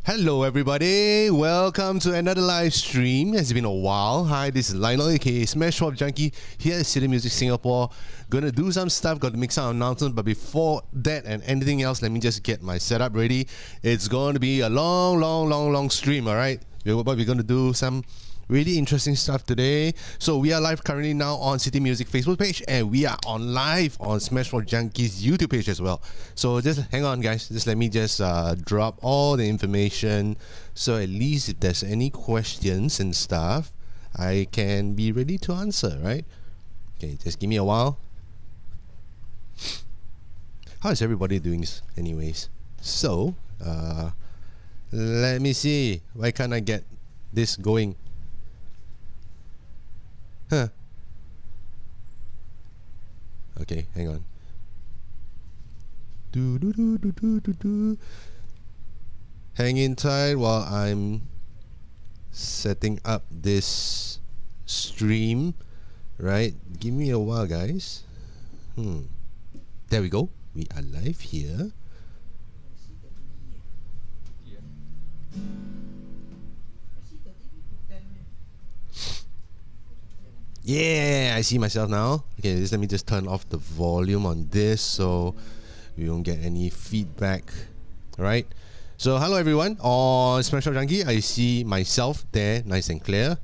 Hello everybody, welcome to another live stream. It's been a while. Hi, this is Lionel aka Smash Swap Junkie here at City Music Singapore. Gonna do some stuff, got to make some announcements, but before that and anything else, let me just get my setup ready. It's going to be a long stream, alright? But we're gonna do some really interesting stuff today. So we are live currently now on City Music Facebook page, and we are on live on Smash for Junkies YouTube page as well. So just hang on guys, just let me just drop all the information, so at least if there's any questions and stuff, I can be ready to answer, right? Okay, just give me a while. How is everybody doing anyways? So let me see, why can't I get this going? Huh. Okay, hang on. Hang in tight while I'm setting up this stream. Right? Give me a while, guys. There we go. We are live here. Yeah, I see myself now. Okay, let me just turn off the volume on this so we don't get any feedback. Alright. So hello everyone. On Smash Up Junkie, I see myself there, nice and clear.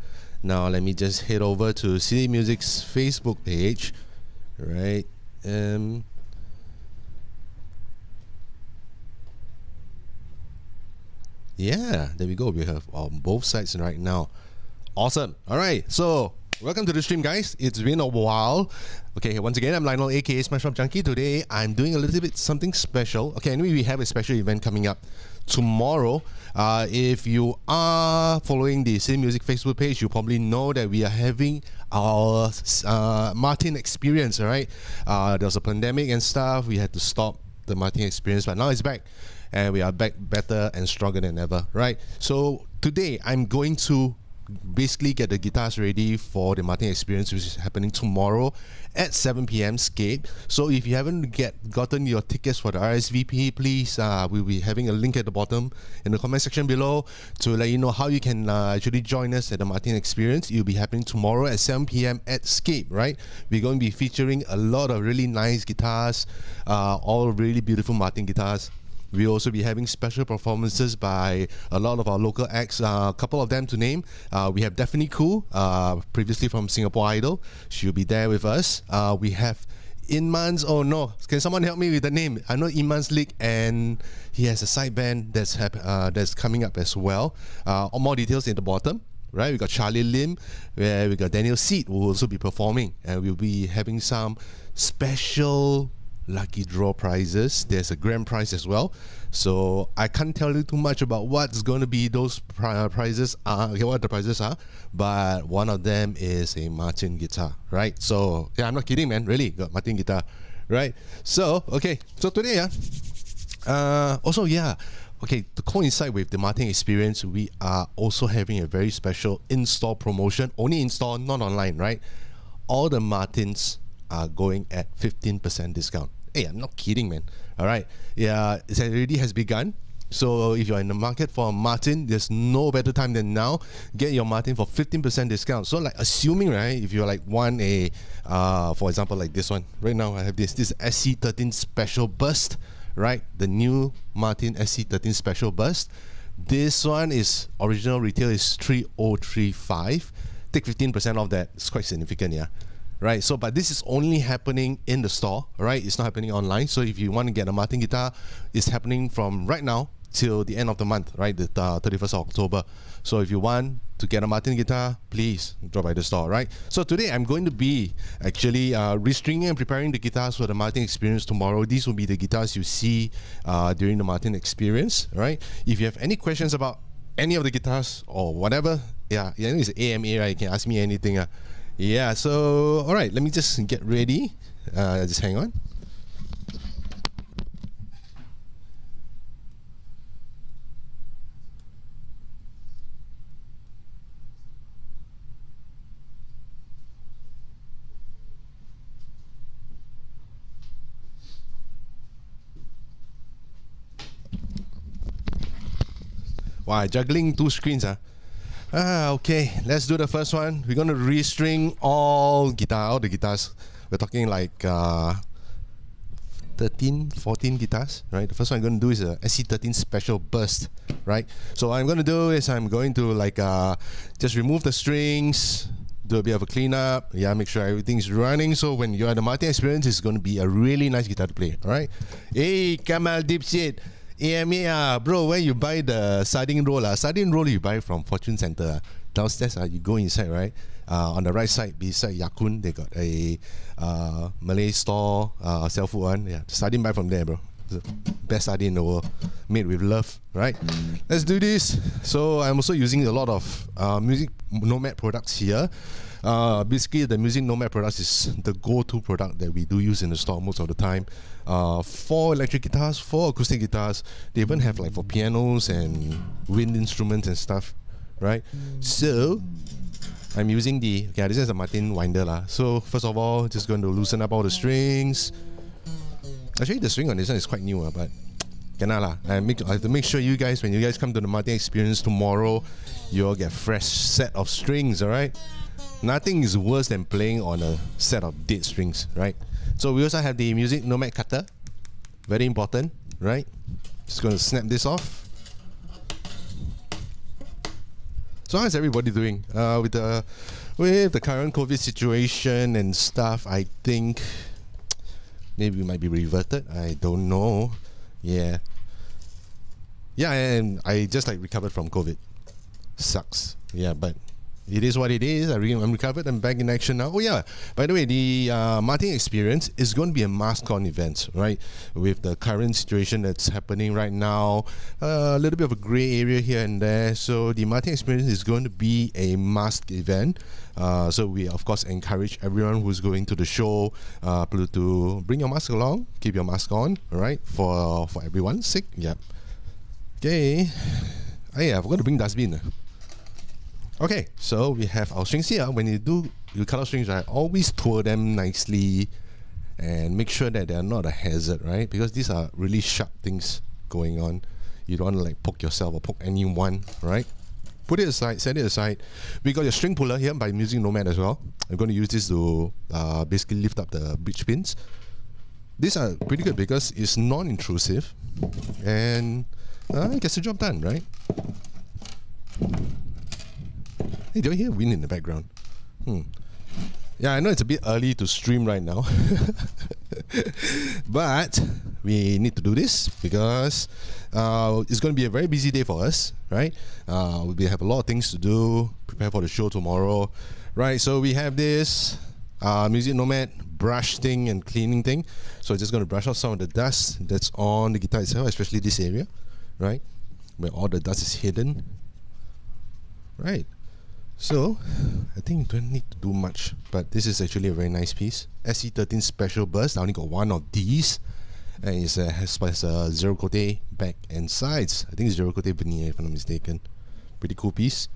Now let me just head over to City Music's Facebook page. Right. Yeah, there we go. We have on both sides right now. Awesome. Alright, so welcome to the stream, guys. It's been a while. Okay, once again, I'm Lionel aka Smash Up Junkie. Today, I'm doing a little bit something special. Okay, anyway, we have a special event coming up tomorrow. If you are following the City Music Facebook page, you probably know that we are having our Martin experience, alright? There was a pandemic and stuff. We had to stop the Martin experience, but now it's back. And we are back better and stronger than ever, right? So today, I'm going to basically get the guitars ready for the Martin experience, which is happening tomorrow at 7 p.m. Scape. So if you haven't gotten your tickets for the RSVP, please, we'll be having a link at the bottom in the comment section below to let you know how you can actually join us at the Martin experience. It'll be happening tomorrow at 7 p.m. at Scape, right? We're going to be featuring a lot of really nice guitars, all really beautiful Martin guitars. We'll also be having special performances by a lot of our local acts, a couple of them to name. We have Daphne Koo, previously from Singapore Idol. She'll be there with us. We have Inman's, oh no, can someone help me with the name? I know Inman's League, and he has a side band that's coming up as well. More details in the bottom. Right, we got Charlie Lim, where we got Daniel Seed, who will also be performing, and we'll be having some special lucky draw prizes. There's a grand prize as well, so I can't tell you too much about what's going to be those prizes what the prizes are, but one of them is a Martin guitar, right? So yeah, I'm not kidding, man, really got Martin guitar, right? So okay, so today also, yeah, okay, to coincide with the Martin experience, we are also having a very special in-store promotion, only in-store, not online, right? All the Martins are going at 15% discount. Hey, I'm not kidding, man. All right, yeah, it already has begun. So if you're in the market for a Martin, there's no better time than now. Get your Martin for 15% discount. So like, assuming, right, if you're like want a, for example, like this one. Right now I have this SC13 Special Burst, right? The new Martin SC13 Special Burst. This one is original retail is 3035. Take 15% off that. It's quite significant, yeah. Right, so but this is only happening in the store, right? It's not happening online. So if you want to get a Martin guitar, it's happening from right now till the end of the month, right? The 31st of October. So if you want to get a Martin guitar, please drop by the store, right? So today I'm going to be actually restringing and preparing the guitars for the Martin experience tomorrow. These will be the guitars you see during the Martin experience, right? If you have any questions about any of the guitars or whatever, yeah, it's AMA, right? You can ask me anything. Yeah, so all right, let me just get ready. Just hang on. Wow, juggling two screens, okay, let's do the first one. We're gonna restring all the guitars. We're talking like 13, 14 guitars, right? The first one I'm going to do is a SC13 Special Burst, right? So what I'm going to do is I'm going to just remove the strings, do a bit of a cleanup, make sure everything's running. So when you're at the Martin experience, it's going to be a really nice guitar to play, all right? Hey, Kamal Dipshit. Bro, where you buy the sardine roll? Sardine roll you buy from Fortune Center. Downstairs, you go inside, right? On the right side, beside Yakun, they got a Malay store, sell food one. Yeah, sardine buy from there, bro. The best sardine in the world, made with love, right? Let's do this. So I'm also using a lot of Music Nomad products here. Basically, the Music Nomad products is the go-to product that we do use in the store most of the time. 4 electric guitars, 4 acoustic guitars. They even have like for pianos and wind instruments and stuff, right? So I'm using this is a Martin winder lah. So first of all, just going to loosen up all the strings. Actually, the string on this one is quite new, but I have to make sure you guys, when you guys come to the Martin experience tomorrow, you'll get fresh set of strings, alright? Nothing is worse than playing on a set of dead strings, right? So we also have the Music Nomad cutter, very important, right? Just going to snap this off. So how's everybody doing with the current COVID situation and stuff? I think maybe we might be reverted. I don't know. Yeah, and I just recovered from COVID. Sucks. Yeah, but it is what it is. I'm recovered. I'm back in action now. Oh yeah, by the way, the Martin experience is going to be a mask-on event, right? With the current situation that's happening right now, a little bit of a grey area here and there. So the Martin experience is going to be a masked event. So we of course encourage everyone who's going to the show to bring your mask along, keep your mask on, all right? For everyone's sake. Yep. Okay. Oh yeah, I forgot to bring dustbin. Okay, so we have our strings here. When you cut out strings, right, always twirl them nicely and make sure that they're not a hazard, right? Because these are really sharp things going on. You don't want to poke yourself or poke anyone, right? Put it aside, set it aside. We got your string puller here by Music Nomad as well. I'm going to use this to basically lift up the bridge pins. These are pretty good because it's non-intrusive and it gets the job done, right? Hey, do you hear wind in the background? Yeah, I know it's a bit early to stream right now. But we need to do this because it's going to be a very busy day for us, right? We have a lot of things to do, prepare for the show tomorrow, right? So we have this Music Nomad brush thing and cleaning thing. So just going to brush out some of the dust that's on the guitar itself, especially this area, right? Where all the dust is hidden, right? So, I think you don't need to do much, but this is actually a very nice piece. SC13 Special Burst. I only got one of these, and it has a zero cote back and sides. I think it's zero cote veneer if I'm not mistaken. Pretty cool piece.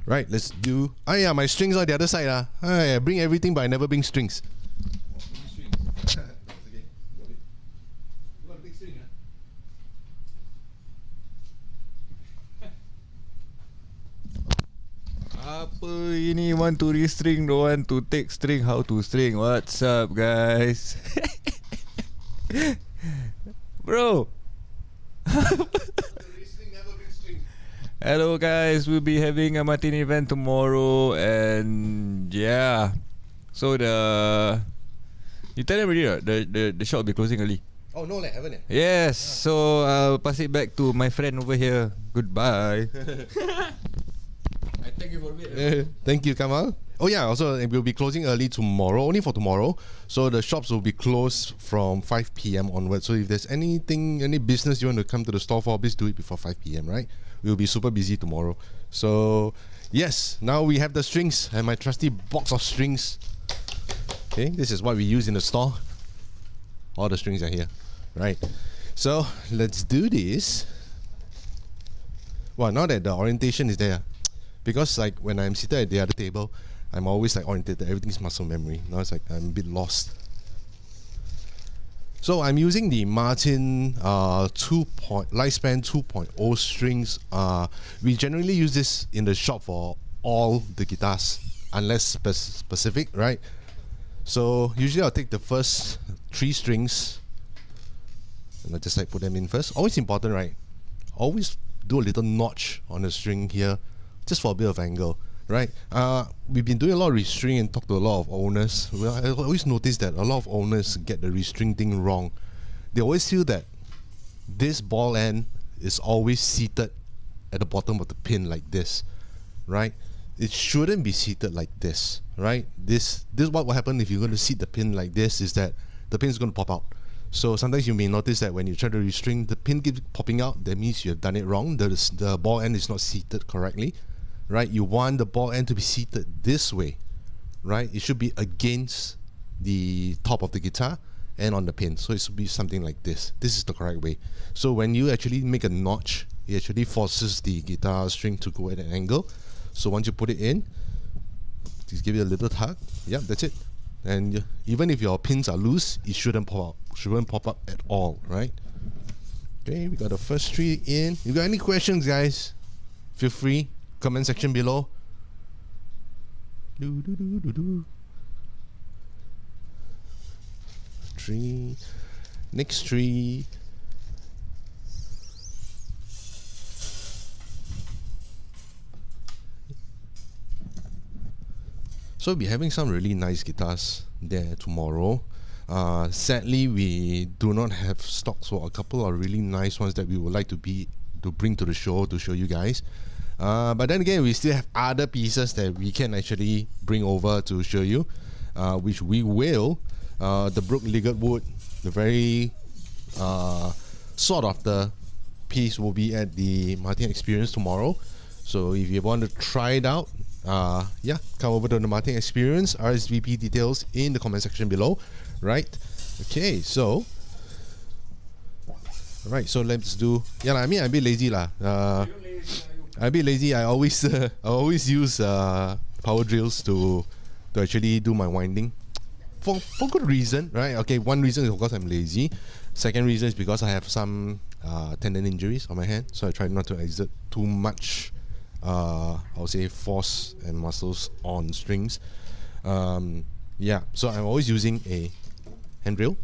Right, let's do. Oh yeah, my strings on the other side. I bring everything, but I never bring strings. Apa ini, want to restring, don't want to take string, how to string? What's up, guys? Bro. Hello guys, we'll be having a Martin event tomorrow, and yeah. So you tell them already, right? The shop will be closing early. Oh no, haven't it? Yes, so I'll pass it back to my friend over here. Goodbye. I thank you for it. Thank you, Kamal. Oh yeah, also we'll be closing early tomorrow, only for tomorrow. So the shops will be closed from 5 p.m. onwards. So if there's any business you want to come to the store for, please do it before 5 p.m. right? We'll be super busy tomorrow. So yes, now we have the strings and my trusty box of strings. Okay, this is what we use in the store. All the strings are here, right? So let's do this. Well, now that the orientation is there, because when I'm seated at the other table, I'm always oriented. Everything's muscle memory. Now it's I'm a bit lost. So I'm using the Martin Lifespan 2.0 strings. We generally use this in the shop for all the guitars, unless specific, right? So usually I'll take the first 3 strings and I just like put them in first. Always important, right? Always do a little notch on the string here, just for a bit of angle, right? We've been doing a lot of restring and talked to a lot of owners. Well, I always notice that a lot of owners get the restring thing wrong. They always feel that this ball end is always seated at the bottom of the pin like this, right? It shouldn't be seated like this, right? This what will happen if you're going to seat the pin like this is that the pin is going to pop out. So sometimes you may notice that when you try to restring, the pin keeps popping out. That means you've done it wrong. The ball end is not seated correctly, right? You want the ball end to be seated this way, right? It should be against the top of the guitar and on the pin. So it should be something like this. This is the correct way. So when you actually make a notch, it actually forces the guitar string to go at an angle. So once you put it in, just give it a little tug. Yep, that's it. And even if your pins are loose, it shouldn't pop out. Shouldn't pop up at all, right? Okay, we got the first 3 in. You got any questions, guys? Feel free. Comment section below. Do, do, do, do, do. 3. Next 3. So we'll be having some really nice guitars there tomorrow. Sadly, we do not have stocks for a couple of really nice ones that we would like to bring to the show to show you guys. But then again, we still have other pieces that we can actually bring over to show you, which we will. The Brook Liggett wood, the very sort of the piece will be at the Martin Experience tomorrow. So if you want to try it out, yeah, come over to the Martin Experience. RSVP details in the comment section below, right? Okay, so right, so let's do. Yeah, I mean, I'm a bit lazy lah. I'm a bit lazy. I always use power drills to actually do my winding for good reason, right? Okay, one reason is of course I'm lazy. Second reason is because I have some tendon injuries on my hand, so I try not to exert too much. I would say force and muscles on strings. Yeah, so I'm always using a hand drill.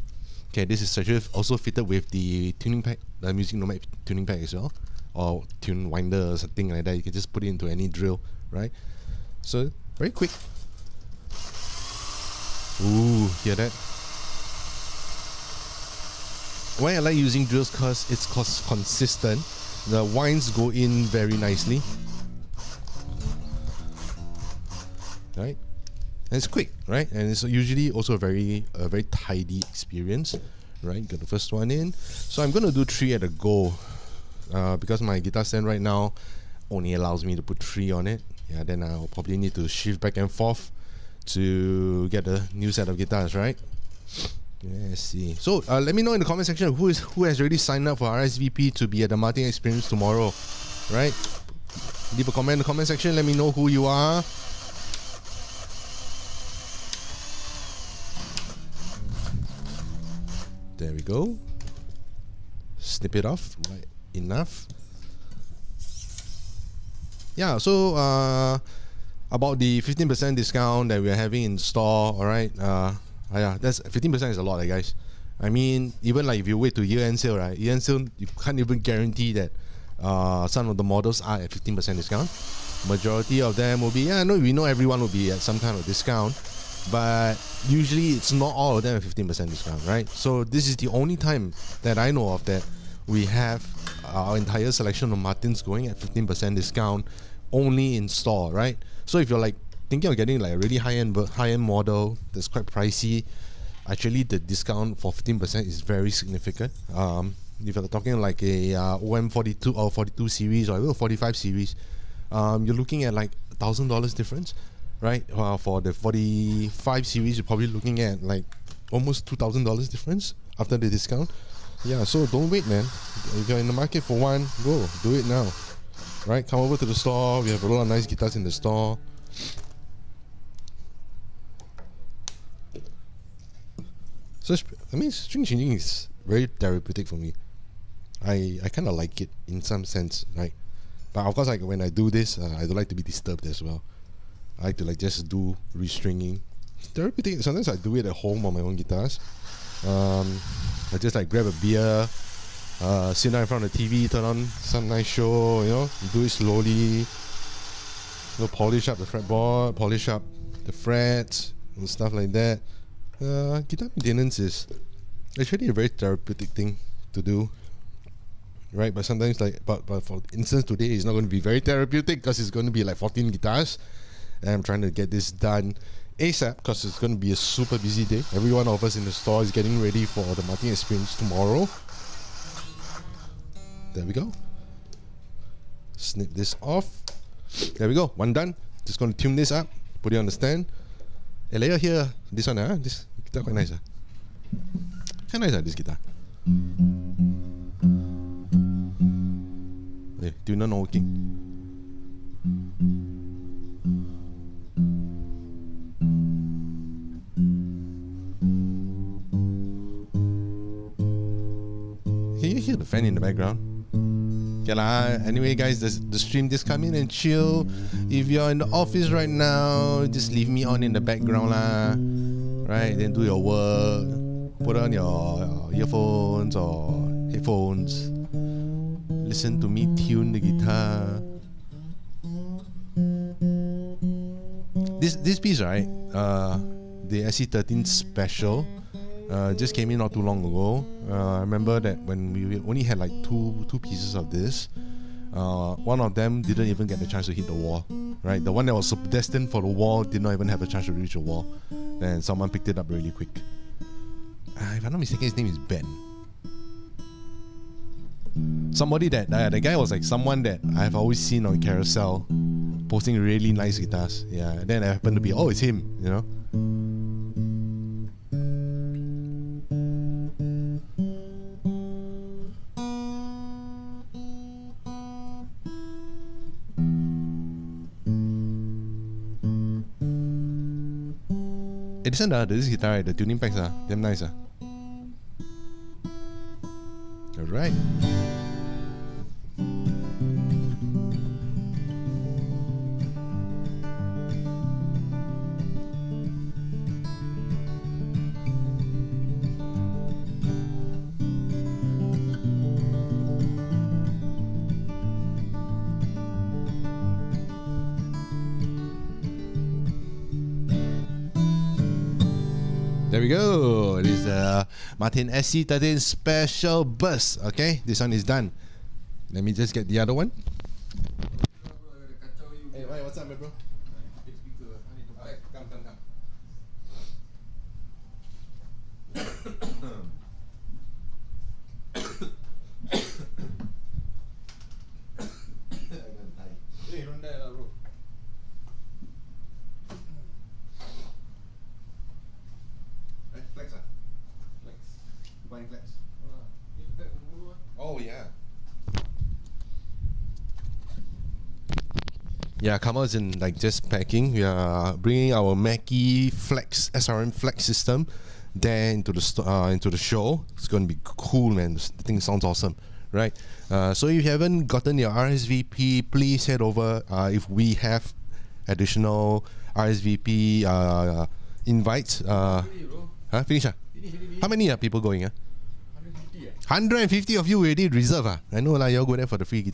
Okay, this is actually also fitted with the tuning pack. I'm using Nomad tuning pack as well, or tune winder or something like that. You can just put it into any drill, right? So very quick. Ooh, hear that? Why I like using drills because it's consistent. The winds go in very nicely. Right, and it's quick, right? And it's usually also a very tidy experience, right? Got the first one in. So I'm gonna do 3 at a go, because my guitar stand right now only allows me to put 3 on it. Yeah, then I'll probably need to shift back and forth to get a new set of guitars, right? Yeah, let's see. So let me know in the comment section who has already signed up for RSVP to be at the Martin Experience tomorrow, right? Leave a comment in the comment section. Let me know who you are. There we go. Snip it off, right? Enough. Yeah, so about the 15% discount that we're having in store, alright? Yeah, that's 15% is a lot, guys. I mean, even like if you wait to year-end sale, right? Year-end sale, you can't even guarantee that some of the models are at 15% discount. Majority of them will be, yeah, no, we know everyone will be at some kind of discount, but usually it's not all of them at 15% discount, right? So this is the only time that I know of that we have our entire selection of Martins going at 15% discount only in store, right? So if you're like thinking of getting like a really high-end model that's quite pricey, actually the discount for 15% is very significant. If you're talking like a OM42 or 42 series or even 45 series, you're looking at like $1,000 difference, right? For the 45 series, you're probably looking at like almost $2,000 difference after the discount. Yeah, so don't wait, man. If you're in the market for one, go do it now, right? Come over to the store. We have a lot of nice guitars in the store. So I mean, string changing is very therapeutic for me. I kind of like it in some sense, right? But of course, like when I do this, I don't like to be disturbed as well. I like to like just do restringing. Therapeutic. Sometimes I do it at home on my own guitars. I just like grab a beer, sit down in front of the TV, turn on some nice show, you know, do it slowly. You know, polish up the fretboard, polish up the frets and stuff like that. Guitar maintenance is actually a very therapeutic thing to do, right? But sometimes, like, but for instance, today it's not going to be very therapeutic because it's going to be like 14 guitars, and I'm trying to get this done ASAP because it's going to be a super busy day. Every one of us in the store is getting ready for the Martin experience tomorrow. There we go. Snip this off. There we go. One done. Just going to tune this up. Put it on the stand. Hey, later here. This one, this guitar quite nice. Quite nice, this guitar. Okay, tuner not working. Can you hear the fan in the background? Okay lah. Anyway guys, the stream, just come in and chill. If you're in the office right now, just leave me on in the background lah. Right, then do your work. Put on your earphones or headphones. Listen to me tune the guitar. This piece, right? The SC13 Special. Just came in not too long ago. I remember that when we only had like two pieces of this, one of them didn't even get the chance to hit the wall. Right, the one that was destined for the wall did not even have a chance to reach the wall. Then someone picked it up really quick. If I'm not mistaken, his name is Ben. Somebody that the guy was like someone that I've always seen on Carousel posting really nice guitars. Yeah, and then I happened to be, oh, it's him, you know. This guitar, right, the tuning packs are damn nice. Alright. There we go. It is the Martin SC13 Special Burst. Okay, this one is done. Let me just get the other one. Hey, what's up, bro? Come. Oh yeah. Yeah, Kamal's in like just packing. We are bringing our Mackie Flex SRM Flex system there into the show. It's going to be cool, man. The thing sounds awesome, right? So if you haven't gotten your RSVP, please head over. If we have additional RSVP invites, finish. How many people going? 150 of you already reserve. I know lah. Y'all go there for the free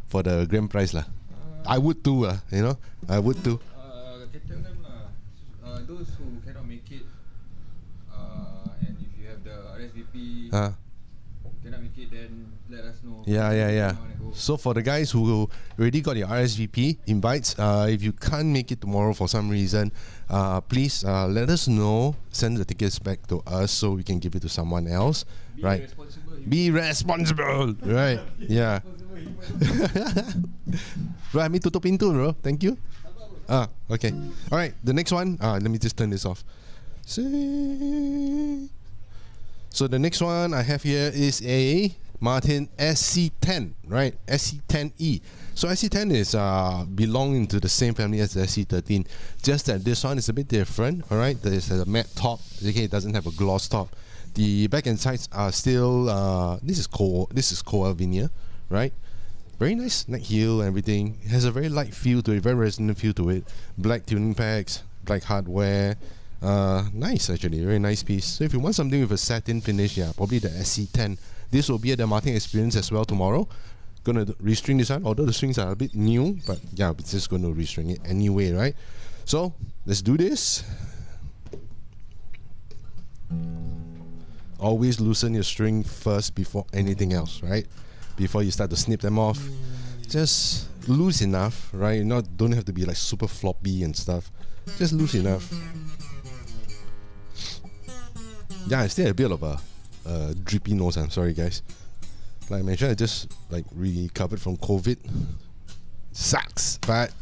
for the grand prize lah. I would too, you know. I would too. Tell them those who cannot make it, and if you have the RSVP, cannot make it, then let us know. Yeah. So for the guys who already got your RSVP invites, if you can't make it tomorrow for some reason, please let us know. Send the tickets back to us so we can give it to someone else. Right? Be responsible. Right? Yeah. Right, me tutup pintu, bro. Thank you. Okay. All right. The next one. Let me just turn this off. So the next one I have here is a Martin SC10, right? SC10E. So SC10 is belonging to the same family as the SC13, just that this one is a bit different, all right? There's a matte top, okay, it doesn't have a gloss top. The back and sides are still, this is coal veneer, right? Very nice neck heel and everything. It has a very light feel to it, very resonant feel to it. Black tuning pegs, black hardware. Nice actually, very nice piece. So if you want something with a satin finish, yeah, probably the SC10. This will be at the Martin experience as well tomorrow. Gonna restring this one, although the strings are a bit new, but yeah, we're just gonna restring it anyway, right? So let's do this. Always loosen your string first before anything else, right? Before you start to snip them off, just loose enough, right? Don't have to be like super floppy and stuff. Just loose enough. Yeah, I still have a bit of a drippy nose. I'm sorry, guys. Like I mentioned, I just like recovered from COVID. Sucks, but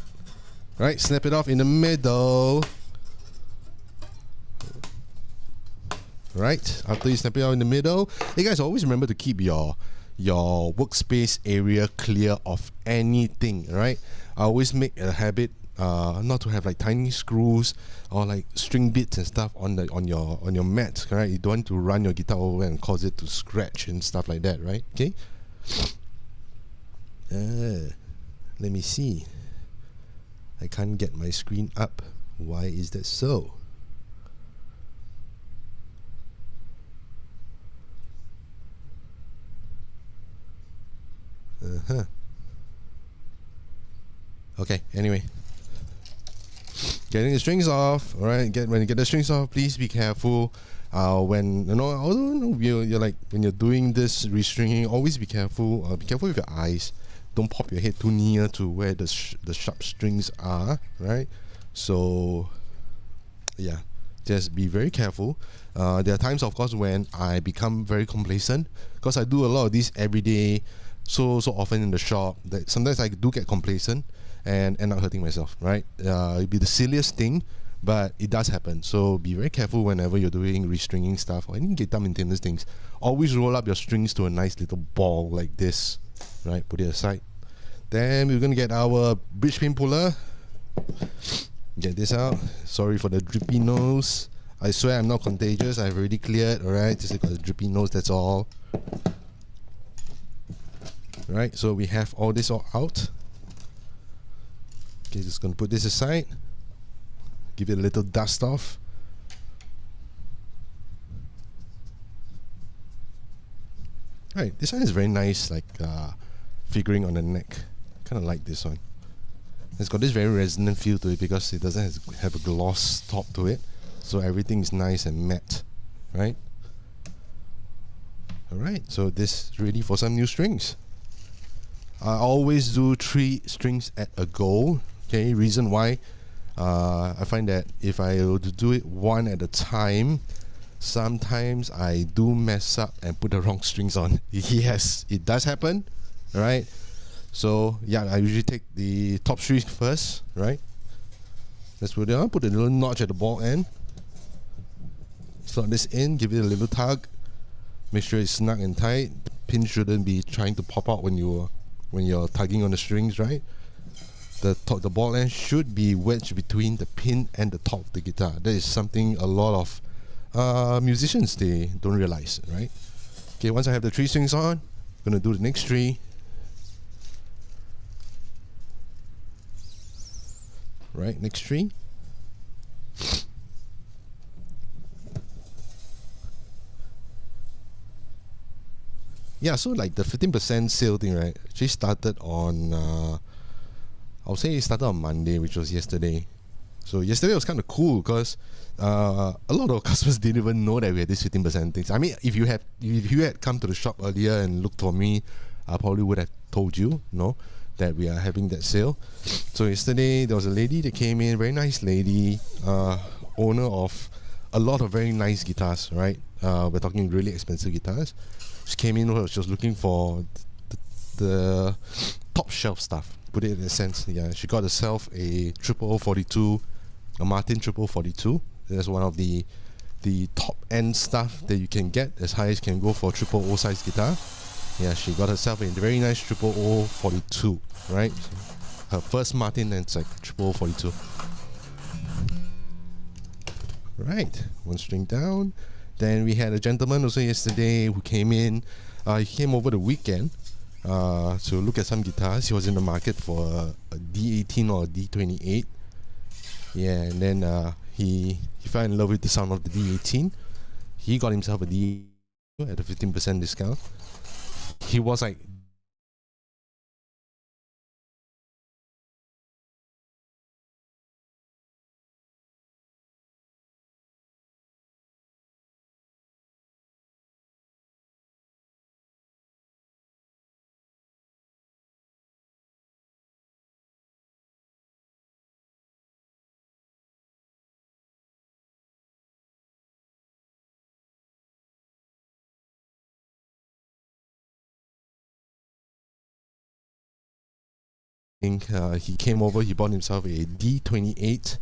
right, snap it off in the middle. Right, after you snap it out in the middle, hey guys, always remember to keep your workspace area clear of anything. Right, I always make a habit not to have like tiny screws or like string bits and stuff on your mat, right? You don't want to run your guitar over and cause it to scratch and stuff like that, right? Okay. Let me see. I can't get my screen up. Why is that so? Okay, anyway. Getting the strings off, alright. When you get the strings off, please be careful. When although you're like when you're doing this restringing, always be careful. Be careful with your eyes. Don't pop your head too near to where the sharp strings are, right? So yeah, just be very careful. There are times, of course, when I become very complacent because I do a lot of these every day, so often in the shop that sometimes I do get complacent and end up hurting myself, right? It'd be the silliest thing, but it does happen. So be very careful whenever you're doing restringing stuff or any guitar maintenance things. Always roll up your strings to a nice little ball like this, right? Put it aside. Then we're gonna get our bridge pin puller. Get this out. Sorry for the drippy nose. I swear I'm not contagious. I've already cleared, alright? Just got a drippy nose, that's all. Right, so we have all this all out. Okay, just gonna put this aside. Give it a little dust off. Right, this one is very nice, like figuring on the neck. Kind of like this one. It's got this very resonant feel to it because it doesn't have a gloss top to it, so everything is nice and matte, right? Alright, so this is ready for some new strings. I always do 3 strings at a go. Okay, reason why I find that if I were to do it one at a time, sometimes I do mess up and put the wrong strings on. Yes, it does happen, right? So yeah, I usually take the top string first, right? Let's put it on, put a little notch at the ball end. Slot this in, give it a little tug. Make sure it's snug and tight. The pin shouldn't be trying to pop out when you're tugging on the strings, right? The ball end should be wedged between the pin and the top of the guitar. That is something a lot of musicians, they don't realize, right? Okay, once I have the 3 strings on, I'm gonna do the next 3. Right, next 3. Yeah, so like the 15% sale thing, right? Actually started on I'll say it started on Monday, which was yesterday. So yesterday was kind of cool because a lot of customers didn't even know that we had this 15% things. I mean, if you had come to the shop earlier and looked for me, I probably would have told you, that we are having that sale. So yesterday there was a lady that came in, very nice lady, owner of a lot of very nice guitars, right? We're talking really expensive guitars. She came in, she was looking for the top shelf stuff, put it in a sense. Yeah, she got herself a 0042, a Martin 0042. That's one of the top end stuff that you can get, as high as can go for 000 size guitar. Yeah, she got herself a very nice 00042, right? Her first Martin, and it's like 00042. Right, one string down. Then we had a gentleman also yesterday who came in. He came over the weekend to look at some guitars. He was in the market for a D18 or a D28. Yeah, and then he fell in love with the sound of the D18. He got himself a D at a 15% discount. He was like, he came over, he bought himself a D28,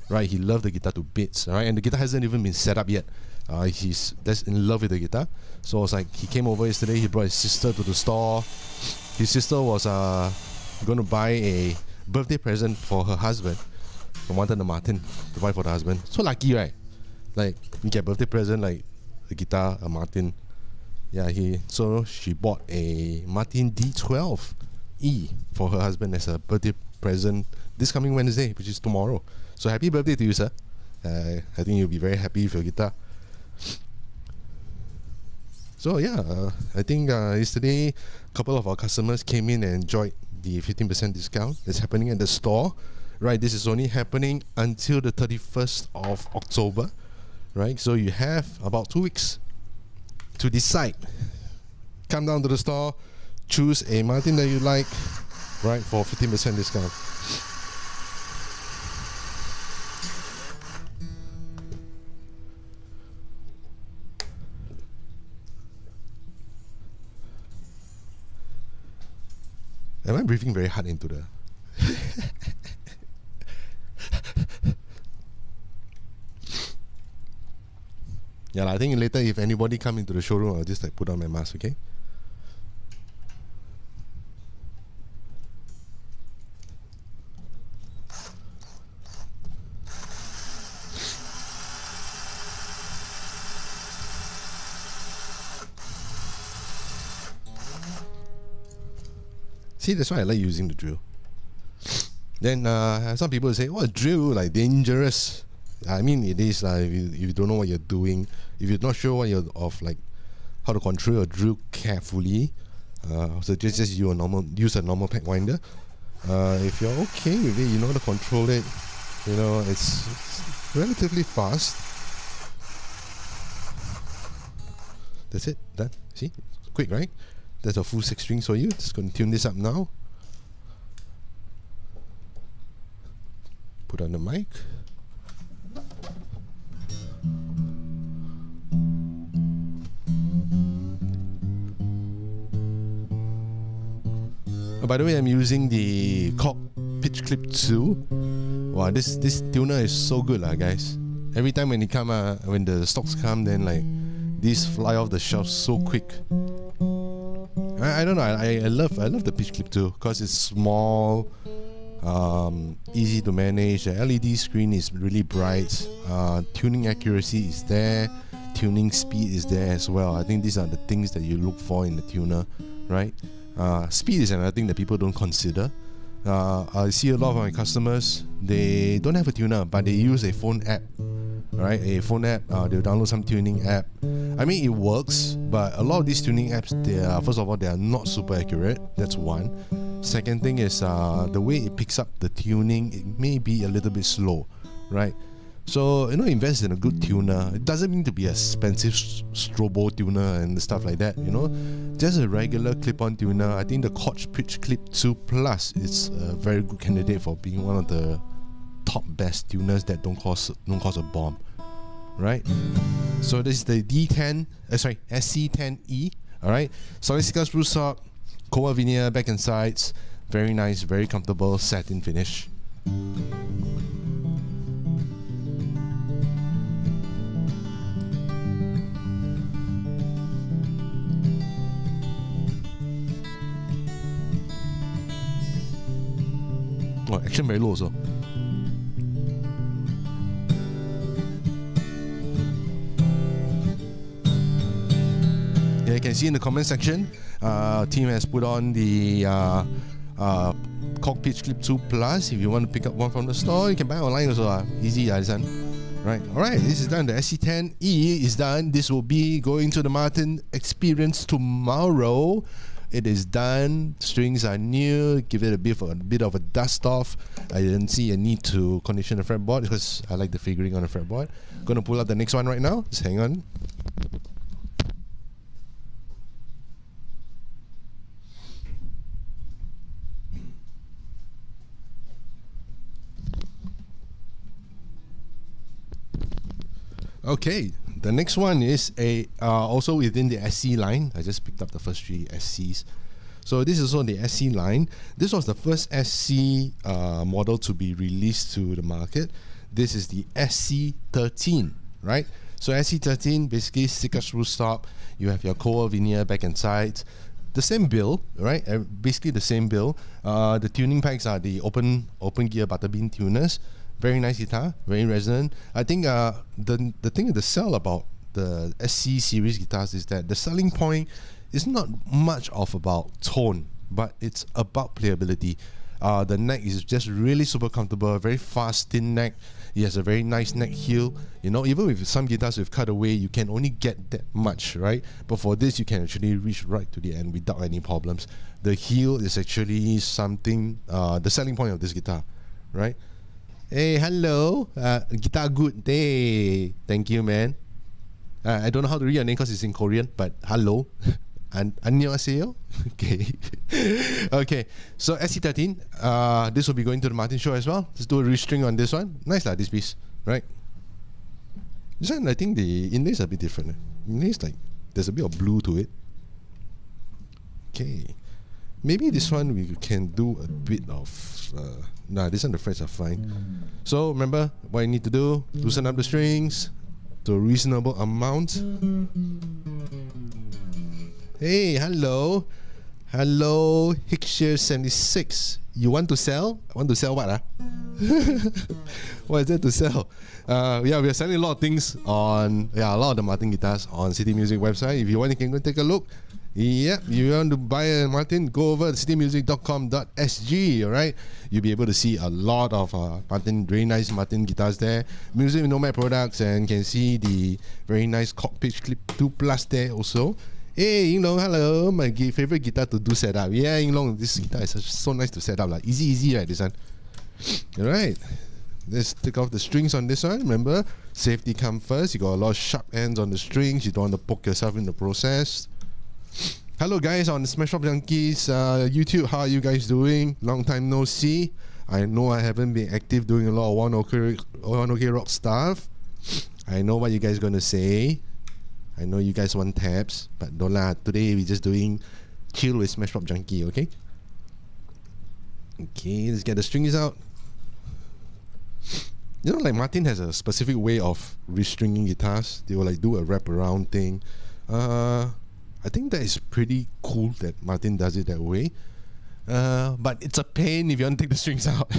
right? He loved the guitar to bits, right? And the guitar hasn't even been set up yet. He's just in love with the guitar. So I was like, he came over yesterday, he brought his sister to the store. His sister was going to buy a birthday present for her husband. I wanted a Martin to buy for the husband. So lucky, right? Like, you get a birthday present, like a guitar, a Martin. Yeah, so she bought a Martin D12E for her husband as a birthday present this coming Wednesday, which is tomorrow. So happy birthday to you, sir. I think you'll be very happy with your guitar. So yeah, I think yesterday a couple of our customers came in and enjoyed the 15% discount that's happening at the store. Right, this is only happening until the 31st of October. Right, so you have about 2 weeks to decide. Come down to the store, choose a Martin that you like, right, for 15% discount. Am I breathing very hard into the... Yeah, I think later if anybody come into the showroom, I'll just like put on my mask, okay? See, that's why I like using the drill. Then some people say, "Oh, drill like dangerous." I mean, it is if you don't know what you're doing, if you're not sure what you're of like how to control your drill carefully. So just use a normal pack winder. If you're okay with it, you know how to control it. You know, it's relatively fast. That's it. Done. See, quick, right? That's a full 6 strings for you. Just going to tune this up now. Put on the mic. Oh, by the way, I'm using the Korg Pitch Clip 2. Wow, this tuner is so good, guys. Every time when the stocks come, then like these fly off the shelf so quick. I don't know. I love the Pitch Clip 2 because it's small, easy to manage. The LED screen is really bright. Tuning accuracy is there. Tuning speed is there as well. I think these are the things that you look for in the tuner, right? Speed is another thing that people don't consider. I see a lot of my customers, they don't have a tuner, but they use a phone app. Right, a phone app, they'll download some tuning app. I mean, it works, but a lot of these tuning apps, first of all, they are not super accurate. That's one. Second thing is the way it picks up the tuning, it may be a little bit slow, right? So, invest in a good tuner. It doesn't mean to be an expensive strobo tuner and stuff like that, Just a regular clip-on tuner. I think the Korg Pitch Clip 2 Plus is a very good candidate for being one of the top best tuners that don't cause a bomb, right? So this is the SC10E. All right, solid silica spruce top, cobalt veneer back and sides, very nice, very comfortable satin finish. Oh, action very low also. Yeah, you can see in the comment section, team has put on the Cork Pitch Clip 2 Plus. If you want to pick up one from the store, you can buy online also. Easy, this one. Right, alright, this is done. The SC10E is done. This will be going to the Martin experience tomorrow. It is done. Strings are new. Give it a bit of a dust off. I didn't see a need to condition the fretboard because I like the figuring on the fretboard. Gonna pull up the next one right now. Just hang on. Okay, the next one is a also within the SC line. I just picked up the first three SCs. So this is also the SC line. This was the first SC model to be released to the market. This is the SC13, right? So SC13 basically sticker screw stop. You have your coil veneer back and sides. The same bill, right? Basically the same bill. The tuning packs are the open gear butterbean tuners. Very nice guitar, very resonant. I think the thing to sell about the SC series guitars is that the selling point is not much of about tone, but it's about playability. The neck is just really super comfortable, very fast, thin neck. It has a very nice neck heel. You know, even with some guitars with cutaway, you can only get that much, right? But for this, you can actually reach right to the end without any problems. The heel is actually something, the selling point of this guitar, right? Hey, hello. Guitar good. Hey, thank you, man. I don't know how to read your name because it's in Korean, but hello. Annyeonghaseyo. Okay. Okay. So SC13, this will be going to the Martin show as well. Let's do a restring on this one. Nice lah, this piece, right? This one, I think the inlays are a bit different. Inlays like there's a bit of blue to it. Okay. Maybe this one we can do a bit of. Nah, this one the frets are fine. So remember what you need to do: loosen up the strings to a reasonable amount. Hey, hello, hello, Hickshire76. You want to sell? Want to sell what? What is there to sell? Yeah, we are selling a lot of things on a lot of the Martin guitars on City Music website. If you want, you can go take a look. Yeah, you want to buy a Martin, go over to citymusic.com.sg, alright? You'll be able to see a lot of Martin, very nice Martin guitars there. Music Nomad products, and can see the very nice Cork Pitch Clip 2 Plus there also. Hey, Ying Long, hello. My favorite guitar to do setup. Yeah, Ying Long, this guitar is so nice to set up. Like, easy, right, this one? Alright. Let's take off the strings on this one. Remember, safety come first. You got a lot of sharp ends on the strings. You don't want to poke yourself in the process. Hello guys on the Smash Up Junkies YouTube, how are you guys doing? Long time no see. I know I haven't been active doing a lot of One OK Rock stuff. I know what you guys gonna say. I know you guys want tabs, but don't lah. Today we're just doing chill with Smash Up Junkie, okay? Okay, let's get the strings out. You know, like Martin has a specific way of restringing guitars. They will like do a wraparound thing. I think that is pretty cool that Martin does it that way. But it's a pain if you want to take the strings out.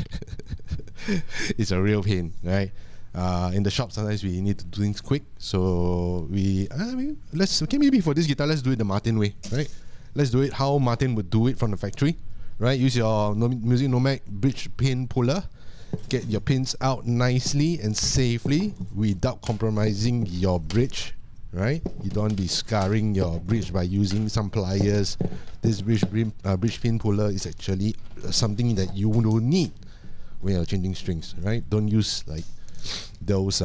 It's a real pain, right? In the shop, sometimes we need to do things quick. So maybe for this guitar, let's do it the Martin way, right? Let's do it how Martin would do it from the factory, right? Use your Music Nomad bridge pin puller. Get your pins out nicely and safely without compromising your bridge. Right, you don't be scarring your bridge by using some pliers. This bridge pin puller is actually something that you will need when you're changing strings. Right, don't use like those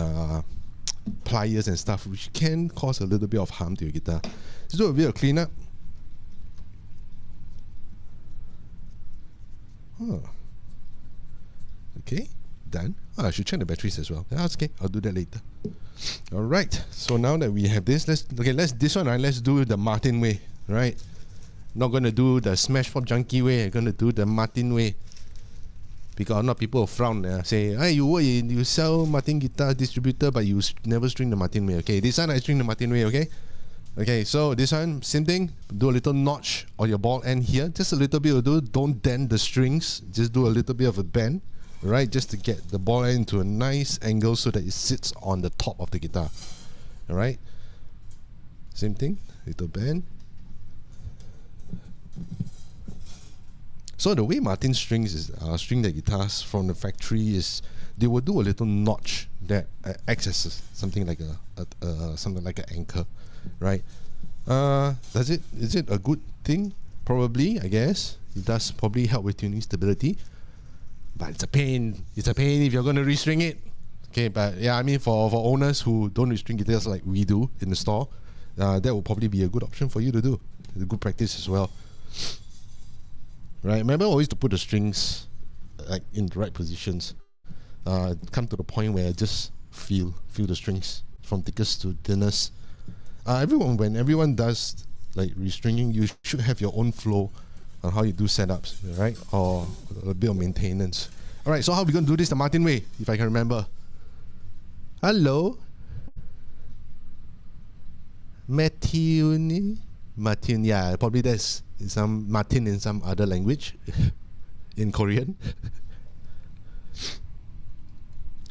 pliers and stuff, which can cause a little bit of harm to your guitar. Let's do a bit of cleanup. Okay, done. I should check the batteries as well. That's okay. I'll do that later. All right. So now that we have this, let's this one, right? Let's do the Martin way, right? Not gonna do the Smash Pop Junkie way. I'm gonna do the Martin way. Because a lot of people frown and say, "Hey, you sell Martin guitar distributor, but you never string the Martin way." Okay, this one I string the Martin way. Okay. Okay, so this one, same thing. Do a little notch on your ball end here. Just a little bit will do. Don't dent the strings. Just do a little bit of a bend, right? Just to get the ball end into a nice angle so that it sits on the top of the guitar. All right. Same thing. Little bend. So the way Martin strings is string the guitars from the factory is they will do a little notch that acts as something like something like an anchor, right? Is it a good thing? Probably, I guess. It does probably help with tuning stability, but it's a pain. It's a pain if you're going to restring it. Okay, but yeah, I mean for owners who don't restring guitars like we do in the store, that will probably be a good option for you to do. It's a good practice as well. Right, remember always to put the strings like in the right positions. Come to the point where just feel the strings from thickest to thinnest. When everyone does like restringing, you should have your own flow on how you do setups, right? Or a bit of maintenance. All right, so how are we going to do this the Martin way, if I can remember? Hello, Martin, yeah, probably there's some Martin in some other language, in Korean.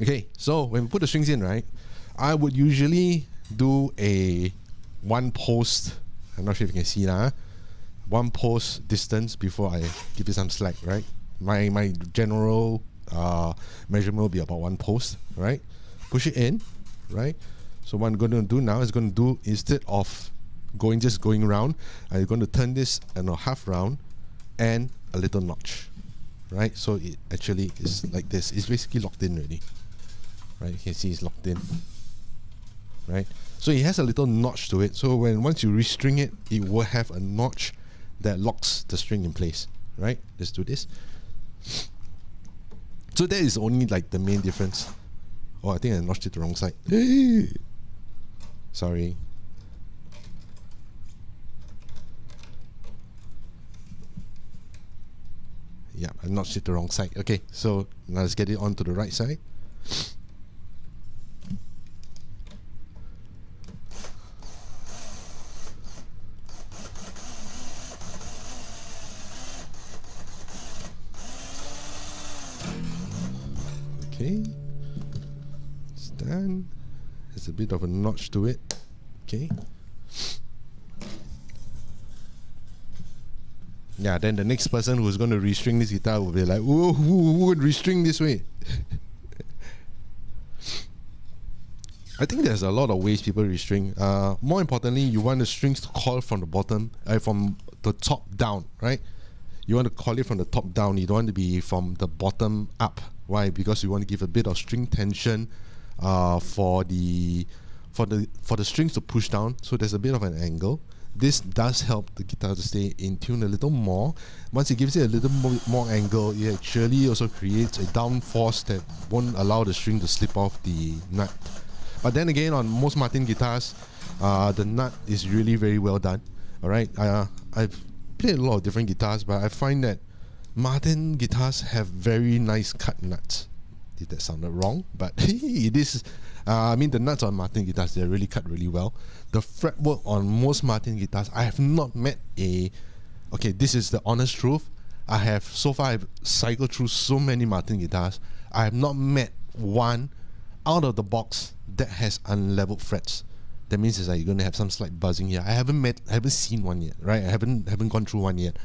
Okay, so when we put the strings in, right, I would usually do a one post. I'm not sure if you can see that. One post distance before I give it some slack, right? My general measurement will be about one post, right? Push it in, right? So what I'm going to do now is going to do, instead of just going round, I'm going to turn this and a half round and a little notch, right? So it actually is like this. It's basically locked in already, right? You can see it's locked in, right? So it has a little notch to it. So once you restring it, it will have a notch that locks the string in place, right? Let's do this. So that is only like the main difference. Oh, I think I notched it the wrong side. Sorry. Yeah, I notched it the wrong side. Okay, so now let's get it onto the right side. Okay, it's done. There's a bit of a notch to it. Okay. Yeah, then the next person who's going to restring this guitar will be like, who would restring this way? I think there's a lot of ways people restring. More importantly, you want the strings to call from the bottom, from the top down, right? You want to call it from the top down. You don't want to be from the bottom up. Why? Because you want to give a bit of string tension for the strings to push down. So there's a bit of an angle. This does help the guitar to stay in tune a little more. Once it gives it a little more angle, it actually also creates a down force that won't allow the string to slip off the nut. But then again, on most Martin guitars, the nut is really very well done. All right, I've played a lot of different guitars, but I find that Martin guitars have very nice cut nuts. Did that sounded wrong? But it is. I mean, the nuts on Martin guitars, they're really cut really well. The fretwork on most Martin guitars, I have not met a... Okay, this is the honest truth. So far I've cycled through so many Martin guitars. I have not met one out of the box that has unleveled frets. That means is that you're going to have some slight buzzing here. I haven't seen one yet, right? I haven't gone through one yet.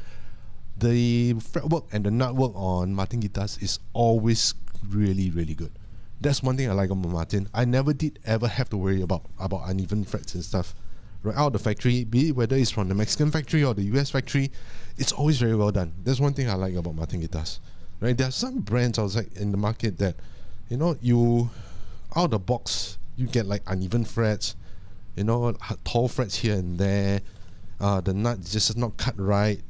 The fretwork and the nut work on Martin guitars is always really, really good. That's one thing I like about Martin. I never did ever have to worry about uneven frets and stuff. Right out of the factory, be it whether it's from the Mexican factory or the US factory, it's always very well done. That's one thing I like about Martin guitars. Right? There are some brands outside in the market that, you know, you out of the box you get like uneven frets, you know, tall frets here and there. The nut is just not cut right.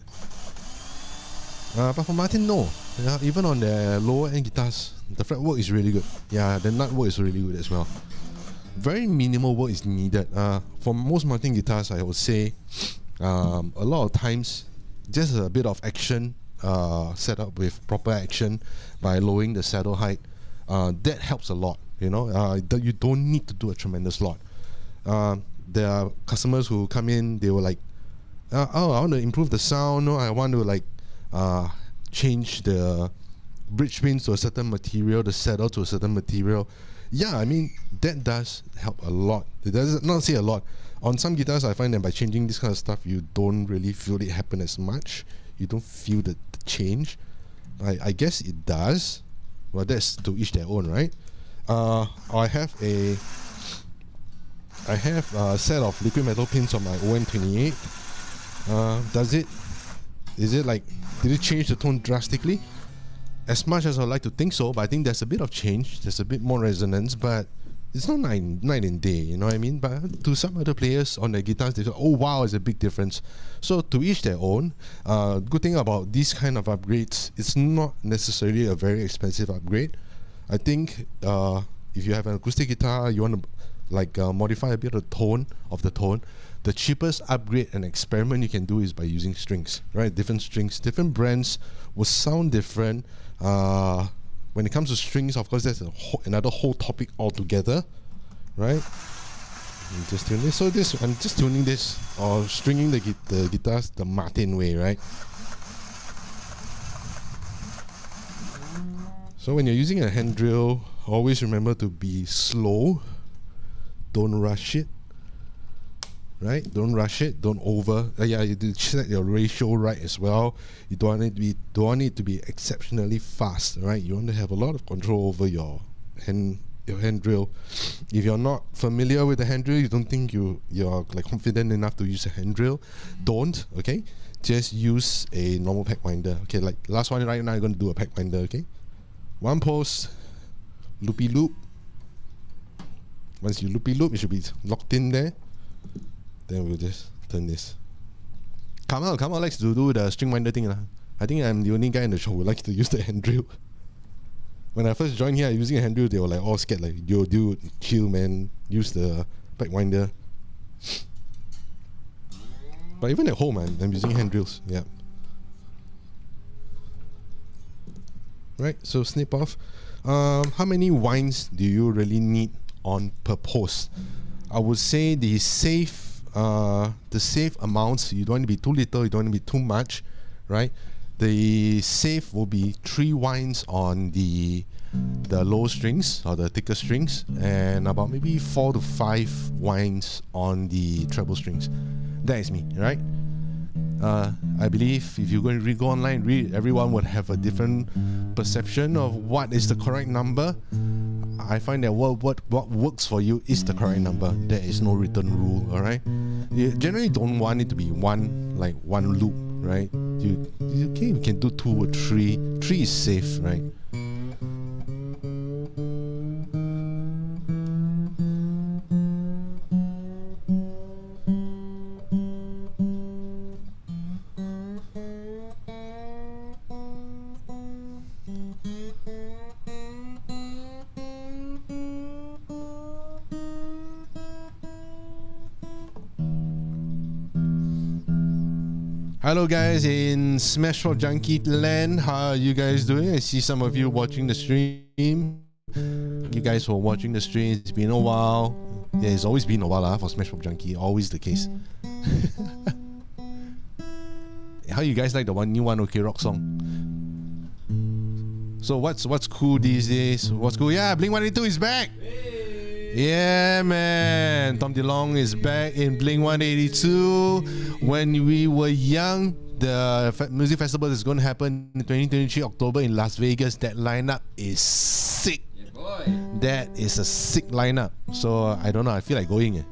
But for Martin, no. Yeah, even on the lower end guitars, the fretwork is really good. Yeah, the nut work is really good as well. Very minimal work is needed. For most Martin guitars, I would say a lot of times just a bit of action set up with proper action by lowering the saddle height. That helps a lot. You know, you don't need to do a tremendous lot. there are customers who come in, they were like, oh, I want to improve the sound, no, I want to like change the bridge pins to a certain material, the saddle to a certain material. Yeah, I mean, that does help a lot. It does not say a lot. On some guitars, I find that by changing this kind of stuff, you don't really feel it happen as much. You don't feel the change. I guess it does. Well, that's to each their own, right? I have a set of liquid metal pins on my ON28. Is it like, did it change the tone drastically? As much as I'd like to think so, but I think there's a bit of change, there's a bit more resonance, but it's not night and day, you know what I mean? But to some other players on their guitars, they say, oh wow, it's a big difference. So to each their own. Good thing about these kind of upgrades, it's not necessarily a very expensive upgrade. I think if you have an acoustic guitar, you want to like modify a bit of the tone, the cheapest upgrade and experiment you can do is by using strings, right? Different strings, different brands will sound different. When it comes to strings, of course, that's another whole topic altogether, right? Just tune this. So I'm just tuning this or stringing the guitars the Martin way, right? So when you're using a hand drill, always remember to be slow. Don't rush it. Right? Don't rush it. Don't over. You do set your ratio right as well. You don't want it to be exceptionally fast. Right? You want to have a lot of control over your hand drill. If you're not familiar with the hand drill, you don't think you're like confident enough to use a hand drill, don't. Okay? Just use a normal pack winder. Okay, like last one right now, I'm going to do a pack winder. Okay, one post, loopy loop. Once you loopy loop, it should be locked in there. Then we'll just turn this. Kamal likes to do the string winder thing. I think I'm the only guy in the show who likes to use the hand drill. When I first joined here using a hand drill, they were like all scared, like, yo dude, chill man, use the pack winder. But even at home, I'm using hand drills, yeah. Right, so snip off. How many winds do you really need on per post? I would say the safe amounts, you don't want to be too little, you don't want to be too much, right? The safe will be 3 winds on the low strings or the thicker strings, and about maybe 4 to 5 winds on the treble strings. That is me, right? I believe if you're going to go online, everyone would have a different perception of what is the correct number. I find that what works for you is the correct number. There is no written rule, alright? You generally don't want it to be one loop, right? You can do 2 or 3. 3 is safe, right? Hello guys in Smash for Junkie land, how are you guys doing? I see some of you watching the stream. You guys who are watching the stream, it's been a while. Yeah, it's always been a while for Smash for Junkie, always the case. How you guys like the new one OK Rock song? So what's cool these days? What's cool? Yeah, Blink-182 is back! Yeah, man. Tom DeLonge is back in Blink-182. When we were young, the music festival is going to happen in 2023 October in Las Vegas. That lineup is sick. Yeah, boy. That is a sick lineup. So I don't know. I feel like going.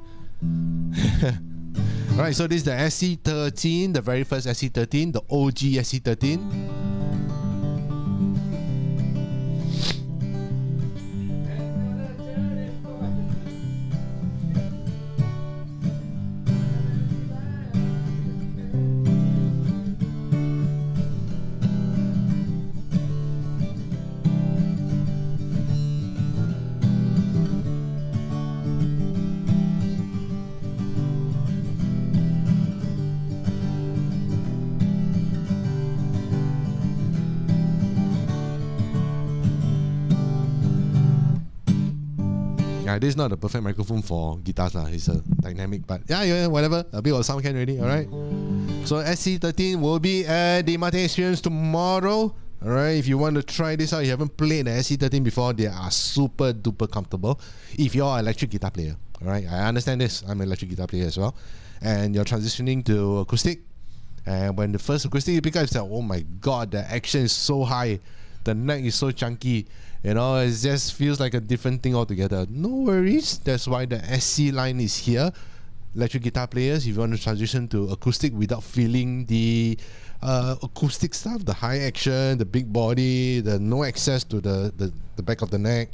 Alright, so this is the SC13, the very first SC13, the OG SC13. Yeah, this is not the perfect microphone for guitars lah. It's a dynamic, but yeah, whatever. A bit of sound can already. All right. So SC13 will be at the Martin Experience tomorrow. All right. If you want to try this out, you haven't played the SC13 before, they are super duper comfortable. If you're an electric guitar player, all right. I understand this. I'm an electric guitar player as well, and you're transitioning to acoustic. And when the first acoustic you pick up, it's like, oh my god, the action is so high, the neck is so chunky. You know, it just feels like a different thing altogether. No worries. That's why the SC line is here. Electric guitar players, if you want to transition to acoustic without feeling the acoustic stuff, the high action, the big body, the no access to the back of the neck,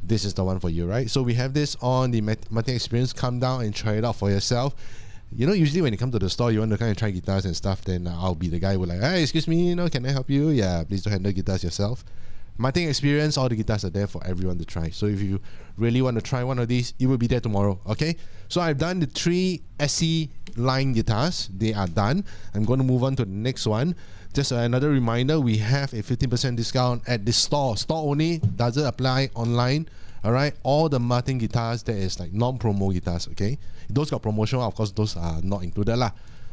this is the one for you, right? So we have this on the Martin Experience. Come down and try it out for yourself. You know, usually when you come to the store, you want to kind of try guitars and stuff, then I'll be the guy who like, hey, excuse me, you know, can I help you? Yeah, please don't handle guitars yourself. Martin Experience, all the guitars are there for everyone to try. So if you really want to try one of these, it will be there tomorrow, okay? So I've done the 3 SC line guitars. They are done. I'm going to move on to the next one. Just another reminder, we have a 15% discount at the store. Store only, doesn't apply online. All right, all the Martin guitars, that is like non-promo guitars, okay? Those got promotion, of course, those are not included lah.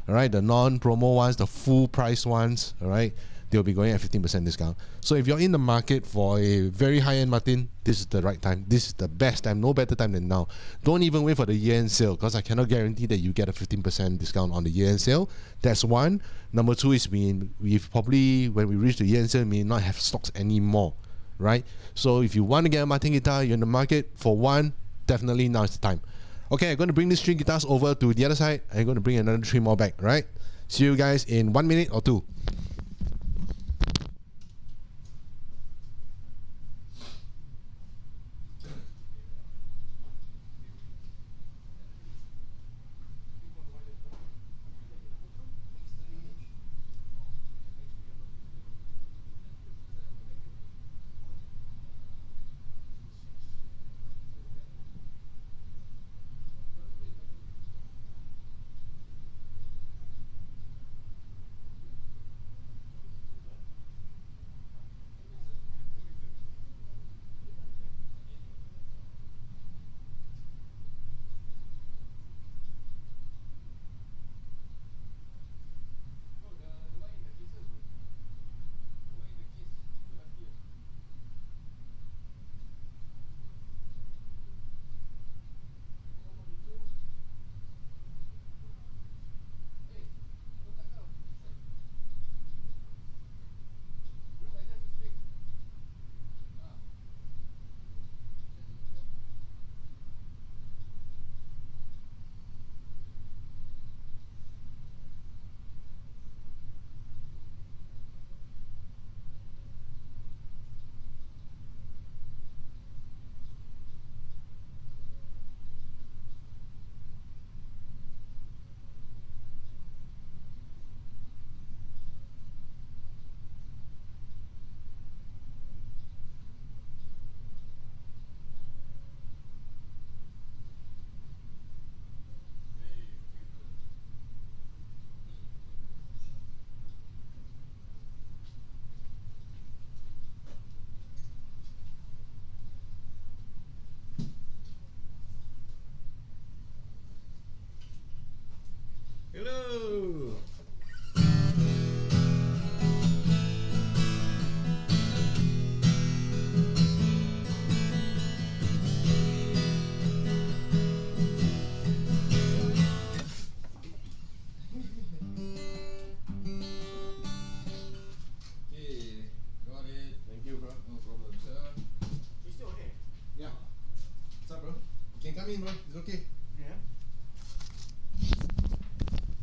All right, the non-promo ones, the full price ones, all right, they'll be going at 15% discount. So if you're in the market for a very high-end Martin, this is the right time. This is the best time, no better time than now. Don't even wait for the year-end sale, because I cannot guarantee that you get a 15% discount on the year-end sale. That's one. Number two is we've probably, when we reach the year-end sale, may not have stocks anymore, right? So if you want to get a Martin guitar, you're in the market for one, definitely now is the time. Okay, I'm going to bring these 3 guitars over to the other side. I'm going to bring another 3 more back, right? See you guys in 1 minute or 2. Hello.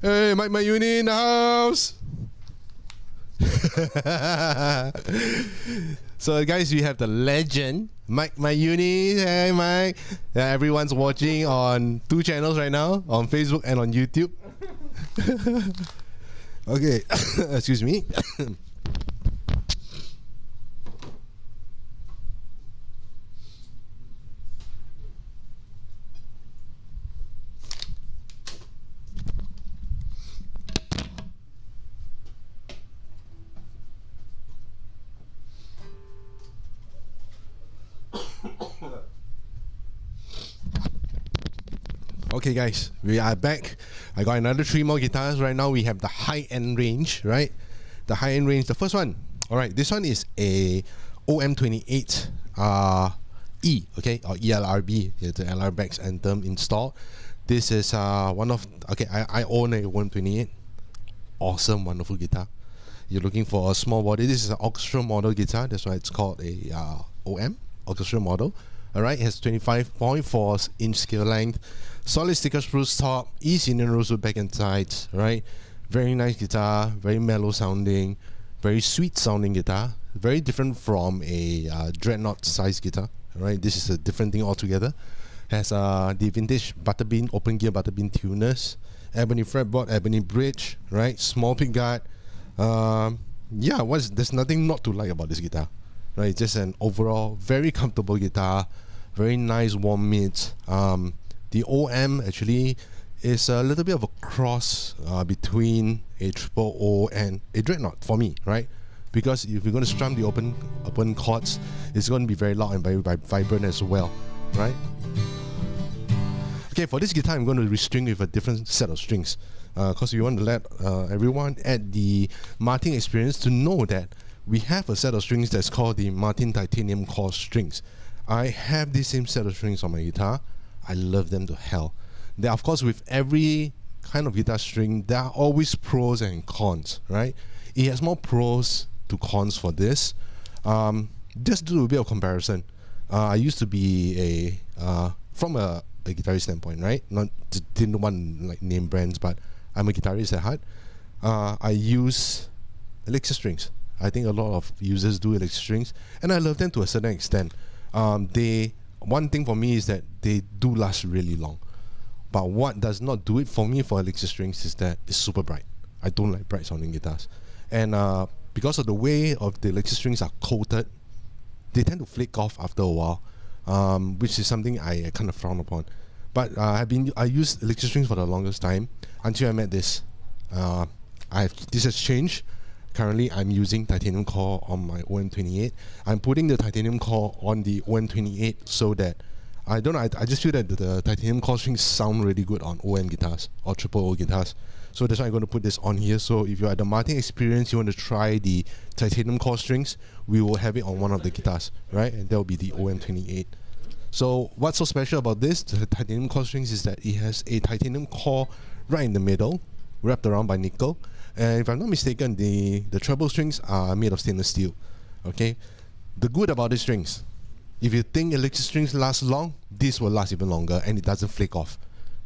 Hey, Mike Mayuni in the house. So guys, we have the legend Mike Mayuni. Hey Mike. Everyone's watching on 2 channels right now, on Facebook and on YouTube. Okay. Excuse me. Okay, guys, we are back. I got another 3 more guitars. Right now, we have the high-end range, right? The high-end range. The first one. All right, this one is a OM28 E, okay, or ELRB. It's the LR Bags Anthem installed. This is one of, okay, I own a OM28. Awesome, wonderful guitar. You're looking for a small body. This is an orchestra model guitar. That's why it's called a OM, orchestra model. All right, it has 25.4 inch scale length, solid sticker spruce top, East Indian rosewood back and sides. Right, very nice guitar, very mellow sounding, very sweet sounding guitar. Very different from a dreadnought size guitar. All right, this is a different thing altogether. Has the vintage butterbean, open gear butterbean tuners, ebony fretboard, ebony bridge. Right, small pickguard. Yeah, there's nothing not to like about this guitar. Right, just an overall very comfortable guitar, very nice warm mids. The OM actually is a little bit of a cross between a triple O and a dreadnought for me, right? Because if you're going to strum the open chords, it's going to be very loud and very vibrant as well, right? Okay, for this guitar, I'm going to restring with a different set of strings, because we want to let everyone at the Martin experience to know that we have a set of strings that's called the Martin Titanium Core strings. I have the same set of strings on my guitar. I love them to hell. There, of course, with every kind of guitar string, there are always pros and cons, right? It has more pros to cons for this. Just do a bit of comparison. I used to be from a guitarist standpoint, right? Didn't want like name brands, but I'm a guitarist at heart. I use Elixir strings. I think a lot of users do Elixir strings, and I love them to a certain extent. One thing for me is that they do last really long. But what does not do it for me for Elixir strings is that it's super bright. I don't like bright sounding guitars. And because of the way of the Elixir strings are coated, they tend to flake off after a while, which is something I kind of frown upon. But I used Elixir strings for the longest time until I met this. This has changed. Currently, I'm using titanium core on my OM28. I'm putting the titanium core on the OM28 so that I just feel that the titanium core strings sound really good on OM guitars or triple O guitars. So that's why I'm going to put this on here. So if you're at the Martin experience, you want to try the titanium core strings, we will have it on one of the guitars, right? And that will be the OM28. So what's so special about this, the titanium core strings, is that it has a titanium core right in the middle, wrapped around by nickel. And if I'm not mistaken, the treble strings are made of stainless steel. Okay, the good about these strings, if you think Elixir strings last long, this will last even longer, and it doesn't flake off,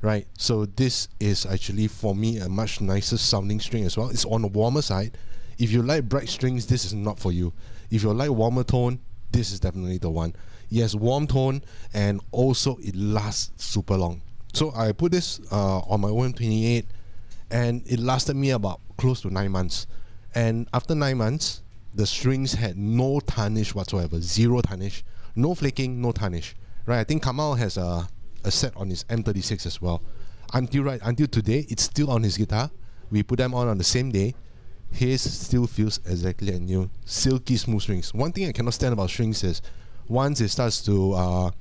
right? So this is actually for me a much nicer sounding string as well. It's on the warmer side. If you like bright strings, this is not for you. If you like warmer tone, this is definitely the one. Yes, warm tone, and also it lasts super long. So I put this on my OM28, and it lasted me about close to 9 months. And after 9 months, the strings had no tarnish whatsoever, zero tarnish, no flaking, no tarnish. Right? I think Kamal has a set on his M36 as well. Until today, it's still on his guitar. We put them on the same day. His still feels exactly like new, silky smooth strings. One thing I cannot stand about strings is once it starts to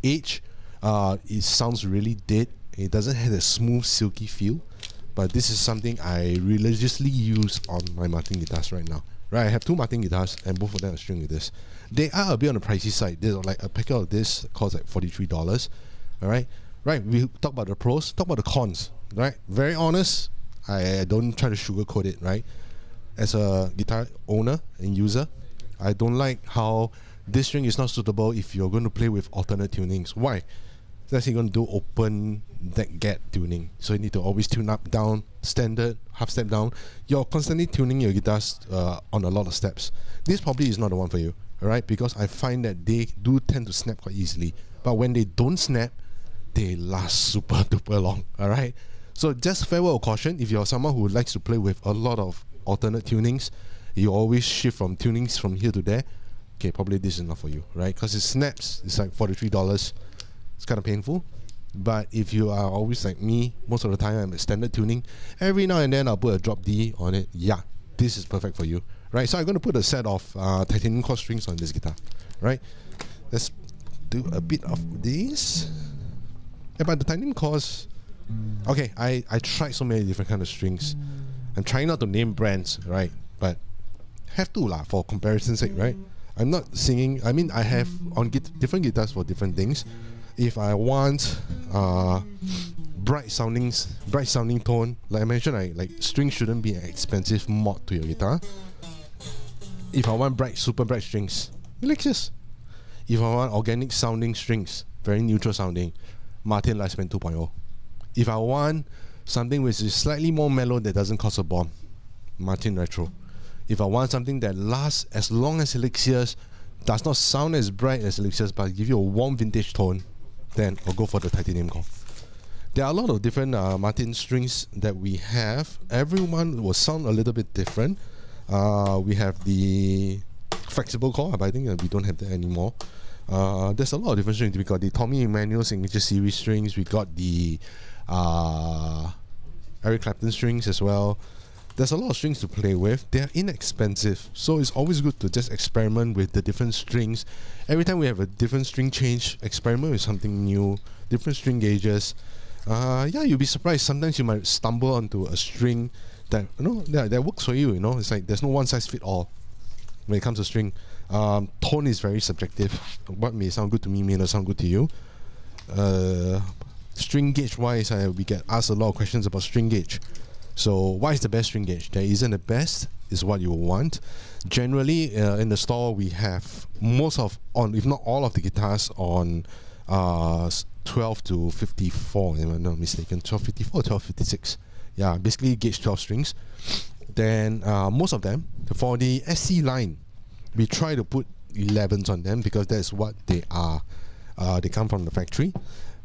age, it sounds really dead. It doesn't have a smooth, silky feel. But this is something I religiously use on my Martin guitars right now. Right, I have 2 Martin guitars, and both of them are string with this. They are a bit on the pricey side. There's like a packet of this costs like $43. All right, we talk about the pros, talk about the cons. Right, very honest. I don't try to sugarcoat it. Right, as a guitar owner and user, I don't like how this string is not suitable if you're going to play with alternate tunings. Why? Let's say you're going to do open neck gap tuning, so you need to always tune up, down, standard, half step down. You're constantly tuning your guitars on a lot of steps. This probably is not the one for you, alright? Because I find that they do tend to snap quite easily, but when they don't snap, they last super duper long, alright? So just fair word of caution, if you're someone who likes to play with a lot of alternate tunings, you always shift from tunings from here to there, okay, probably this is not for you, right? Because it snaps, it's like $43. It's kind of painful. But if you are always like me, most of the time I'm at standard tuning. Every now and then I'll put a drop D on it. Yeah, this is perfect for you, right? So I'm going to put a set of titanium core strings on this guitar, right? Let's do a bit of this. But the titanium cores, okay, I tried so many different kind of strings. I'm trying not to name brands, right? But have to lah for comparison's sake, right? I'm not singing. I mean, I have on different guitars for different things. If I want bright sounding tone, like I mentioned, like strings shouldn't be an expensive mod to your guitar. If I want super bright strings, Lexus. If I want organic sounding strings, very neutral sounding, Martin Lifespan 2.0. If I want something which is slightly more mellow that doesn't cost a bomb, Martin Retro. If I want something that lasts as long as Elixir's, does not sound as bright as Elixir's, but give you a warm vintage tone, then I'll go for the titanium core. There are a lot of different Martin strings that we have. Everyone will sound a little bit different. We have the flexible core, but I think we don't have that anymore. There's a lot of different strings. We got the Tommy Emmanuel Signature Series strings. We got the Eric Clapton strings as well. There's a lot of strings to play with. They're inexpensive, so it's always good to just experiment with the different strings. Every time we have a different string change, experiment with something new, different string gauges. Yeah, you'll be surprised. Sometimes you might stumble onto a string that that works for you. It's like there's no one size fit all when it comes to string. Tone is very subjective. What may sound good to me may not sound good to you. String gauge wise, we get asked a lot of questions about string gauge. So why is the best string gauge? There isn't the best, is what you want. Generally, in the store we have if not all of the guitars on 12 to 54, if I'm not mistaken, 1254, 1256. Yeah, basically gauge 12 strings. Then most of them, for the SC line, we try to put 11s on them because that's what they are. They come from the factory.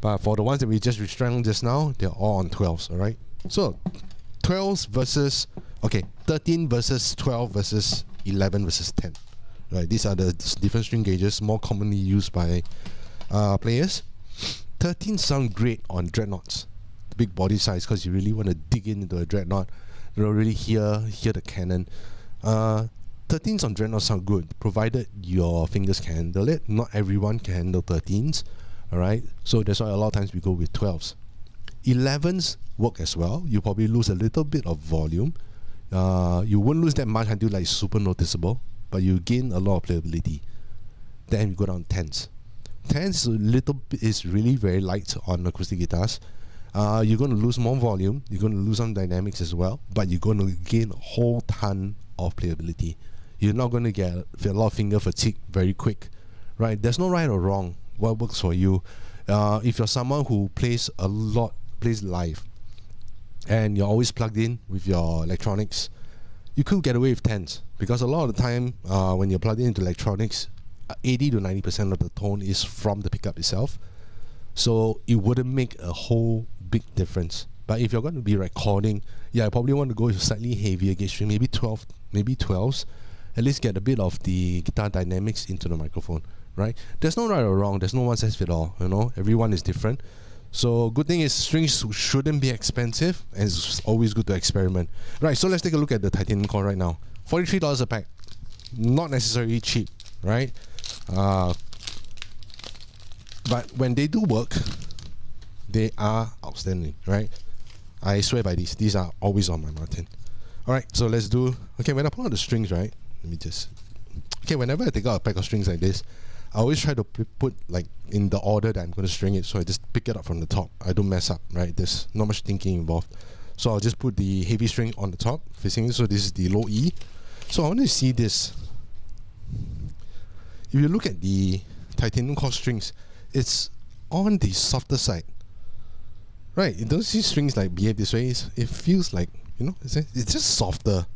But for the ones that we just restrained just now, they're all on 12s, alright? So 12s versus 13 versus 12 versus 11 versus 10. Right, these are the different string gauges more commonly used by players. 13 sound great on dreadnoughts, the big body size, because you really want to dig into a dreadnought. You don't really hear the cannon. 13s on dreadnoughts sound good, provided your fingers can handle it. Not everyone can handle 13s. Alright, so that's why a lot of times we go with 12s. 11s work as well. You probably lose a little bit of volume. You won't lose that much until like super noticeable, but you gain a lot of playability. Then you go down 10s. 10s is really very light on acoustic guitars. You're going to lose more volume. You're going to lose some dynamics as well, but you're going to gain a whole ton of playability. You're not going to get a lot of finger fatigue very quick, right? There's no right or wrong. What works for you? If you're someone who plays live, and you're always plugged in with your electronics, you could get away with 10s, because a lot of the time when you're plugged into electronics, 80 to 90% of the tone is from the pickup itself, so it wouldn't make a whole big difference. But if you're going to be recording, I probably want to go with a slightly heavier gauge string, maybe 12s, at least get a bit of the guitar dynamics into the microphone, right? There's no right or wrong, there's no one size fit all, everyone is different. So good thing is strings shouldn't be expensive, and it's always good to experiment. Right, so let's take a look at the titanium core right now. $43 a pack, not necessarily cheap, right? But when they do work, they are outstanding, right? I swear by these are always on my Martin. Alright, so let's do, when I pull out the strings, right, whenever I take out a pack of strings like this, I always try to put like in the order that I'm going to string it, so I just pick it up from the top. I don't mess up, right? There's not much thinking involved. So I'll just put the heavy string on the top, facing it, so this is the low E. So I want to see this. If you look at the titanium core strings, it's on the softer side. Right, you don't see strings like behave this way. It feels like, it's just softer,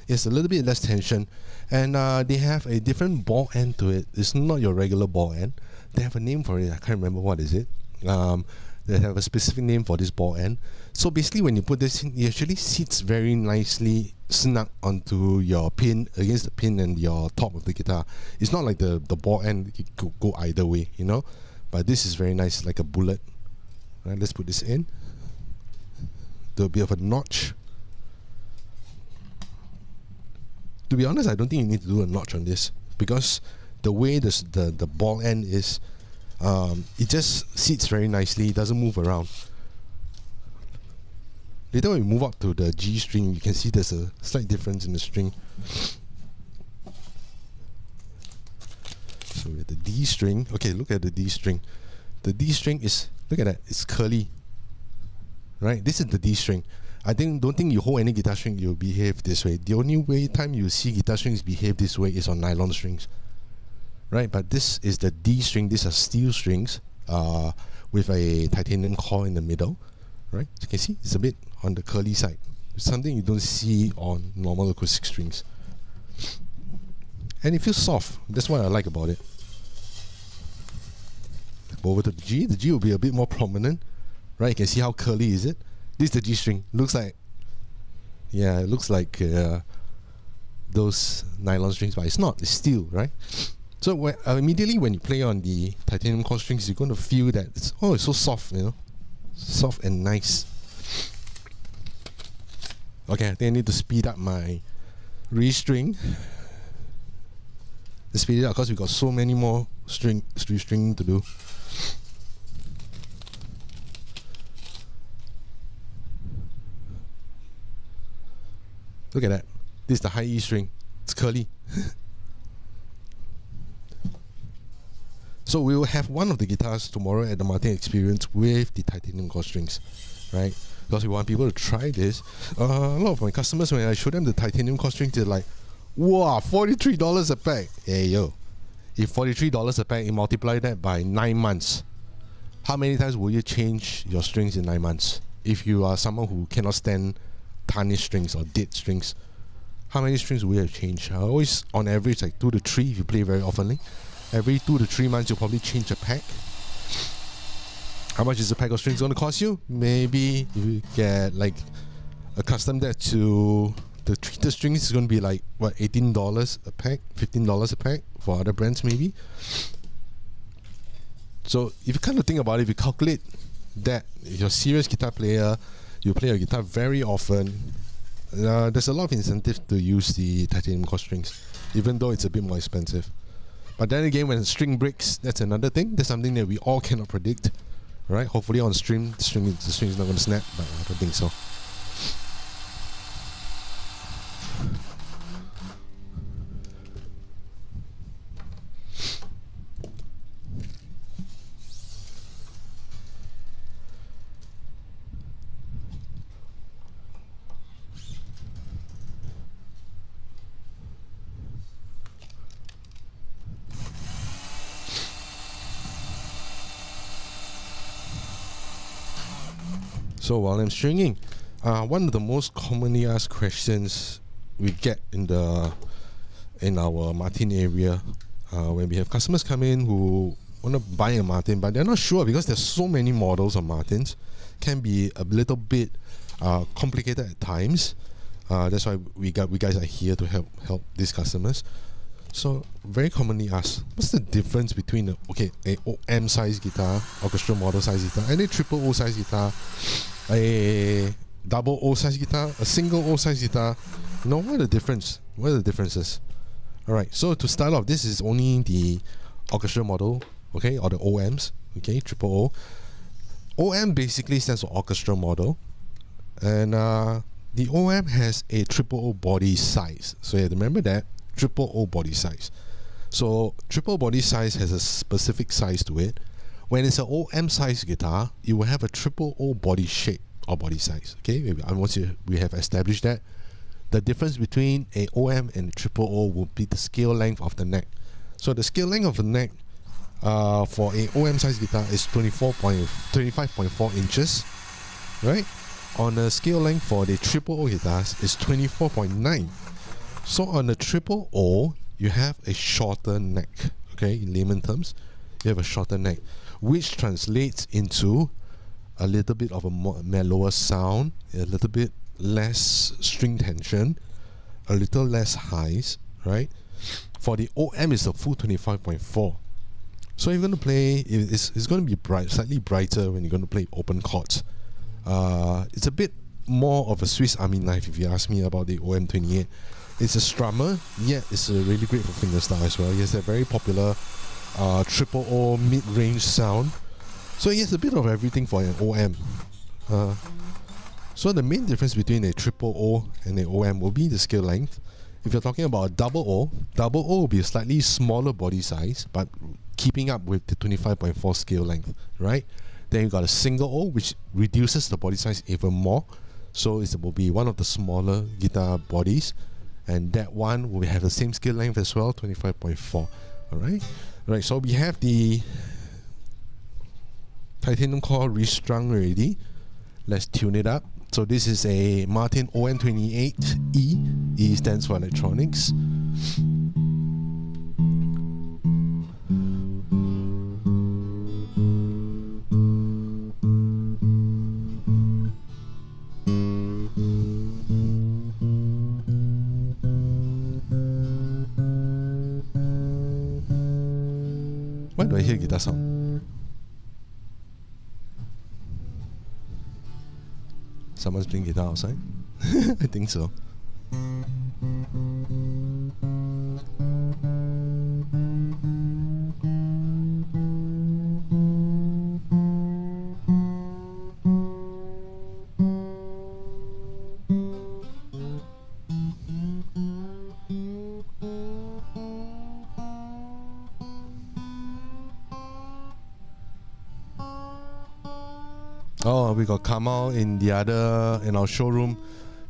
It's a little bit less tension. And they have a different ball end to it. It's not your regular ball end. They have a name for it. I can't remember what is it. They have a specific name for this ball end. So basically when you put this in, it actually sits very nicely snug onto your pin, against the pin and your top of the guitar. It's not like the ball end could go either way, But this is very nice, like a bullet. Right, let's put this in. Do a bit of a notch. To be honest, I don't think you need to do a notch on this, because the way the ball end is, It just sits very nicely. It doesn't move around. Later when we move up to the G string, you can see there's a slight difference in the string. So we have the D string. Okay, look at the D string. The D string is, look at that, it's curly. Right? This is the D string. Don't think you hold any guitar string, you'll behave this way. The only time you see guitar strings behave this way is on nylon strings. Right? But this is the D string. These are steel strings with a titanium core in the middle. Right? You can see it's a bit on the curly side. It's something you don't see on normal acoustic strings. And it feels soft. That's what I like about it. Go over to the G. The G will be a bit more prominent. Right? You can see how curly is it. This is the G string. Looks like, yeah, it looks like those nylon strings, but it's not. It's steel, right? So immediately when you play on the titanium core strings, you're going to feel that it's so soft, you know, soft and nice. Okay, I think I need to speed up my restring. Let's speed it up because we got so many more string to do. Look at that. This is the high E string. It's curly. So we will have one of the guitars tomorrow at the Martin Experience with the titanium core strings, right? Because we want people to try this. A lot of my customers, when I show them the titanium core strings, they're like, wow, $43 a pack. Hey, yo. If $43 a pack, you multiply that by 9 months. How many times will you change your strings in 9 months? If you are someone who cannot stand tarnished strings or dead strings, how many strings will you have changed? Always on average like 2 to 3 if you play very oftenly. Every 2 to 3 months you'll probably change a pack. How much is a pack of strings going to cost you? Maybe you get like accustomed that to the treated strings is going to be like what, $18 a pack, $15 a pack for other brands maybe. So if you kind of think about it, if you calculate that, if you're a serious guitar player, you play your guitar very often, there's a lot of incentive to use the titanium core strings, even though it's a bit more expensive. But then again, when the string breaks, that's another thing. That's something that we all cannot predict, right? Hopefully on stream, the string is not going to snap, but I don't think so. So while I'm stringing, one of the most commonly asked questions we get in our Martin area, when we have customers come in who want to buy a Martin, but they're not sure because there's so many models of Martins, can be a little bit complicated at times. That's why we guys are here to help these customers. So very commonly asked, what's the difference between a OM size guitar, orchestral model size guitar, and a triple O size guitar, a double O size guitar, a single O size guitar? You know, what are the difference? What are the differences? Alright, so to start off, this is only the orchestral model, okay, or the OMs, okay, triple O. OM basically stands for orchestral model, and the OM has a triple O body size. So you have to remember that, triple O body size. So triple body size has a specific size to it. When it's an OM size guitar, you will have a triple O body shape or body size. Okay, once we have established that, the difference between a OM and a triple O will be the scale length of the neck. So the scale length of the neck for a OM size guitar is 25.4 inches, right? On a scale length for the triple O guitars is 24.9. So on the triple O, you have a shorter neck. Okay, in layman terms, you have a shorter neck, which translates into a little bit of a more mellower sound, a little bit less string tension, a little less highs, right? For the OM, it's a full 25.4. So you're going to play, it's going to be slightly brighter when you're going to play open chords. It's a bit more of a Swiss Army knife if you ask me about the OM28. It's a strummer, yet it's really great for fingerstyle as well. Yes, they're very popular triple O mid-range sound. So it has a bit of everything for an OM. So the main difference between a triple O and an OM will be the scale length. If you're talking about a double O will be a slightly smaller body size, but keeping up with the 25.4 scale length, right? Then you got a single O, which reduces the body size even more. So it will be one of the smaller guitar bodies, and that one will have the same scale length as well, 25.4. Alright? Right, so we have the titanium core restrung already. Let's tune it up. So this is a Martin OM28E. E stands for electronics. Why do I hear guitar sound? Someone's playing guitar outside? I think so. Oh, we got Kamal in our showroom.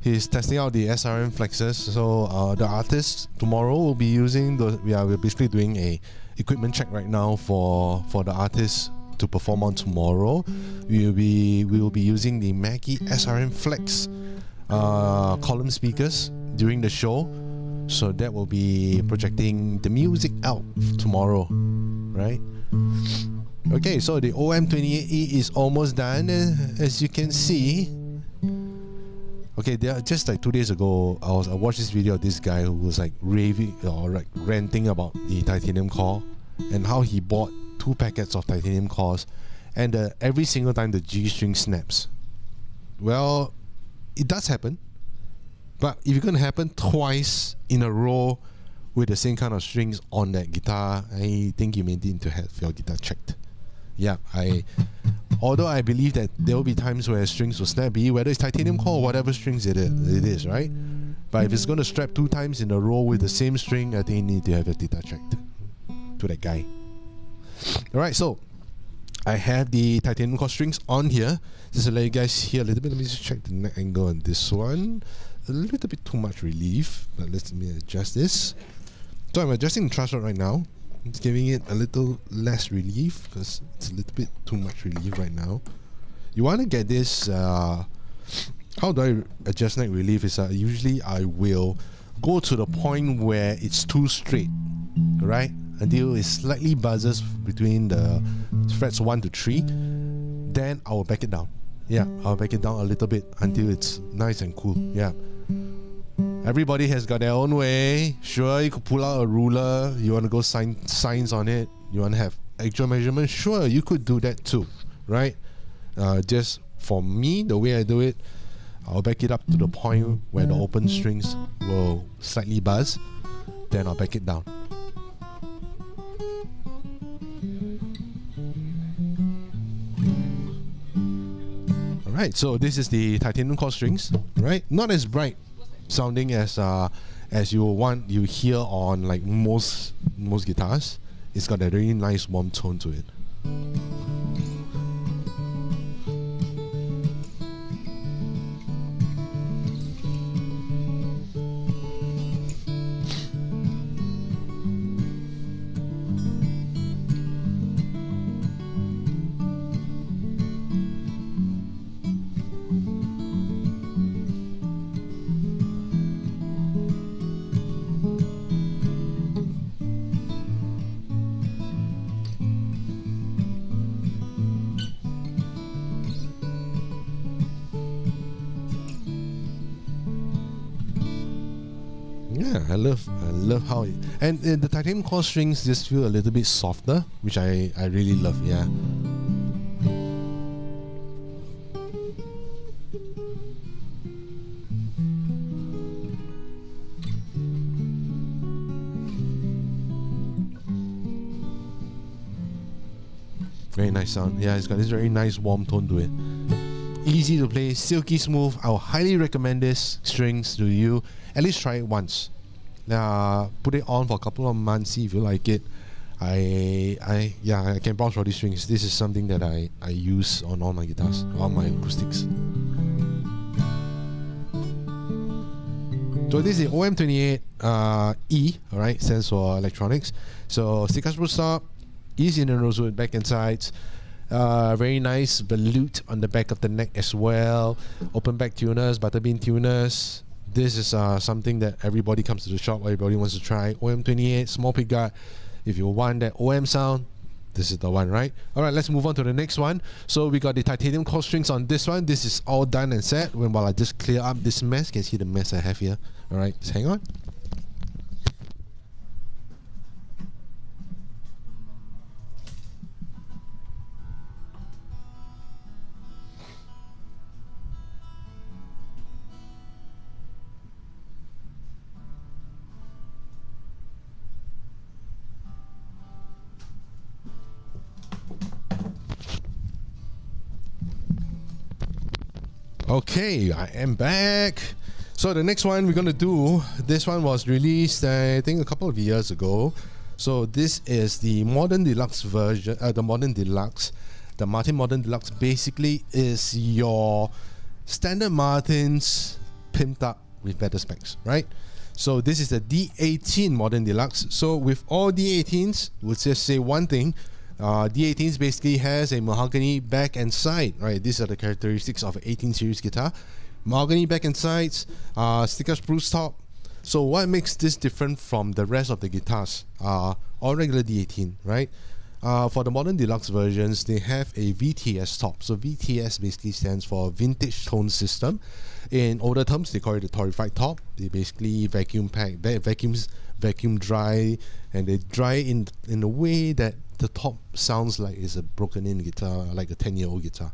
He's testing out the SRM flexes. So the artist tomorrow will be using we're basically doing a equipment check right now for the artist to perform on tomorrow. We will be using the Mackie SRM Flex column speakers during the show. So that will be projecting the music out tomorrow, right? Okay, so the OM28E is almost done, as you can see. Okay, just like 2 days ago, I watched this video of this guy who was like raving or like ranting about the titanium core and how he bought 2 packets of titanium cores, and every single time the G string snaps. Well, it does happen, but if it's gonna happen twice in a row with the same kind of strings on that guitar, I think you may need to have your guitar checked. Yeah, although I believe that there will be times where strings will snap, whether it's titanium core or whatever strings it is, right? But if it's going to strap 2 times in a row with the same string, I think you need to have your guitar checked to that guy. Alright, so I have the titanium core strings on here. Just to let you guys hear a little bit. Let me just check the neck angle on this one. A little bit too much relief, but let me adjust this. So I'm adjusting the truss rod right now. It's giving it a little less relief because it's a little bit too much relief right now. You want to get this, how do I adjust neck relief is usually I will go to the point where it's too straight, right? Until it slightly buzzes between the frets 1 to 3. Then I will back it down. Yeah, I'll back it down a little bit until it's nice and cool. Yeah. Everybody has got their own way. Sure, you could pull out a ruler. You want to go signs on it. You want to have actual measurements. Sure, you could do that too, right? Just for me, the way I do it, I'll back it up to the point where the open strings will slightly buzz. Then I'll back it down. Alright, so this is the titanium core strings, right? Not as bright sounding as you hear on like most guitars. It's got a very nice warm tone to it. Yeah, I love how it, and the titanium core strings just feel a little bit softer, which I really love. Yeah. Very nice sound. Yeah, it's got this very nice warm tone to it. Easy to play, silky smooth. I would highly recommend this strings to you. At least try it once. Put it on for a couple of months, see if you like it. I can vouch for these strings. This is something that I use on all my guitars, on my acoustics. So this is OM28 E, alright, stands for electronics. So sticker spruce top, easy in the rosewood back and sides. Very nice volute on the back of the neck as well. Open back tuners, butterbean tuners. This is something that everybody comes to the shop, everybody wants to try. OM28, small pickguard. If you want that OM sound, this is the one, right? Alright, let's move on to the next one. So we got the titanium coil strings on this one. This is all done and set. While I just clear up this mess, you can see the mess I have here. Alright, just hang on. Okay, I am back. So the next one we're gonna do, this one was released I think a couple of years ago. So this is the Modern Deluxe version, the Modern Deluxe. The Martin Modern Deluxe basically is your standard Martins pimped up with better specs, right? So this is the D18 Modern Deluxe. So with all D18s, we'll just say one thing. D18s basically has a mahogany back and side, right? These are the characteristics of an 18 series guitar. Mahogany back and sides, sticker spruce top. So what makes this different from the rest of the guitars? All regular D18, right? For the Modern Deluxe versions, they have a VTS top. So VTS basically stands for Vintage Tone System. In older terms, they call it the torrefied top. They basically vacuum pack, vacuum dry, and they dry in a way that the top sounds like it's a broken in guitar, like a 10-year-old guitar,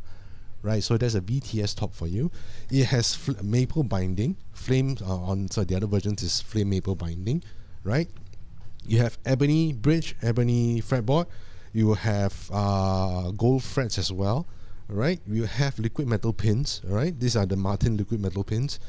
right? So there's a VTS top for you. It has maple binding, so the other versions is flame maple binding, right? You have ebony bridge, ebony fretboard. You have gold frets as well, right? You have liquid metal pins, right? These are the Martin liquid metal pins.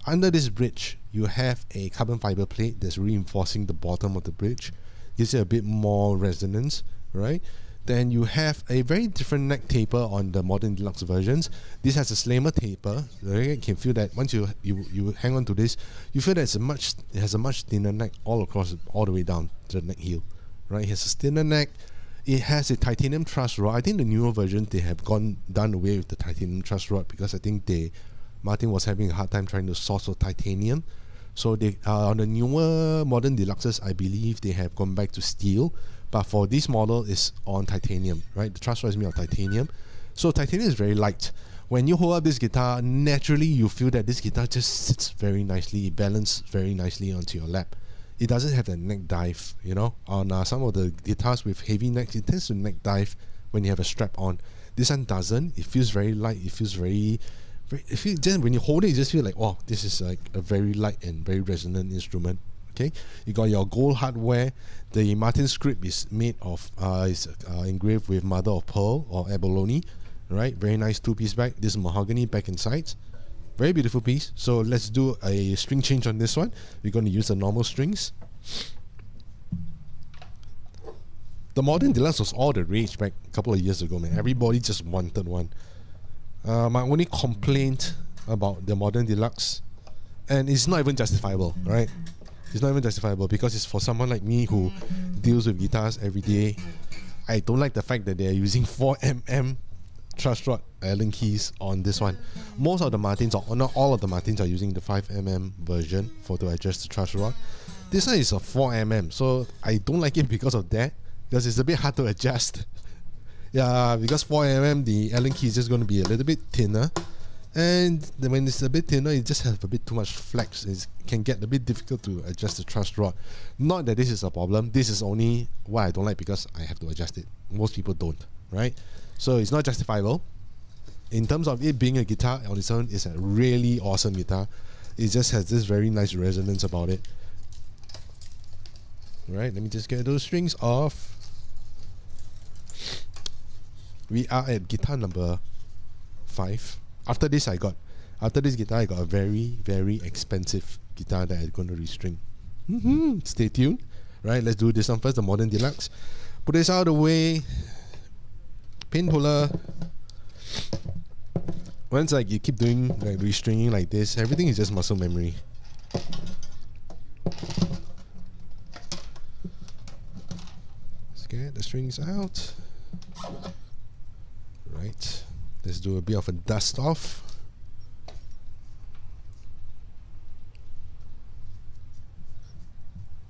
Under this bridge, you have a carbon fiber plate that's reinforcing the bottom of the bridge. Gives it a bit more resonance, right? Then you have a very different neck taper on the Modern Deluxe versions. This has a slimmer taper, right? You can feel that once you hang on to this, you feel that it has a much thinner neck all the way down to the neck heel, right? It has a thinner neck. It has a titanium truss rod. I think the newer version they have done away with the titanium truss rod because I think Martin was having a hard time trying to source for titanium. So they on the newer Modern Deluxes, I believe they have gone back to steel, but for this model is on titanium, right? The truss rod is made of titanium. So titanium is very light. When you hold up this guitar, naturally you feel that this guitar just sits very nicely, balanced very nicely onto your lap. It doesn't have the neck dive, you know. On some of the guitars with heavy necks, it tends to neck dive when you have a strap on. This one doesn't. It feels very light. It feels very just when you hold it, you just feel like, oh, this is like a very light and very resonant instrument. Okay, you got your gold hardware. The Martin script is made of engraved with mother of pearl or abalone, right? Very nice two-piece back. This is mahogany back and sides. Very beautiful piece. So let's do a string change on this one. We're going to use the normal strings. The Modern Deluxe was all the rage back a couple of years ago, man. Everybody just wanted one. My only complaint about the Modern Deluxe, and it's not even justifiable, right? It's not even justifiable because it's for someone like me who deals with guitars every day. I don't like the fact that they're using 4mm truss rod Allen keys on this one. Most of the Martins, or not all of the Martins, are using the 5mm version to adjust the truss rod. This one is a 4mm, so I don't like it because of that, because it's a bit hard to adjust. Yeah, because 4mm, the Allen key is just going to be a little bit thinner, and when it's a bit thinner, it just has a bit too much flex. It can get a bit difficult to adjust the truss rod. Not that this is a problem. This is only why I don't like, because I have to adjust it. Most people don't, right? So it's not justifiable. In terms of it being a guitar on its own, it's a really awesome guitar. It just has this very nice resonance about it. Right, let me just get those strings off. We are at guitar number 5. After this guitar, I got a very, very expensive guitar that I'm going to restring. Stay tuned. Right, let's do this one first, the Modern Deluxe. Put this out of the way. Pin puller. Once like you keep doing like restringing like this, everything is just muscle memory. Let's get the strings out. Right. Let's do a bit of a dust off.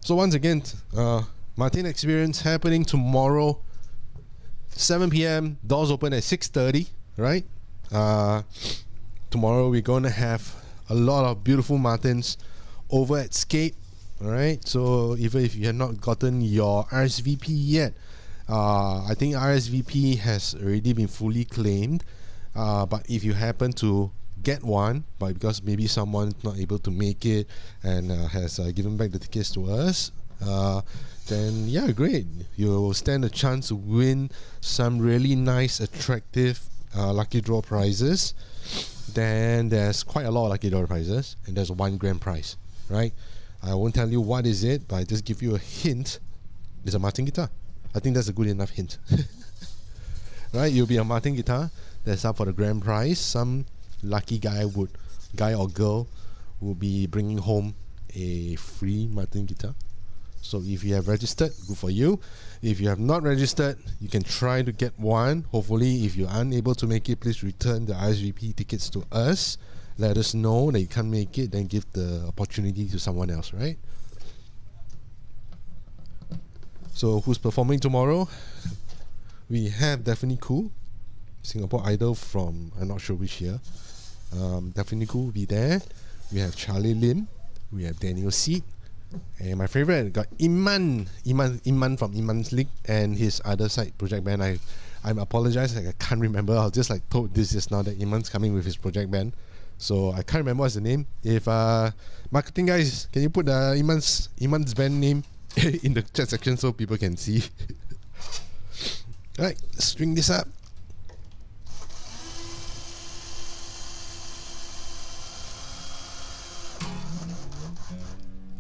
So once again, Martin Experience happening tomorrow, 7 p.m. Doors open at 6:30. Right. Tomorrow we're gonna have a lot of beautiful Martins over at Skate. All right. So even if you have not gotten your RSVP yet, I think RSVP has already been fully claimed. But if you happen to get one, but because maybe someone's not able to make it and has given back the tickets to us, then yeah, great. You'll stand a chance to win some really nice, attractive lucky draw prizes. Then there's quite a lot of lucky draw prizes, and there's one grand prize, right? I won't tell you what is it, but I just give you a hint. It's a Martin guitar. I think that's a good enough hint. Right, you'll be a Martin guitar that's up for the grand prize. Some lucky guy or girl will be bringing home a free Martin guitar. So if you have registered, good for you. If you have not registered, you can try to get one. Hopefully, if you're unable to make it, please return the RSVP tickets to us. Let us know that you can't make it, then give the opportunity to someone else, right? So who's performing tomorrow? We have Definitely Cool, Singapore Idol from I'm not sure which year. Definitely Cool will be there. We have Charlie Lim. We have Daniel Seed. And my favorite got Iman from Iman's League and his other side project band. I apologize, like I can't remember. I was just like told this just now that Iman's coming with his project band. So I can't remember what's the name. If marketing guys, can you put Iman's band name in the chat section so people can see? Alright, let's string this up.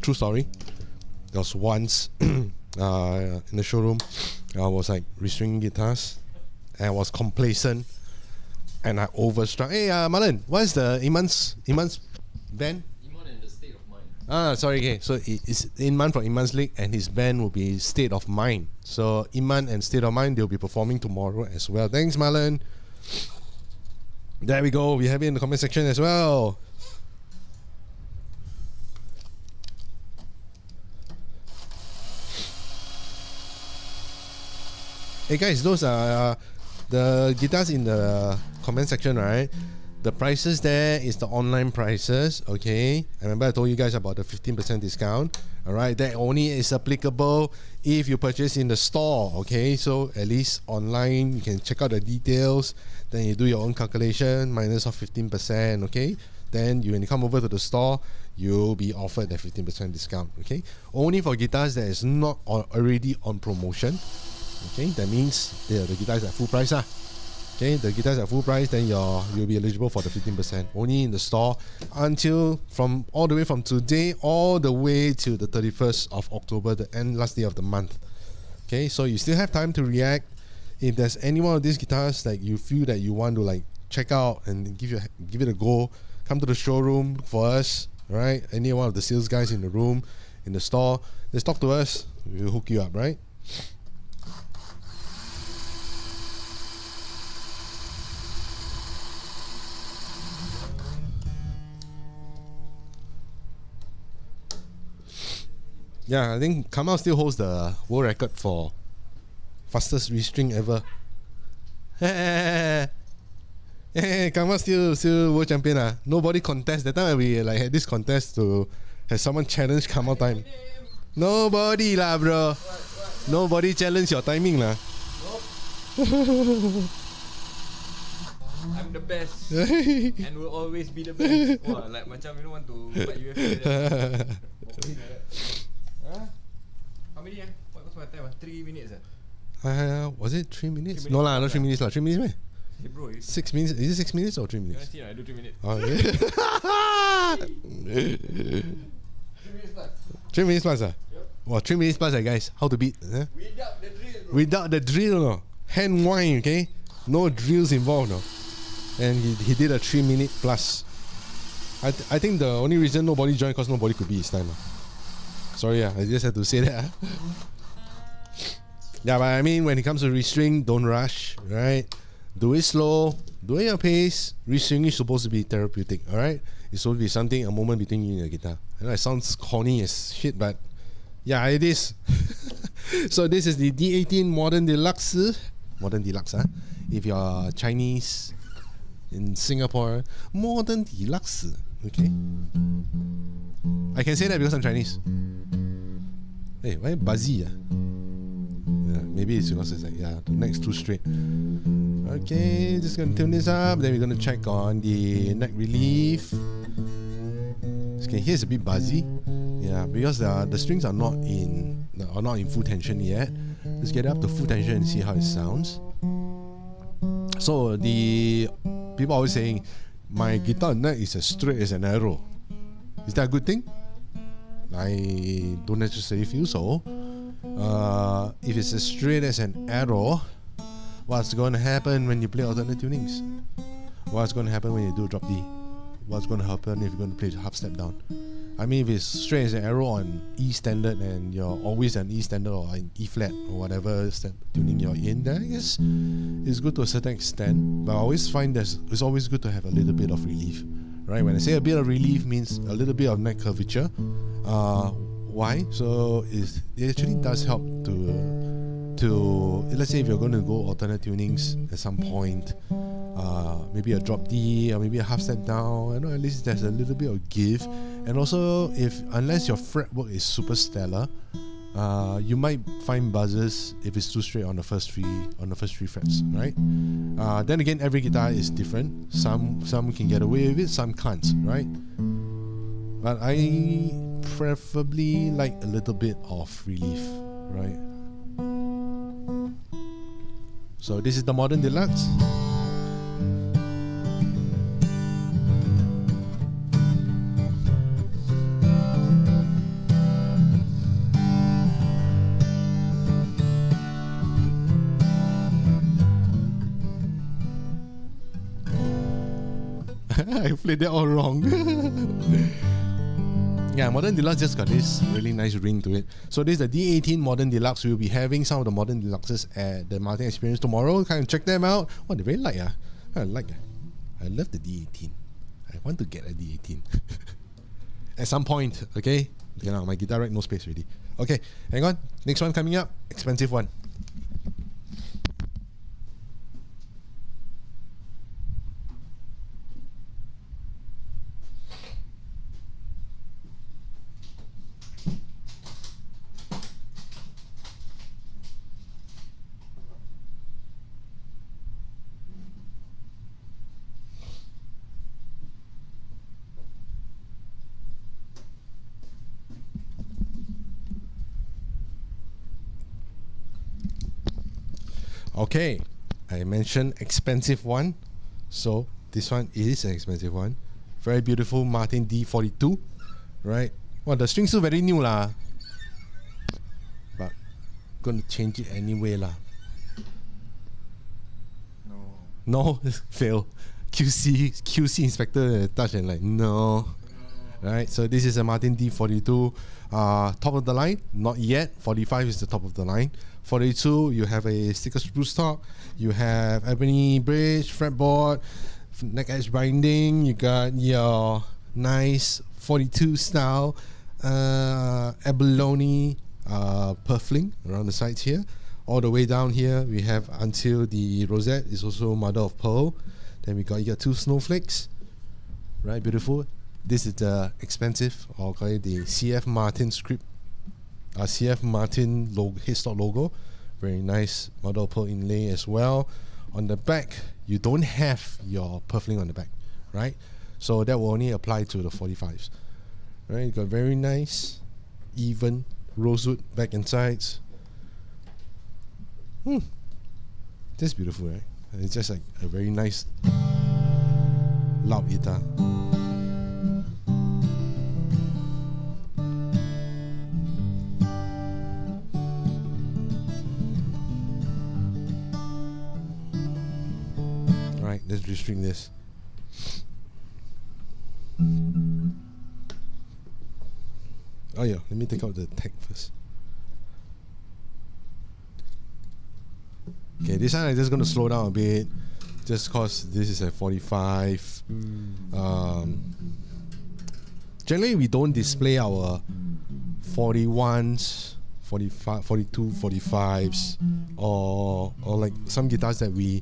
True story. There was once in the showroom, I was like restringing guitars and I was complacent and I overstrung. Hey, Marlon, what is the Iman's band? Iman and the State of Mind. Sorry, okay. So it's Iman from Iman's League and his band will be State of Mind. So Iman and State of Mind, they'll be performing tomorrow as well. Thanks, Marlon. There we go. We have it in the comment section as well. Hey guys, those are the guitars in the comment section, right? The prices there is the online prices, okay? I remember I told you guys about the 15% discount, alright? That only is applicable if you purchase in the store, okay? So at least online, you can check out the details, then you do your own calculation, minus of 15%, okay? Then when you come over to the store, you'll be offered that 15% discount, okay? Only for guitars that is not already on promotion. Okay, that means the guitars at full price. Okay, the guitars at full price, then you'll be eligible for the 15%. Only in the store until all the way from today all the way to the 31st of October, the last day of the month. Okay, so you still have time to react. If there's any one of these guitars that you feel that you want to like check out and give it a go, come to the showroom for us. Right, any one of the sales guys in the room, in the store, just talk to us. We'll hook you up, right? Yeah, I think Kamal still holds the world record for fastest restring ever. Kamal still world champion. Nobody contest. That time we like had this contest to have someone challenge Kamal time. Nobody lah, bro. What? Nobody challenge your timing lah. Nope. I'm the best and will always be the best. Wah, like macam you don't want to fight UFC. Huh? How many? What's my time? 3 minutes. Was it 3 minutes? 3 No lah, minutes not 3 minutes lah. 3 minutes, man. Hey bro, 6 minutes. Is it 6 minutes or 3 minutes? I do 3 minutes. Oh, yeah. 3 minutes plus. 3 minutes plus, ah? Yep. Well, 3 minutes plus, guys. How to beat? Without the drill, bro. Without the drill, no. Hand wine, okay? No drills involved, no. And he did a 3 minute plus. I think the only reason nobody joined because nobody could be his time. Sorry, I just had to say that. Yeah, but I mean, when it comes to restring, don't rush, right? Do it slow, do it at your pace. Restring is supposed to be therapeutic, alright? It's supposed to be something, a moment between you and your guitar. I know it sounds corny as shit, but yeah, it is. So this is the D18 Modern Deluxe. Modern Deluxe, huh? If you're Chinese in Singapore, Modern Deluxe. Okay. I can say that because I'm Chinese. Hey, why buzzy? Yeah, maybe it's because it's like, yeah, the neck's too straight. Okay, just gonna tune this up. Then we're gonna check on the neck relief. Okay, here's a bit buzzy. Yeah, because the strings are not in full tension yet. Let's get it up to full tension and see how it sounds. So the people always saying my guitar neck is as straight as an arrow. Is that a good thing? I don't necessarily feel so. If it's as straight as an arrow, what's going to happen when you play alternate tunings? What's going to happen when you do drop D? What's going to happen if you're going to play half step down? I mean, if it's straight as an arrow on E standard and you're always an E standard or an E flat or whatever step tuning you're in, then I guess it's good to a certain extent. But I always find that it's always good to have a little bit of relief, right? When I say a bit of relief, means a little bit of neck curvature. Why? So it actually does help to let's say if you're going to go alternate tunings at some point, maybe a drop D or maybe a half step down. I know at least there's a little bit of give. And also, unless your fretwork is super stellar, you might find buzzes if it's too straight on the first three frets, right? Then again, every guitar is different. Some can get away with it, some can't, right? But I preferably like a little bit of relief, right? So this is the Modern Deluxe. I played that all wrong. Yeah, Modern Deluxe just got this really nice ring to it. So this is the D18 Modern Deluxe. We'll be having some of the Modern Deluxes at the Martin Experience tomorrow. Kind of check them out. Oh, they're very light. I like it. I love the D18. I want to get a D18. At some point, okay? You know, my guitar rack, no space already. Okay, hang on. Next one coming up. Expensive one. Okay, I mentioned expensive one, so this one is an expensive one. Very beautiful Martin D42, right? Well, the strings are very new lah, but gonna change it anyway lah. No, fail. QC inspector touch and like no. Right, so this is a Martin D42, top of the line, not yet. 45 is the top of the line. 42, you have a sticker spruce top, you have ebony bridge, fretboard, neck edge binding, you got your nice 42 style abalone purfling around the sides here. All the way down here, we have until the rosette is also mother of pearl. Then we got your two snowflakes, right? Beautiful. This is the expensive, or call it the CF Martin script, CF Martin headstock logo. Very nice mother of pearl inlay as well. On the back, you don't have your purfling on the back, right? So that will only apply to the 45s, right? You got very nice, even rosewood back and sides. That's beautiful, right? It's just like a very nice, loud guitar. Alright, let's restring this. Oh yeah, let me take out the tag first. Okay, this time I'm just going to slow down a bit, just cause this is at 45. Generally we don't display our 41s, 45, 42, 45s, or like some guitars that we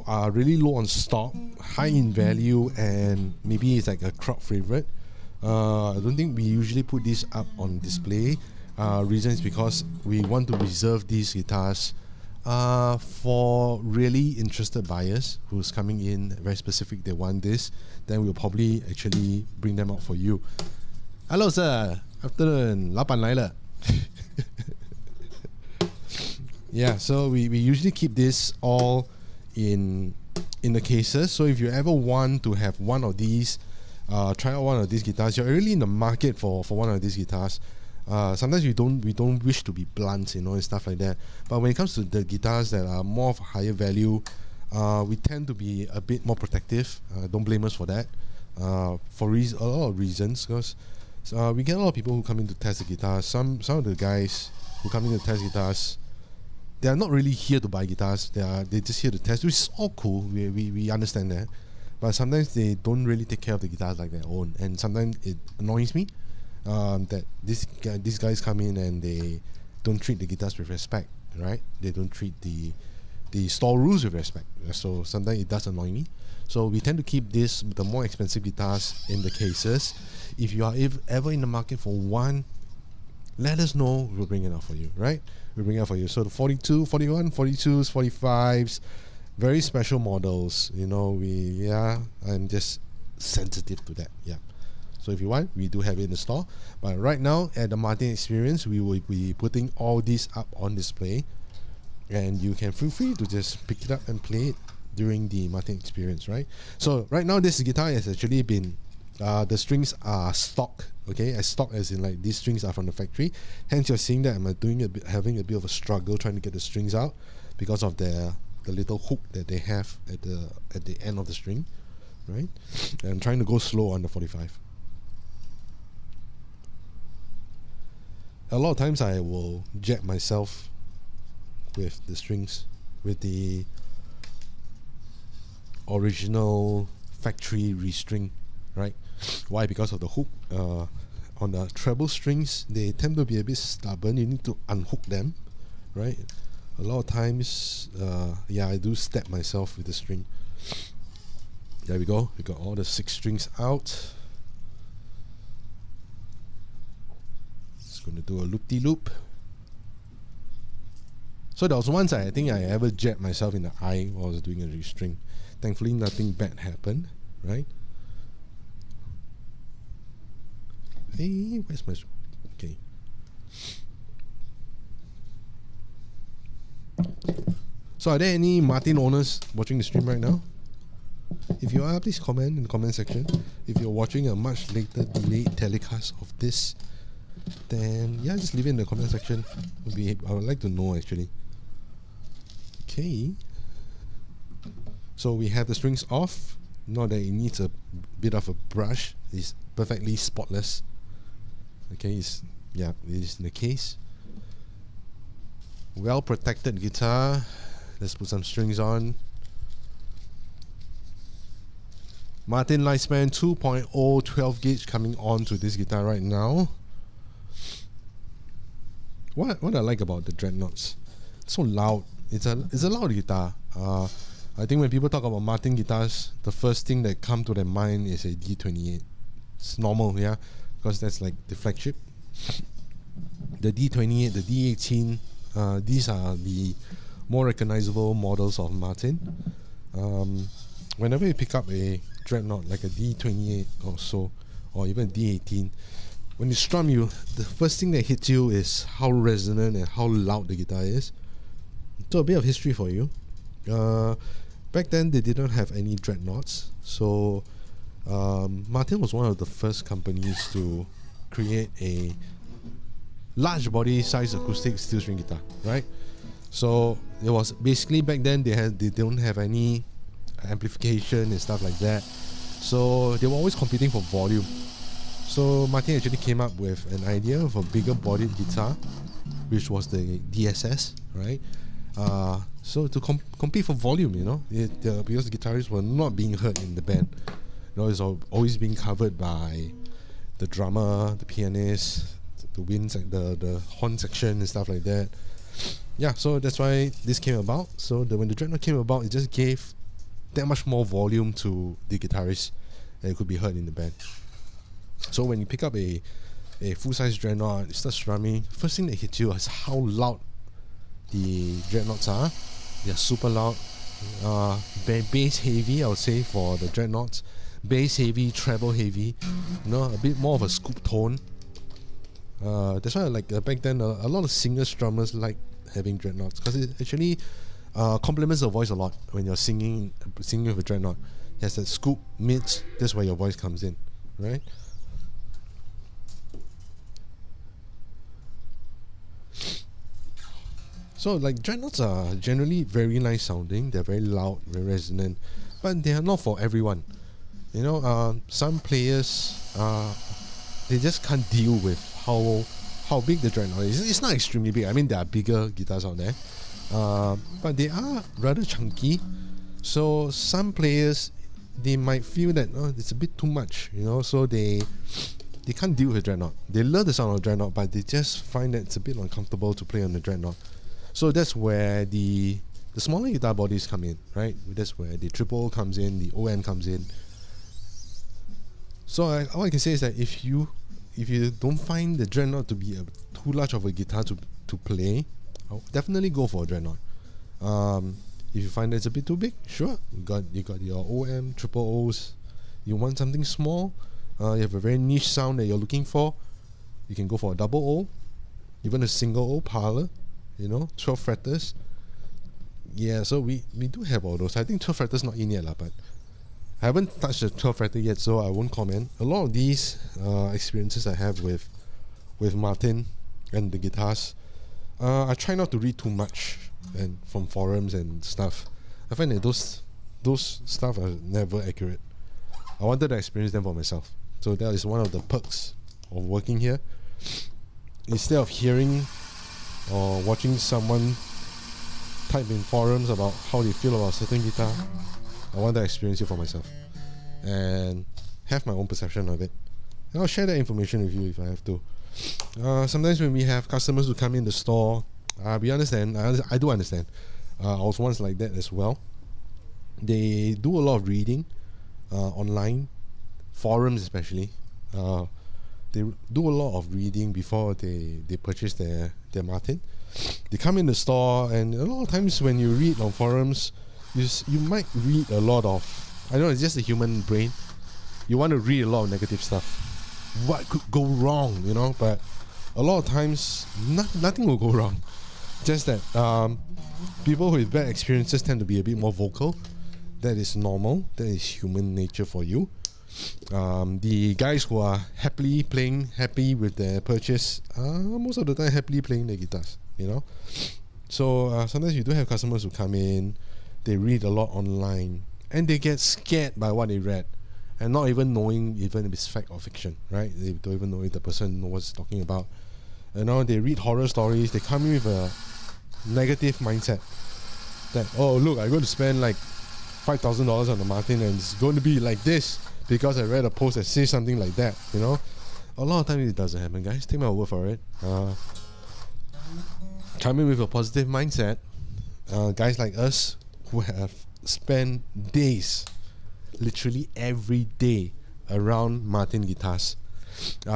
are really low on stock, high in value, and maybe it's like a crowd favorite. I don't think we usually put this up on display. Reason is because we want to reserve these guitars for really interested buyers who's coming in very specific, they want this, then we'll probably actually bring them out for you. Hello sir, afternoon, 老板来了. Yeah, so we usually keep this all in the cases. So if you ever want to have one of these, try out one of these guitars, you're really in the market for one of these guitars. Sometimes we don't wish to be blunt, and stuff like that. But when it comes to the guitars that are more of a higher value, we tend to be a bit more protective. Don't blame us for that. For a lot of reasons, because we get a lot of people who come in to test the guitars. Some of the guys who come in to test guitars, they are not really here to buy guitars. They're just here to test, which is all cool. We understand that. But sometimes they don't really take care of the guitars like their own, and sometimes it annoys me that these guys come in and they don't treat the guitars with respect, right? They don't treat the store rules with respect. So sometimes it does annoy me. So we tend to keep the more expensive guitars in the cases. If you are ever in the market for one, let us know. We'll bring it out for you, right? We'll bring it out for you. So the 42, 41, 42s, 45s, very special models. I'm just sensitive to that. Yeah. So if you want, we do have it in the store. But right now at the Martin Experience, we will be putting all these up on display, and you can feel free to just pick it up and play it during the Martin Experience, right? So right now this guitar has actually been the strings are stock, okay, as stock as in like these strings are from the factory. Hence you're seeing that I'm having a bit of a struggle trying to get the strings out because of the little hook that they have at the end of the string, right? And I'm trying to go slow on the 45. A lot of times I will jet myself with the strings, with the original factory restring, right? Why? Because of the hook. On the treble strings, they tend to be a bit stubborn. You need to unhook them, right? A lot of times, I do stab myself with the string. There we go. We got all the 6 strings out. Just going to do a loop-de-loop. So there was once I think I ever jabbed myself in the eye while I was doing a restring. Thankfully, nothing bad happened, right? Hey, where's my... Okay. So are there any Martin owners watching the stream right now? If you are, please comment in the comment section. If you're watching a much later delayed telecast of this, then yeah, just leave it in the comment section. I would like to know actually. Okay. So we have the strings off. Not that it needs a bit of a brush. It's perfectly spotless. Okay, it is in the case. Well protected guitar. Let's put some strings on. Martin Lightspan 2.0 12 gauge coming on to this guitar right now. What I like about the Dreadnoughts, it's so loud. It's a loud guitar. I think when people talk about Martin guitars, the first thing that come to their mind is a D28. It's normal, yeah, because that's like the flagship. The D28, the D18, these are the more recognizable models of Martin. Whenever you pick up a Dreadnought like a D28 or so, or even D18, when you strum, the first thing that hits you is how resonant and how loud the guitar is. So a bit of history for you. Back then they didn't have any dreadnoughts, so Martin was one of the first companies to create a large body size acoustic steel string guitar, right? So it was basically back then they don't have any amplification and stuff like that, so they were always competing for volume. So Martin actually came up with an idea of a bigger bodied guitar, which was the DSS, right? So to compete for volume, you know, because the guitarists were not being heard in the band, you know, it's always being covered by the drummer, the pianist, the the horn section and stuff like that. Yeah, so that's why this came about. So when the dreadnought came about, it just gave that much more volume to the guitarist, and it could be heard in the band. So when you pick up a full-size dreadnought, it starts strumming, first thing that hits you is how loud the dreadnoughts are. They're super loud, bass heavy, I would say, for the dreadnoughts. Bass heavy, treble heavy, you know, a bit more of a scoop tone. That's why back then a lot of singers, strummers like having dreadnoughts, because it actually complements the voice a lot when you're singing with a dreadnought. It has that scoop, mids, that's where your voice comes in, right? So dreadnoughts are generally very nice sounding, they're very loud, very resonant, but they are not for everyone. You know, some players they just can't deal with how big the dreadnought is. It's not extremely big. I mean, there are bigger guitars out there, but they are rather chunky. So some players, they might feel that it's a bit too much, you know. So they can't deal with dreadnought. They love the sound of dreadnought, but they just find that it's a bit uncomfortable to play on the dreadnought. So that's where the smaller guitar bodies come in, right? That's where the triple comes in, the OM comes in. So all I can say is that if you don't find the dreadnought to be too large of a guitar to play, I'll definitely go for a dreadnought. If you find that it's a bit too big, sure, you got your OM, triple O's. You want something small, you have a very niche sound that you're looking for, you can go for a double O, even a single O parlor, you know, 12 fretters. Yeah, so we do have all those. I think 12 fretters not in yet, but I haven't touched the 12 fretter yet, so I won't comment. A lot of these experiences I have with Martin and the guitars, I try not to read too much and from forums and stuff. I find that those stuff are never accurate. I wanted to experience them for myself. So that is one of the perks of working here. Instead of hearing or watching someone type in forums about how they feel about a certain guitar, I want to experience it for myself and have my own perception of it. And I'll share that information with you if I have to. Sometimes when we have customers who come in the store, we understand. I do understand. I was once like that as well. They do a lot of reading online, forums especially. They do a lot of reading before they purchase their Martin. They come in the store, and a lot of times when you read on forums, you might read a lot of, I don't know, it's just the human brain. You want to read a lot of negative stuff. What could go wrong, you know? But a lot of times, nothing will go wrong. Just that people with bad experiences tend to be a bit more vocal. That is normal. That is human nature for you. The guys who are happy with their purchase, most of the time happily playing their guitars, you know? So sometimes you do have customers who come in, they read a lot online, and they get scared by what they read, and not even knowing even if it's fact or fiction, right? They don't even know if the person knows what it's talking about. You know, they read horror stories, they come in with a negative mindset that, oh look, I'm going to spend like $5,000 on the Martin and it's going to be like this because I read a post that says something like that, you know? A lot of times it doesn't happen, guys. Take my word for it. Come in with a positive mindset. Guys like us who have spent days, literally every day, around Martin guitars.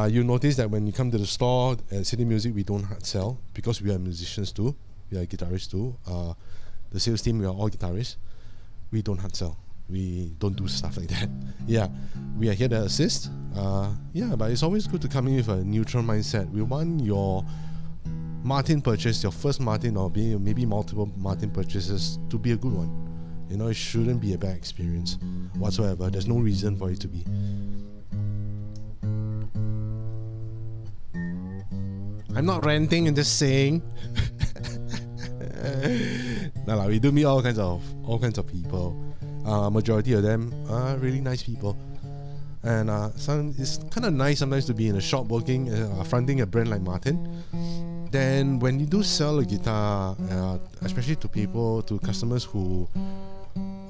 You notice that when you come to the store at City Music, we don't hard sell because we are musicians too. We are guitarists too. The sales team, we are all guitarists. We don't hard sell. We don't do stuff like that. Yeah, we are here to assist. Yeah, but it's always good to come in with a neutral mindset. We want your Martin purchase, your first Martin or maybe multiple Martin purchases, to be a good one. You know, it shouldn't be a bad experience whatsoever. There's no reason for it to be. I'm not ranting and just saying. No, we do meet all kinds of people. Majority of them are really nice people, and it's kind of nice sometimes to be in a shop working, fronting a brand like Martin. Then when you do sell a guitar, especially to customers who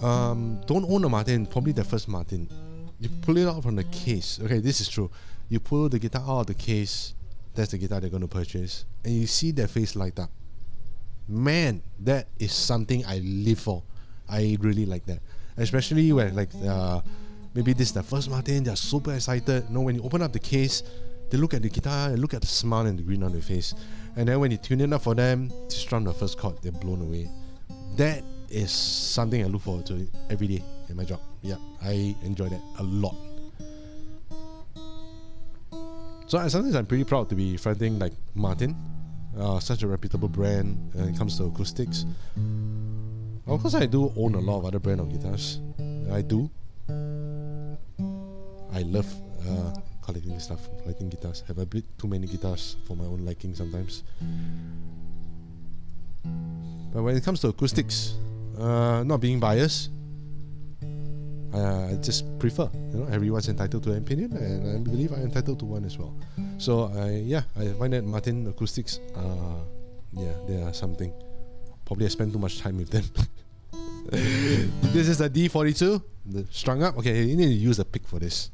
don't own a Martin, probably their first Martin, you pull it out from the case. Okay, this is true. You pull the guitar out of the case. That's the guitar they're going to purchase, and you see their face light up. Man, that is something I live for. I really like that, especially when maybe this is their first Martin. They're super excited. You know, when you open up the case, they look at the guitar and look at the smile and the grin on their face, and then when you tune it up for them to strum the first chord, they're blown away. That is something I look forward to every day in my job. Yeah, I enjoy that a lot. So sometimes I'm pretty proud to be fronting like Martin, such a reputable brand when it comes to acoustics. Of course, I do own a lot of other brand of guitars. I do. I love collecting stuff, collecting guitars. Have a bit too many guitars for my own liking sometimes. But when it comes to acoustics, not being biased, I just prefer. You know, everyone's entitled to an opinion, and I believe I'm entitled to one as well. So I find that Martin acoustics, they are something. Probably I spend too much time with them. This is the D42, the strung up. Okay, you need to use a pick for this.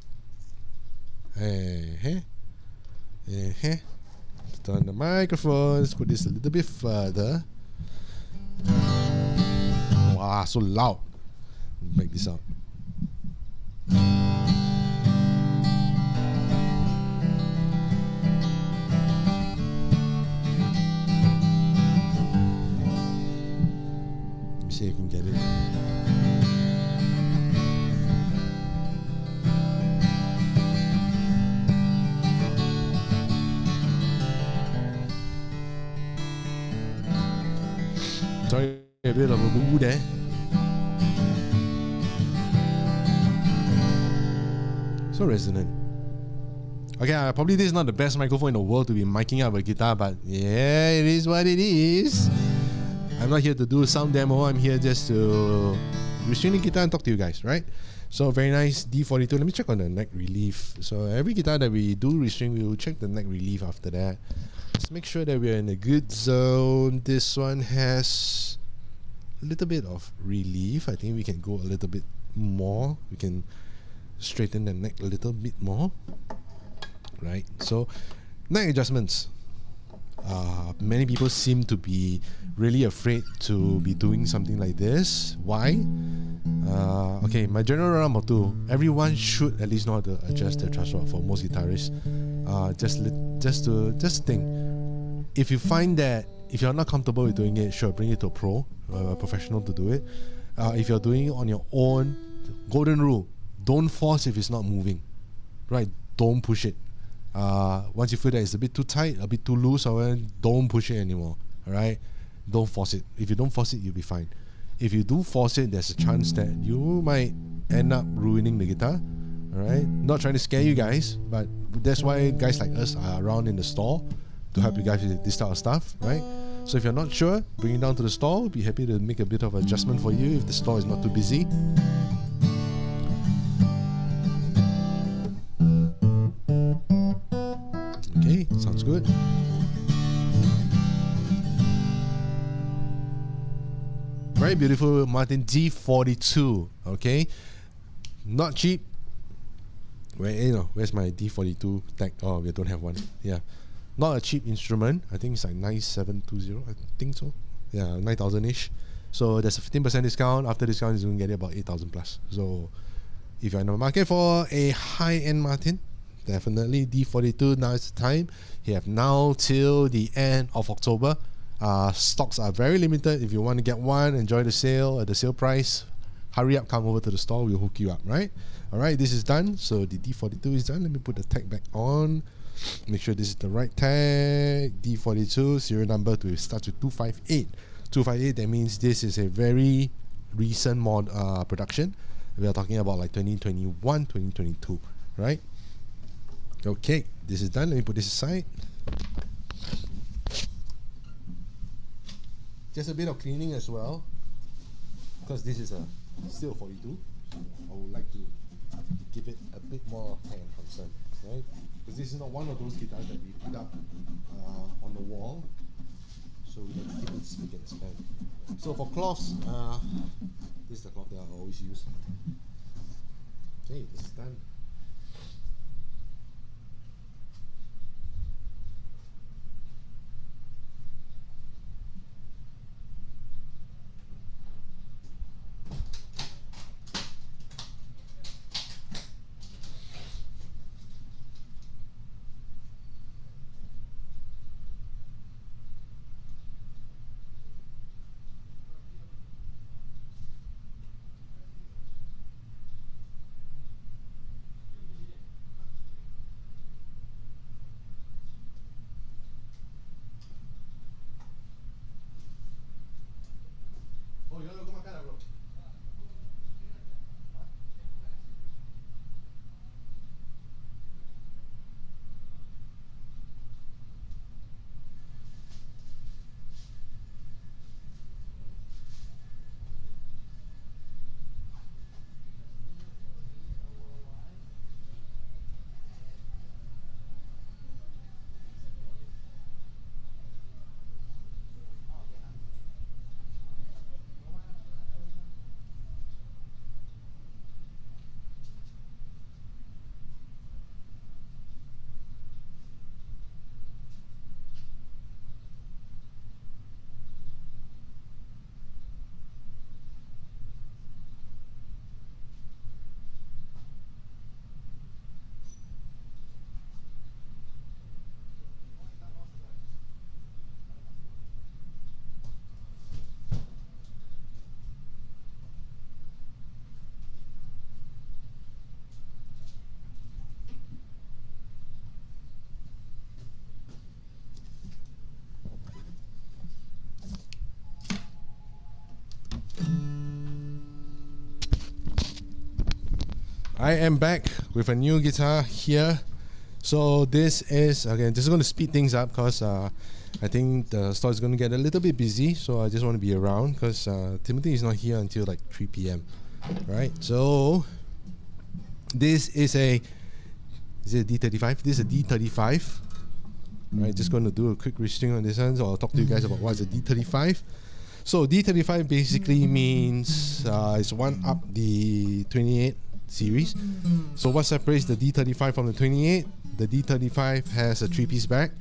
Turn the microphone. Let's put this a little bit further. Wow, so loud. Make this out. Let me see if I can get it. Sorry, a bit of a boo there. So resonant. Okay, probably this is not the best microphone in the world to be miking up a guitar, but yeah, it is what it is. I'm not here to do a sound demo. I'm here just to restring the guitar and talk to you guys, right? So very nice D42. Let me check on the neck relief. So every guitar that we do restring, we will check the neck relief after that. Let's make sure that we're in a good zone. This one has a little bit of relief. I think we can go a little bit more. We can straighten the neck a little bit more, right? So neck adjustments, many people seem to be really afraid to be doing something like this. Why? Okay, my general rule of two, everyone should at least know how to adjust their truss rod. For most guitarists, just think, if you find that if you're not comfortable with doing it, sure, bring it to a professional to do it. If you're doing it on your own, golden rule: don't force if it's not moving, right? Don't push it. Once you feel that it's a bit too tight, a bit too loose, or don't push it anymore. All right, don't force it. If you don't force it, you'll be fine. If you do force it, there's a chance that you might end up ruining the guitar. All right, not trying to scare you guys, but that's why guys like us are around in the store to help you guys with this type of stuff, right? So if you're not sure, bring it down to the store. We'll be happy to make a bit of adjustment for you if the store is not too busy. Okay, sounds good. Very beautiful Martin D42. Okay, not cheap. Where's my D42 tag? Oh, we don't have one. Yeah, not a cheap instrument. I think it's like 9720. I think so. Yeah, 9,000-ish. So there's a 15% discount. After discount, you're going to get it about 8,000 plus. So if you're in the market for a high-end Martin, definitely D42. Now is the time. You have now till the end of October. Stocks are very limited. If you want to get one, enjoy the sale at the sale price. Hurry up, come over to the store. We'll hook you up, right? All right, this is done. So the D42 is done. Let me put the tag back on. Make sure this is the right tag. D42 serial number to start with 258. 258, that means this is a very recent production. We are talking about like 2021, 2022, right? Okay, this is done. Let me put this aside. Just a bit of cleaning as well, because this is a still 42. I would like to give it a bit more care and concern, right? Because this is not one of those guitars that we put up on the wall, so we have to keep it spick and span. So for cloths, this is the cloth that I always use. Okay, this is done. I am back with a new guitar here. So this is, again, this is going to speed things up because I think the store is going to get a little bit busy. So I just want to be around because Timothy is not here until like 3 p.m. Right? So this is it a D35? This is a D35. Right? Just going to do a quick restring on this one. So I'll talk to you guys about what's a D35. So D35 basically means it's one up the 28 series. So what separates the D35 from the 28? The D35 has a 3-piece back.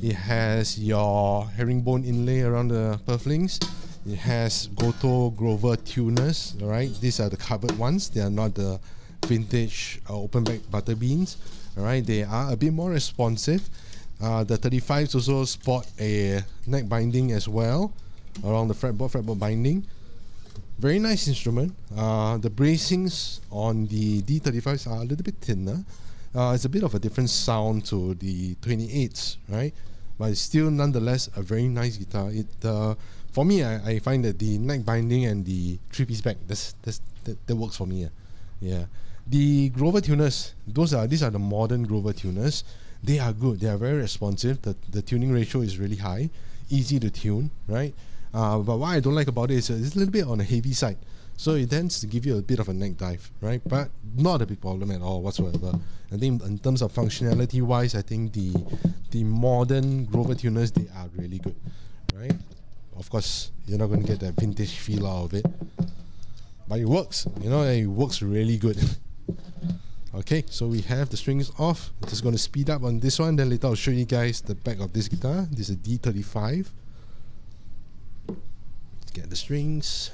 It has your herringbone inlay around the purflings. It has Goto Grover tuners. Alright, these are the covered ones. They are not the vintage open back butter beans. Alright, they are a bit more responsive. The 35s also spot a neck binding as well around the fretboard binding. Very nice instrument. The bracings on the D35s are a little bit thinner. It's a bit of a different sound to the 28s, right? But it's still nonetheless a very nice guitar. For me, I find that the neck binding and the 3-piece back, that works for me. Yeah. The Grover tuners, these are the modern Grover tuners. They are good. They are very responsive. The tuning ratio is really high, easy to tune, right? But what I don't like about it is it's a little bit on the heavy side. So it tends to give you a bit of a neck dive, right? But not a big problem at all whatsoever. I think in terms of functionality wise, I think the modern Grover tuners, they are really good, right? Of course, you're not going to get that vintage feel out of it. But it works, it works really good. Okay, so we have the strings off. I'm just going to speed up on this one. Then later I'll show you guys the back of this guitar. This is a D35. Let's get the strings.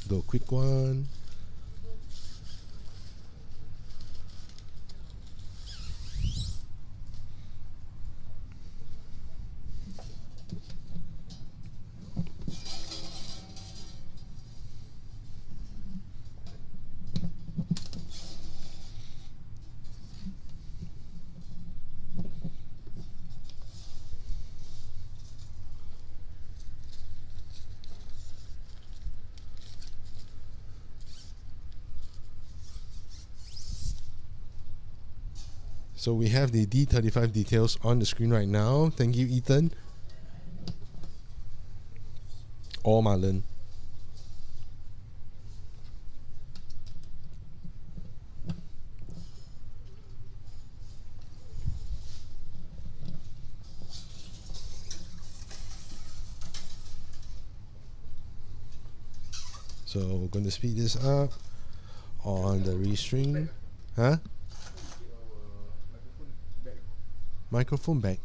Do a quick one. So we have the D35 details on the screen right now. Thank you, Ethan. Or Marlon. So we're going to speed this up on the restring. Huh? Microphone back.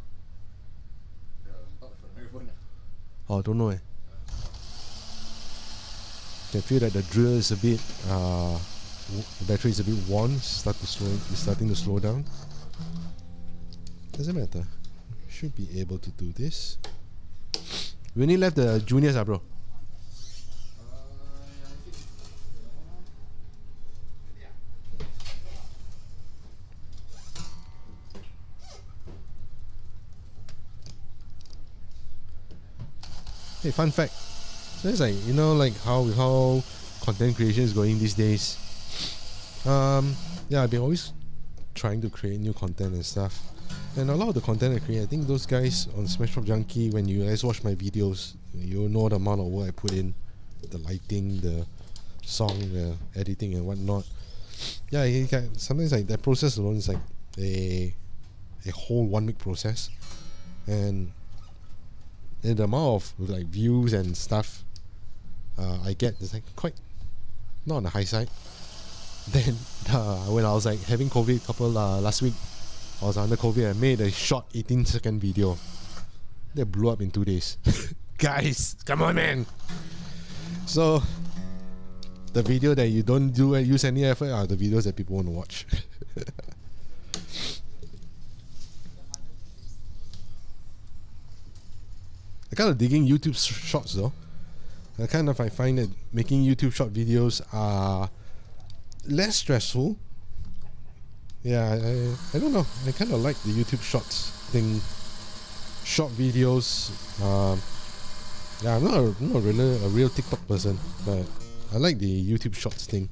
Oh, don't know. Can feel that the drill is a bit, the battery is a bit worn. It's starting to slow down. Doesn't matter. Should be able to do this. We only left the juniors, bro. Hey, fun fact. So it's like, you know, like how content creation is going these days. Yeah, I've been always trying to create new content and stuff. And a lot of the content I create, I think those guys on Smash Up Junkie, when you guys watch my videos, you know the amount of work I put in, the lighting, the song, the editing and whatnot. Yeah, sometimes like that process alone is like a whole 1 week process. And the amount of like views and stuff I get is like quite not on the high side. Then when I was like having COVID last week, I was under COVID. I made a short 18-second video that blew up in 2 days. Guys, come on, man. So the video that you don't use any effort are the videos that people want to watch. I kind of digging YouTube shorts though. I find that making YouTube short videos are less stressful. Yeah, I don't know. I kind of like the YouTube shorts thing. Short videos. Yeah, I'm not really a real TikTok person, but I like the YouTube shorts thing.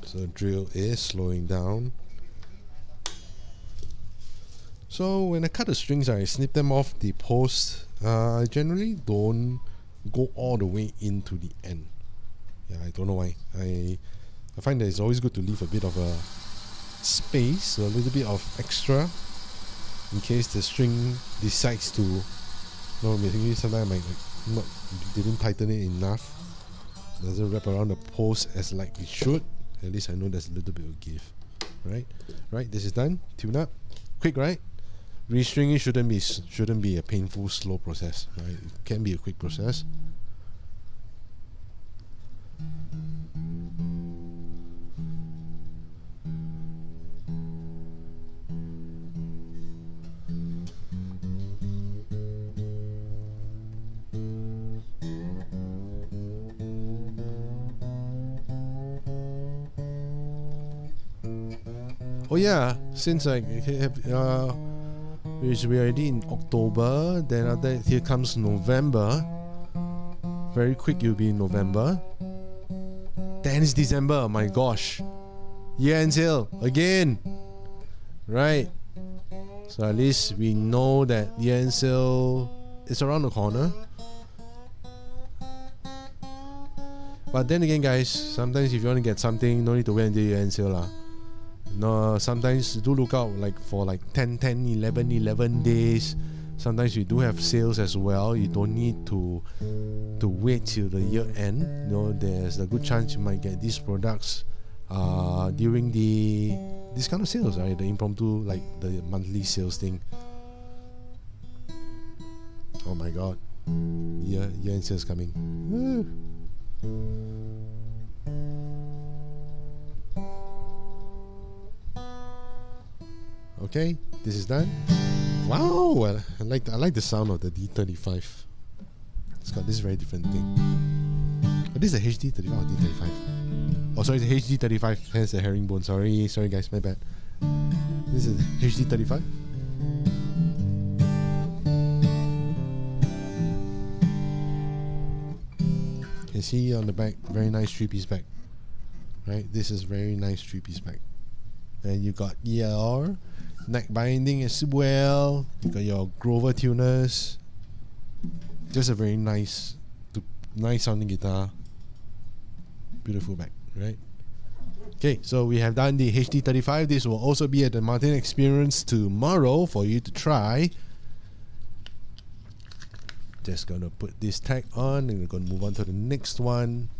So drill is slowing down. So when I cut the strings, I snip them off the post. I generally don't go all the way into the end. Yeah, I don't know why. I find that it's always good to leave a bit of a space, a little bit of extra, in case the string decides to. No, maybe sometimes I might not didn't tighten it enough. Doesn't wrap around the post as like it should. At least I know there's a little bit of give. Right, this is done. Tune up. Quick, right? Restringing shouldn't be a painful, slow process, right? It can be a quick process. Oh yeah, since we are already in October, then after that, here comes November. Very quick, you'll be in November. Then it's December. Oh my gosh, year-end sale again, right? So at least we know that year-end sale is around the corner. But then again, guys, sometimes if you want to get something, no need to wait until year-end sale lah. No, sometimes do look out like for like 10, 11 days. Sometimes we do have sales as well. You don't need to wait till the year end. You know, there's a good chance you might get these products during this kind of sales, right? The impromptu, like the monthly sales thing. Oh my god, year-end sales coming. Okay, this is done. Wow, I like the sound of the D35. It's got this very different thing. But this is a HD 35 or D35. Oh, sorry, it's a HD 35. Hence the herringbone. Sorry guys, my bad. This is HD 35. You can see on the back, very nice 3-piece back. Right, this is very nice 3-piece back. And you got your neck binding as well. You got your Grover tuners. Just a very nice sounding guitar. Beautiful back, right? Okay, so we have done the HD35. This will also be at the Martin Experience tomorrow for you to try. Just gonna put this tag on and we're gonna move on to the next one.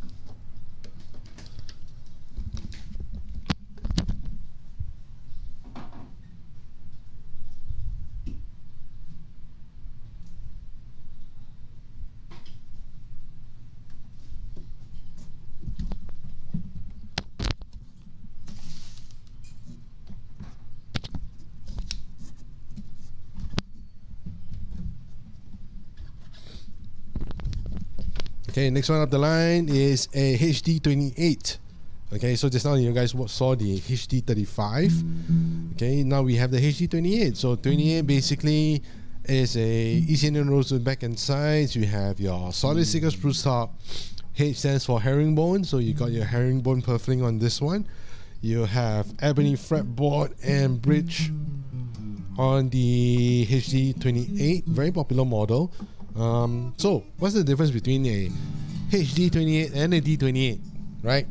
Okay, next one up the line is a HD28. Okay, so just now you guys saw the HD35. Okay, now we have the HD28. So 28 basically is a ECN rosewood back and sides. You have your solid sticker spruce top. H stands for herringbone, so you got your herringbone purfling on this one. You have ebony fretboard and bridge on the HD28, very popular model. So what's the difference between a HD28 and a D28, right?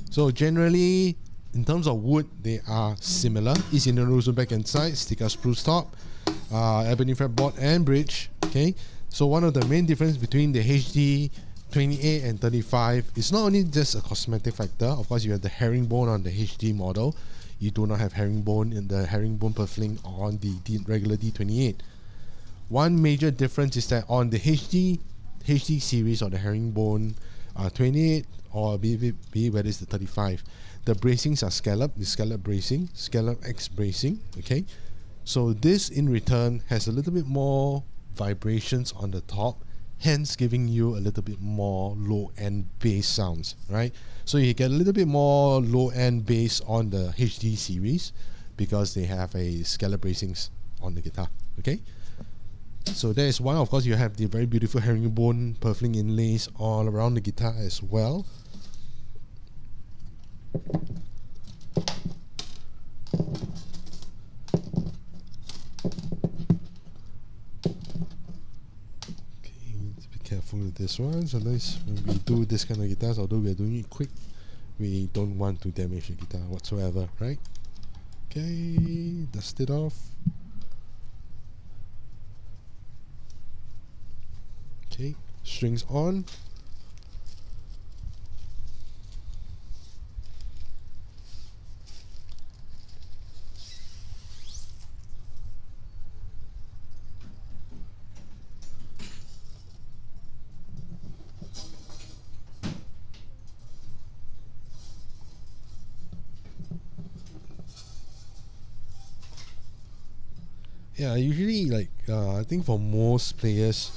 So generally, in terms of wood, they are similar. East Indian rosewood back and side, sticker spruce top, ebony fretboard and bridge. Okay, so one of the main difference between the HD28 and 35 is not only just a cosmetic factor. Of course, you have the herringbone on the HD model. You do not have herringbone in the herringbone purfling on the regular D28. One major difference is that on the HD series or the herringbone 28 or be whether it's the 35, the bracings are scallop, the scallop bracing, scallop X bracing. Okay, so this in return has a little bit more vibrations on the top, hence giving you a little bit more low end bass sounds, right? So you get a little bit more low end bass on the HD series because they have a scallop bracings on the guitar. Okay, so there is one. Of course, you have the very beautiful herringbone purfling inlays all around the guitar as well. Okay, let's be careful with this one. Sometimes when we do this kind of guitars, although we are doing it quick, we don't want to damage the guitar whatsoever, right? Okay, dust it off. Okay, strings on. Yeah, usually like I think for most players,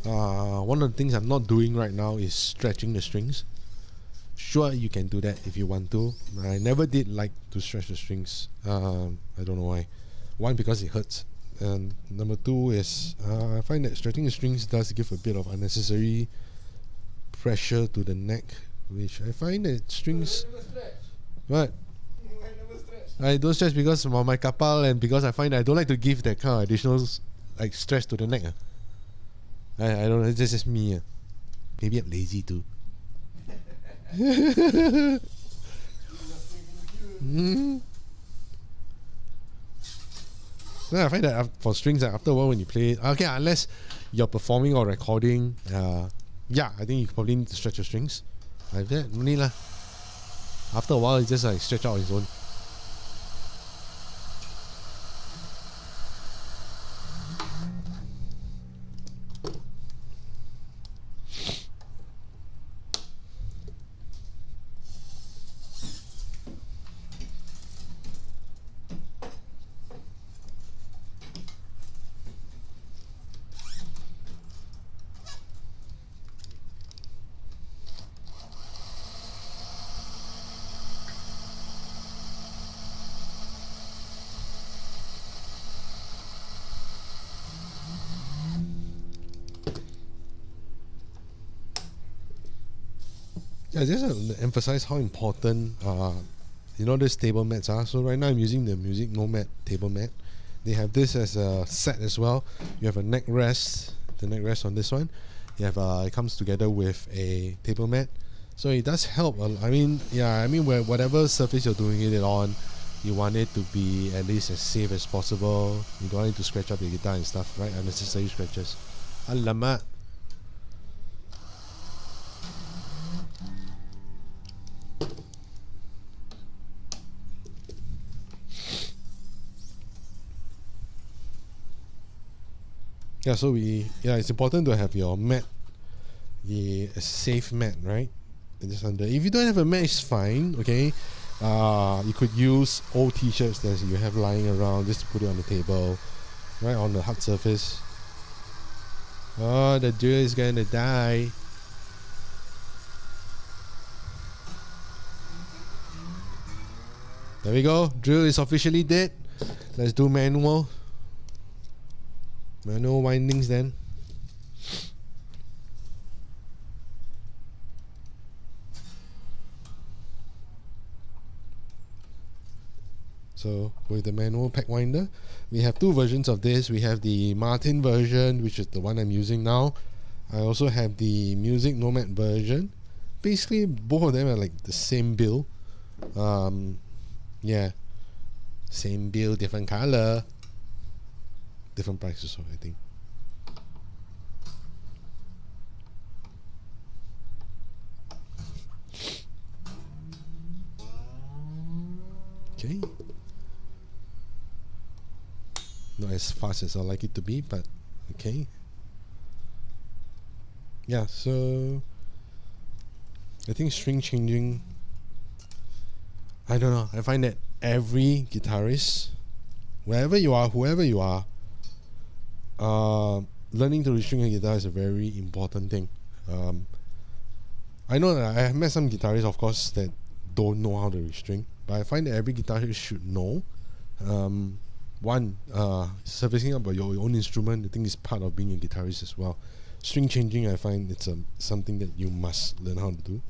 one of the things I'm not doing right now is stretching the strings. Sure, you can do that if you want to. I never did like to stretch the strings. I don't know why. One, because it hurts, and number two is I find that stretching the strings does give a bit of unnecessary pressure to the neck, which I find that strings. What? I don't stretch because of my kapal, and because I find that I don't like to give that kind of additional like stress to the neck. I don't know, it's just me. Maybe I'm lazy too. I find that for strings, after a while when you play, okay, unless you're performing or recording, yeah, I think you probably need to stretch your strings. Like that, no need lah. After a while, it just like stretch out on its own. Yeah, just to emphasize how important these table mats are. So right now I'm using the Music Nomad table mat. They have this as a set as well. You have a neck rest, the neck rest on this one. You have it comes together with a table mat, so it does help. Whatever surface you're doing it on, you want it to be at least as safe as possible. You don't want it to scratch up your guitar and stuff, right? Unnecessary scratches. Alamak. Yeah, so it's important to have your mat, a safe mat, right? Just under. If you don't have a mat, it's fine. Okay, you could use old T-shirts that you have lying around just to put it on the table, right on the hard surface. Oh, the drill is gonna die. There we go. Drill is officially dead. Let's do manual. Manual windings then. So with the manual pack winder, we have two versions of this. We have the Martin version, which is the one I'm using now. I also have the Music Nomad version. Basically, both of them are like the same build. Yeah, same build, different color. Different prices, so I think. Okay. Not as fast as I like it to be, but okay. Yeah, so I think string changing, I don't know, I find that every guitarist, wherever you are, whoever you are, learning to restring a guitar is a very important thing. I know that I have met some guitarists, of course, that don't know how to restring, but I find that every guitarist should know. Servicing up your own instrument, I think is part of being a guitarist as well. String changing, I find it's something that you must learn how to do.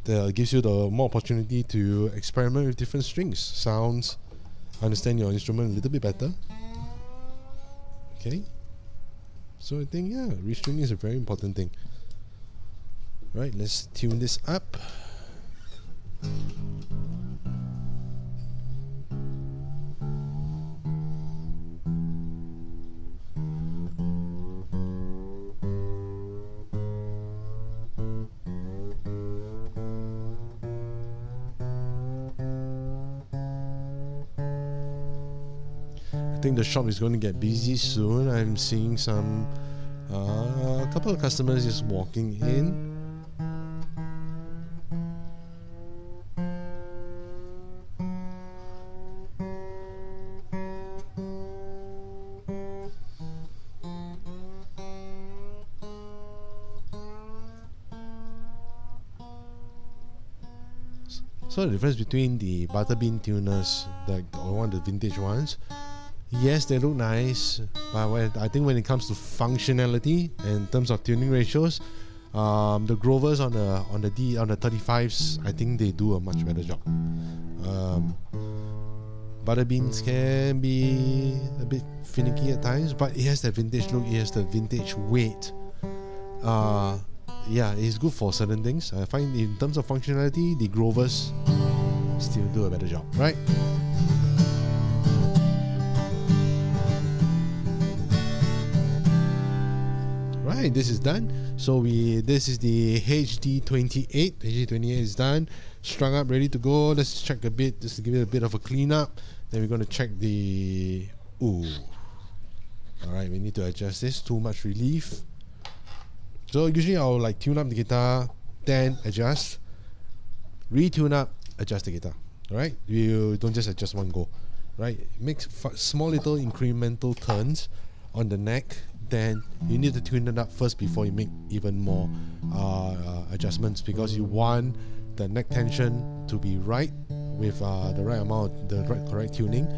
That gives you the more opportunity to experiment with different strings, sounds, understand your instrument a little bit better. Okay, so I think restringing is a very important thing. Right, let's tune this up. I think the shop is going to get busy soon. I'm seeing some a couple of customers just walking in. So the difference between the butterbean tuners, like one of the vintage ones, yes, they look nice, but I think when it comes to functionality and in terms of tuning ratios, the Grovers on the 35s, I think they do a much better job. Butterbeans can be a bit finicky at times, but it has that vintage look, it has the vintage weight. Yeah, it's good for certain things. I find in terms of functionality, the Grovers still do a better job, right? Right, this is done. So this is the HD28. HD28 is done, strung up, ready to go. Let's check a bit, just to give it a bit of a clean up. Then we're going to check the Alright, we need to adjust this. Too much relief. So usually I'll like tune up the guitar, then adjust, retune up, adjust the guitar. Alright, you don't just adjust one go. Right, make small little incremental turns on the neck. Then you need to tune it up first before you make even more adjustments, because you want the neck tension to be right with the right amount, the correct tuning.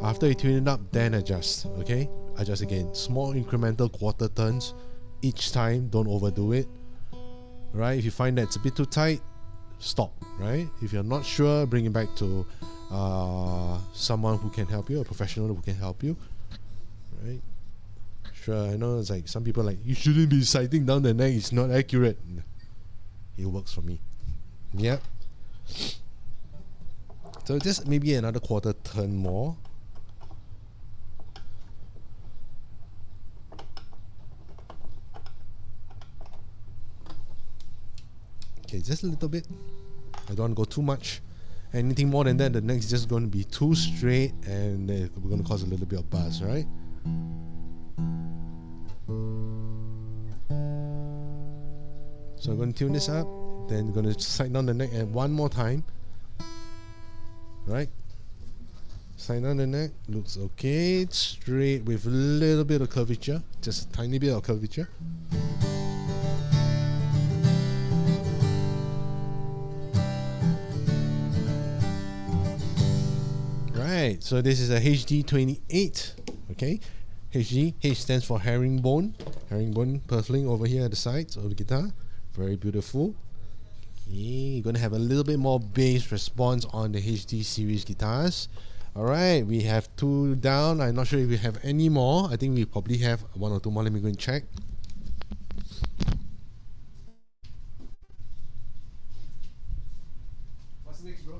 After you tune it up, then adjust. Okay, adjust again. Small incremental quarter turns each time. Don't overdo it. right? If you find that it's a bit too tight, stop, right? If you're not sure, bring it back to someone who can help you, a professional who can help you, right? Sure, I know it's like some people are like, you shouldn't be sighting down the neck, it's not accurate. It works for me. Yep. So just maybe another quarter turn more. Okay, just a little bit. I don't want to go too much. Anything more than that, the neck is just going to be too straight, and we're going to cause a little bit of buzz, right? So I'm going to tune this up, then we're going to side down the neck and one more time, right? Side down the neck, looks okay, straight with a little bit of curvature, just a tiny bit of curvature. Right, so this is a HD28, okay? HD, H stands for herringbone purfling over here at the sides of the guitar. Very beautiful. Okay, you're gonna have a little bit more bass response on the HD series guitars. Alright, we have 2 down. I'm not sure if we have any more. I think we probably have 1 or 2 more. Let me go and check. What's next, bro?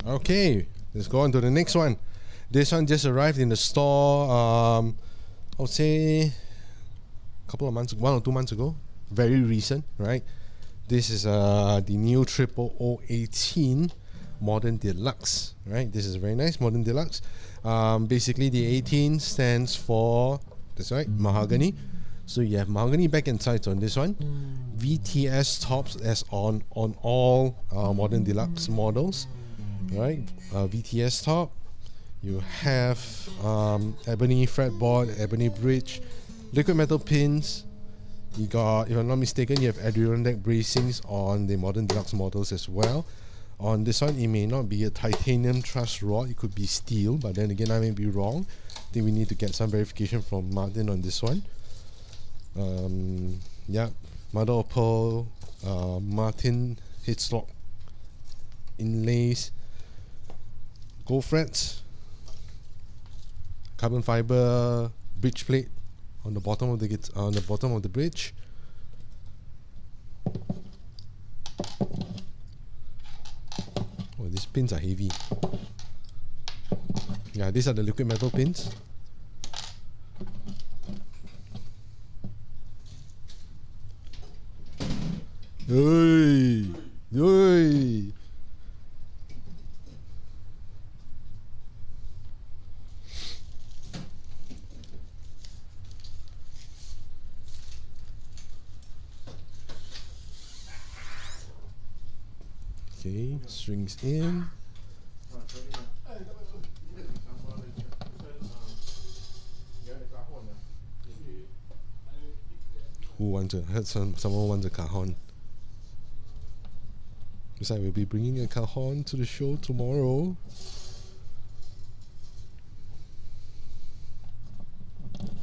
Okay, let's go on to the next one. This one just arrived in the store, I would say a couple of months, 1 or 2 months ago. Very recent, right? This is the new 00018 Modern Deluxe, right? This is very nice, Modern Deluxe. Basically, the 18 stands for, that's right, mahogany. So you have mahogany back and sides on this one. VTS tops as on all Modern Deluxe models. Right, VTS top. You have ebony fretboard, ebony bridge, liquid metal pins. You got, if I'm not mistaken, you have Adirondack bracings on the Modern Deluxe models as well. On this one, it may not be a titanium truss rod, it could be steel, but then again, I may be wrong. I think we need to get some verification from Martin on this one. Yeah, mother of pearl, Martin headstock inlays. Gold frets, carbon fiber bridge plate on the bottom of the bridge. Oh, these pins are heavy. Yeah, these are the liquid metal pins. Oi, oi. Okay, strings in. Who wants it? I heard someone wants a cajon. Besides, we'll be bringing a cajon to the show tomorrow.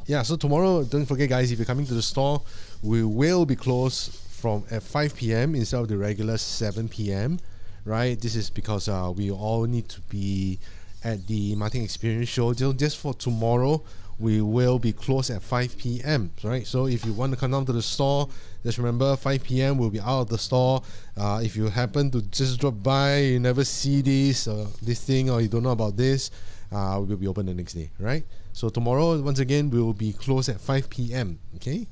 Yeah, so tomorrow, don't forget guys, if you're coming to the store, we will be closed from at 5 p.m. instead of the regular 7 p.m. Right? This is because we all need to be at the Martin Experience Show. Just for tomorrow, we will be closed at 5 p.m. Right? So if you want to come down to the store, just remember 5 p.m. we'll be out of the store. If you happen to just drop by, you never see this thing, or you don't know about this, we'll be open the next day. Right? So tomorrow, once again, we will be closed at 5 p.m. Okay,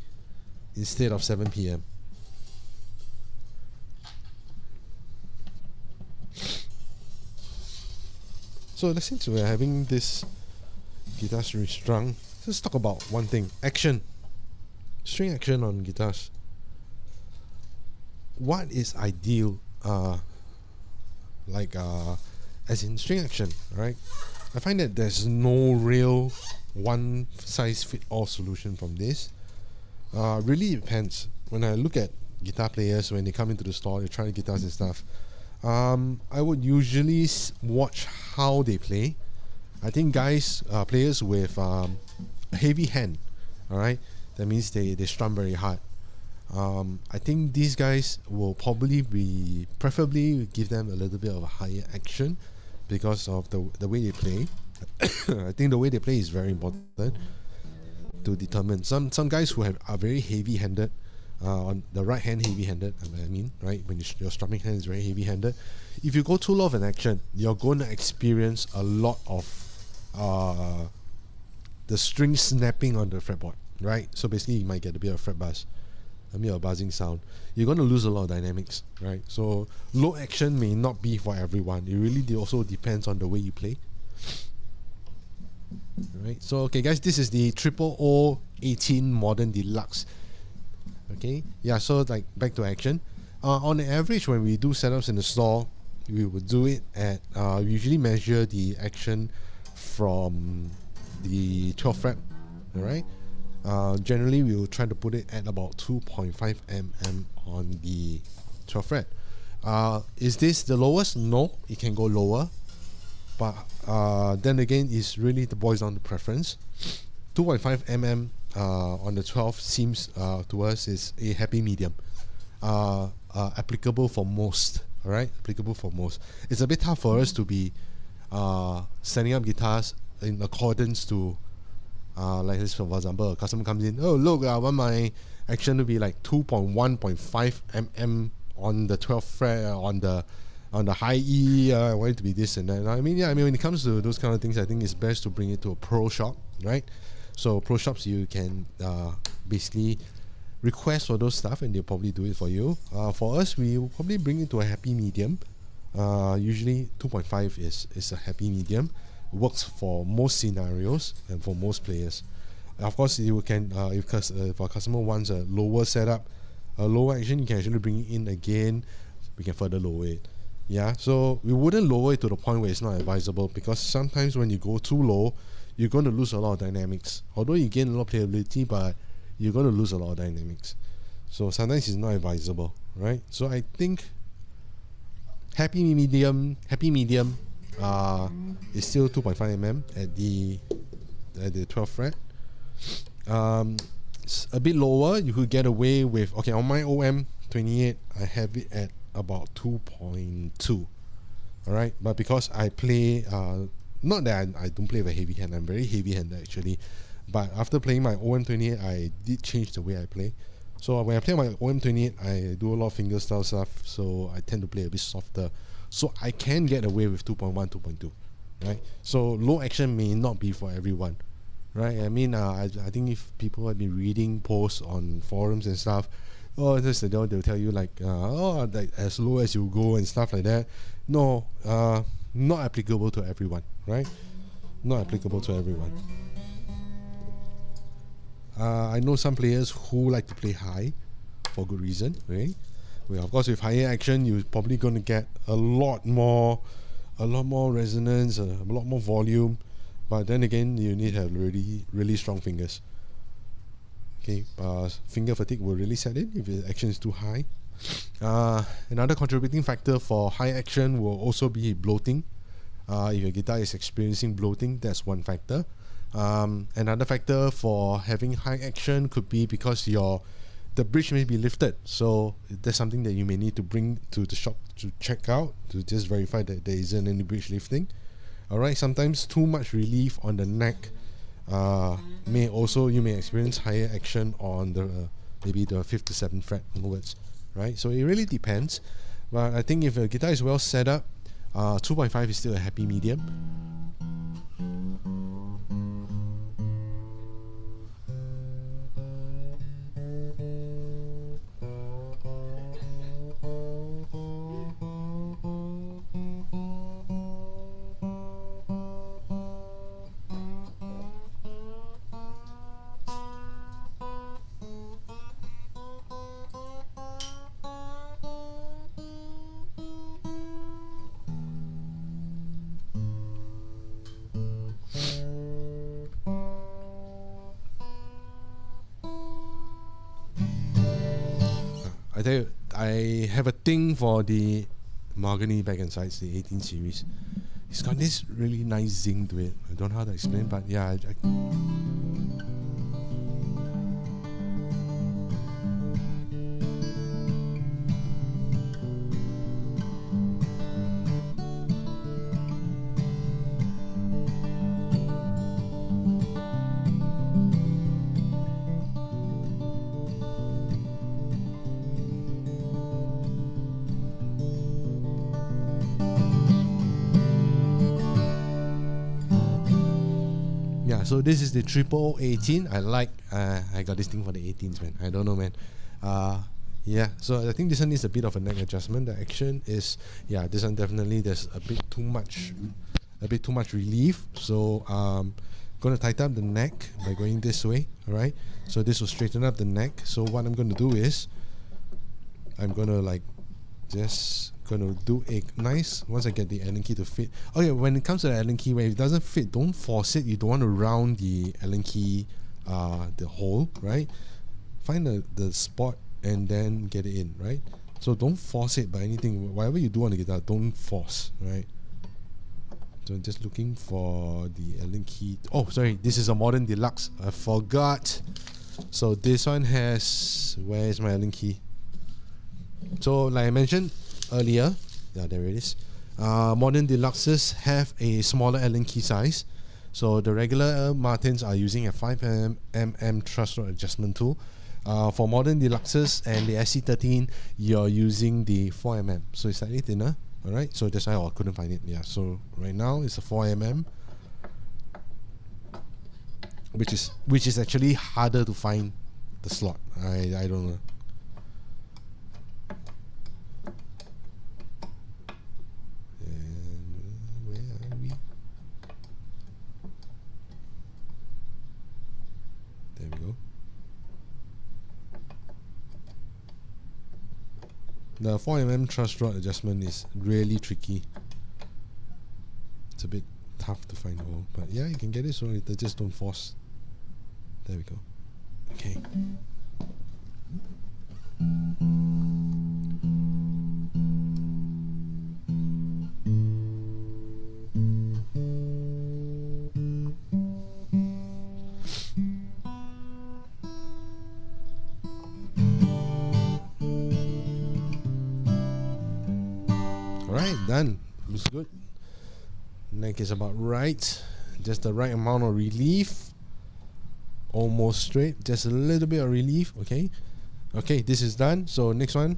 instead of 7 p.m. So since we're having this guitar string strung, let's talk about one thing: action, string action on guitars. What is ideal, as in string action, right? I find that there's no real one size fit all solution from this. Really depends. When I look at guitar players, when they come into the store, they try guitars and stuff, I would usually watch how they play. I think players with a heavy hand, alright, that means they strum very hard. I think these guys will preferably give them a little bit of a higher action because of the way they play. I think the way they play is very important to determine. Some guys who are very heavy-handed, on the right hand heavy-handed, right, when your strumming hand is very heavy-handed, if you go too low of an action, you're going to experience a lot of the string snapping on the fretboard, right? So basically you might get a bit of fret buzz, a bit of buzzing sound. You're going to lose a lot of dynamics, right? So low action may not be for everyone. It really also depends on the way you play. Right, so okay guys, this is the 0018 Modern Deluxe. Okay, yeah, so like back to action. On average, when we do setups in the store, we would do it at we usually measure the action from the 12th fret. Alright, generally we will try to put it at about 2.5 mm on the 12th fret. Is this the lowest? No, it can go lower, but then again, it's really the boils down to preference. 2.5 mm on the 12 seems to us is a happy medium, applicable for most. Alright, applicable for most. It's a bit tough for us to be setting up guitars in accordance to like this. For example, a customer comes in, oh look, I want my action to be like 2.1.5 mm on the 12th fret, on the high E. I want it to be this and that. I mean, when it comes to those kind of things, I think it's best to bring it to a pro shop, right? So pro shops, you can basically request for those stuff and they'll probably do it for you. For us, we will probably bring it to a happy medium. Usually 2.5 is a happy medium. It works for most scenarios and for most players. Of course, you can if a customer wants a lower setup, a lower action, you can actually bring it in again. We can further lower it. Yeah, so we wouldn't lower it to the point where it's not advisable, because sometimes when you go too low, you're going to lose a lot of dynamics. Although you gain a lot of playability, but you're going to lose a lot of dynamics. So sometimes it's not advisable, right? So I think happy medium is still 2.5 mm at the 12th fret. It's a bit lower. You could get away with, okay, on my OM28, I have it at about 2.2. Alright, but because I play, not that I don't play with a heavy hand, I'm very heavy handed actually, but after playing my OM28, I did change the way I play. So when I play my OM28, I do a lot of fingerstyle stuff, so I tend to play a bit softer, so I can get away with 2.1, 2.2, right? So low action may not be for everyone, right? I mean, I think if people have been reading posts on forums and stuff, they'll tell you like, like as low as you go and stuff like that. No, not applicable to everyone, right? Not applicable to everyone. I know some players who like to play high for good reason, right? Well, of course, with higher action, you're probably going to get a lot more resonance, a lot more volume. But then again, you need to have really strong fingers. Okay, finger fatigue will really set in if the action is too high. Another contributing factor for high action will also be bloating. If your guitar is experiencing bloating, that's one factor. Another factor for having high action could be because the bridge may be lifted. So that's something that you may need to bring to the shop to check out, to just verify that there isn't any bridge lifting. Alright, sometimes too much relief on the neck you may experience higher action on the maybe the 5th to 7th fret onwards, right? So it really depends, but I think if a guitar is well set up, 2.5 is still a happy medium. I tell you, I have a thing for the mahogany back and sides, the 18 series. It's got this really nice zing to it. I don't know how to explain, but yeah. So this is the 0018. I got this thing for the 18s, man. I don't know, man. Yeah, so I think this one needs a bit of a neck adjustment. The action is, yeah, this one definitely there's a bit too much relief. So gonna tighten up the neck by going this way. All right. So this will straighten up the neck. So what I'm gonna do is, I'm gonna do a nice, once I get the Allen key to fit. Okay, when it comes to the Allen key, when it doesn't fit, don't force it. You don't want to round the Allen key, the hole, right? Find the spot and then get it in, right? So don't force it by anything. Whatever you do on the guitar, don't force, right? So I'm just looking for the Allen key. Oh, sorry, this is a Modern Deluxe. I forgot. So this one has, where is my Allen key? So like I mentioned earlier, yeah, there it is. Modern Deluxes have a smaller Allen key size. So the regular Martins are using a 5mm truss rod adjustment tool. For Modern Deluxes and the SC13, you're using the 4mm. So it's slightly thinner. Alright, so that's why I couldn't find it. Yeah, so right now it's a 4mm, which is actually harder to find the slot. I don't know. The 4mm truss rod adjustment is really tricky. It's a bit tough to find hole, but yeah, you can get it, so they just don't force. There we go. Okay. Alright, done. Looks good. Neck is about right. Just the right amount of relief. Almost straight. Just a little bit of relief. Okay. Okay, this is done. So next one.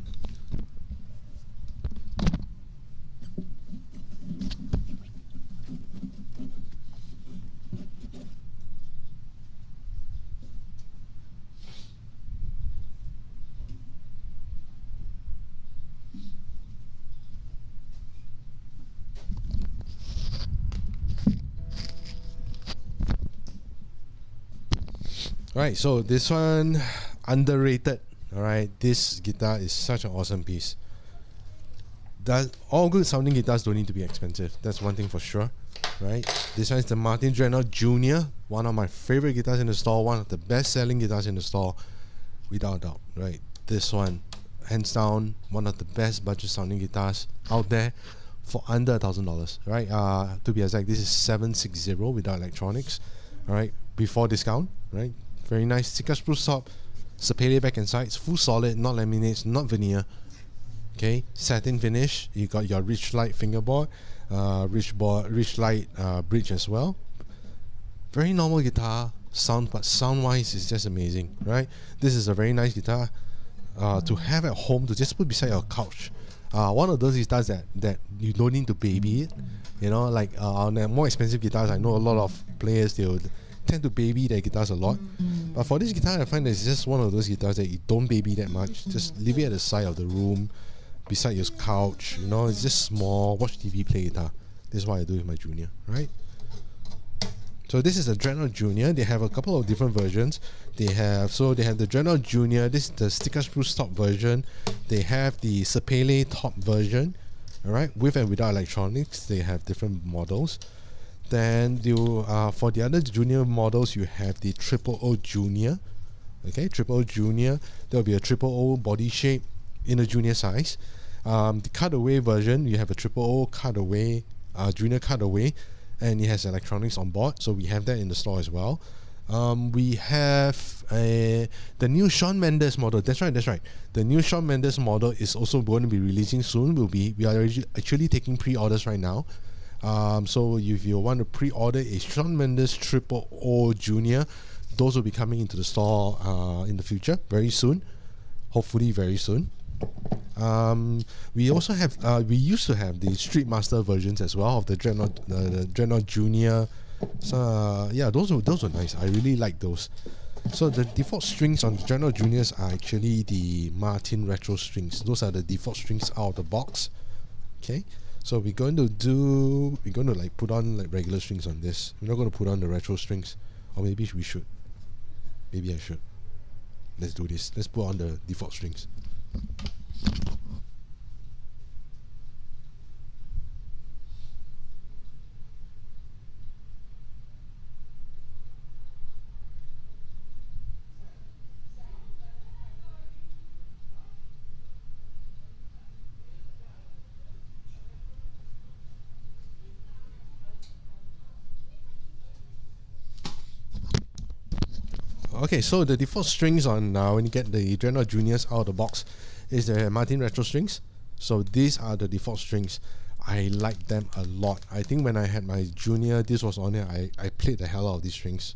Alright, so this one, underrated. Alright, this guitar is such an awesome piece. All good sounding guitars don't need to be expensive. That's one thing for sure. Right? This one is the Martin Dreadnought Jr., one of my favorite guitars in the store, one of the best selling guitars in the store, without a doubt. Right? This one, hands down, one of the best budget sounding guitars out there for under $1,000. Right? To be exact, this is 760 without electronics. Alright, before discount. Right? Very nice. Sika spruce top. Sapele back and sides, full solid, not laminates, not veneer. Okay, satin finish. You got your rich light fingerboard, rich light bridge as well. Very normal guitar sound, but sound-wise, it's just amazing, right? This is a very nice guitar to have at home, to just put beside your couch. One of those guitars that you don't need to baby it. You know, like on the more expensive guitars, I know a lot of players, they'll tend to baby their guitars a lot. But for this guitar, I find that it's just one of those guitars that you don't baby that much. Just leave it at the side of the room, beside your couch. You know, it's just small, watch TV, play guitar. This is what I do with my Junior, right? So this is a Dreadnought Junior. They have a couple of different versions. They have the Dreadnought Junior. This is the sticker spruce top version. They have the Sapele top version. All right, with and without electronics. They have different models. Then for the other Junior models, you have the Triple O Junior. Okay, Triple O Junior. There will be a Triple O body shape in a Junior size. The cutaway version, you have a Triple O cutaway, Junior cutaway. And it has electronics on board, so we have that in the store as well. We have the new Shawn Mendes model. That's right. The new Shawn Mendes model is also going to be releasing soon. We are actually taking pre-orders right now. So if you want to pre-order a Shawn Mendes Triple O Junior, those will be coming into the store in the future very soon. Hopefully very soon. We also have we used to have the Street Master versions as well of the Dreadnought Junior. So yeah, those were nice. I really like those. So the default strings on the Dreadnought Juniors are actually the Martin retro strings. Those are the default strings out of the box. Okay, so we're going to like put on like regular strings on this. We're not going to put on the retro strings, or maybe we should. Maybe I should. Let's do this. Let's put on the default strings. Okay, so the default strings on when you get the Dreadnought Juniors out of the box is the Martin retro strings. So these are the default strings. I like them a lot. I think when I had my Junior, this was on it. I played the hell out of these strings.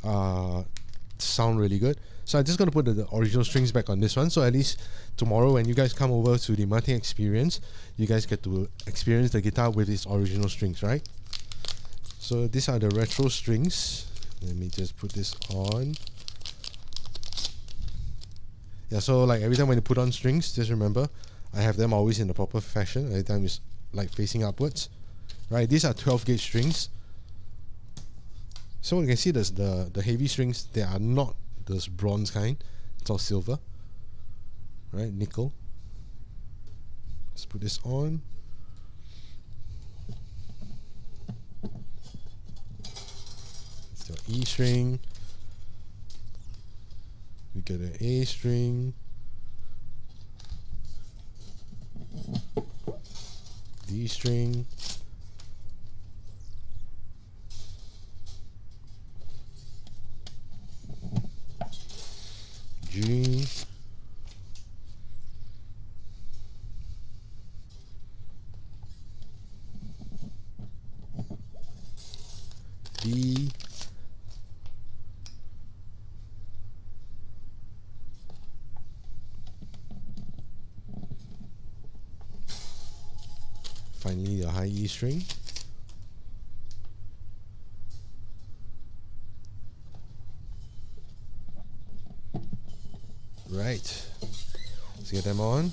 Sound really good. So I'm just going to put the original strings back on this one. So at least tomorrow when you guys come over to the Martin experience, you guys get to experience the guitar with its original strings, right? So these are the retro strings. Let me just put this on. Yeah, so like every time when you put on strings, just remember, I have them always in the proper fashion. Every time it's like facing upwards, right? These are 12 gauge strings. So you can see there's the heavy strings. They are not this bronze kind. It's all silver, right? Nickel. Let's put this on. It's your E string. We get an A string, D string, G, D, finally the high E string, right, let's get them on.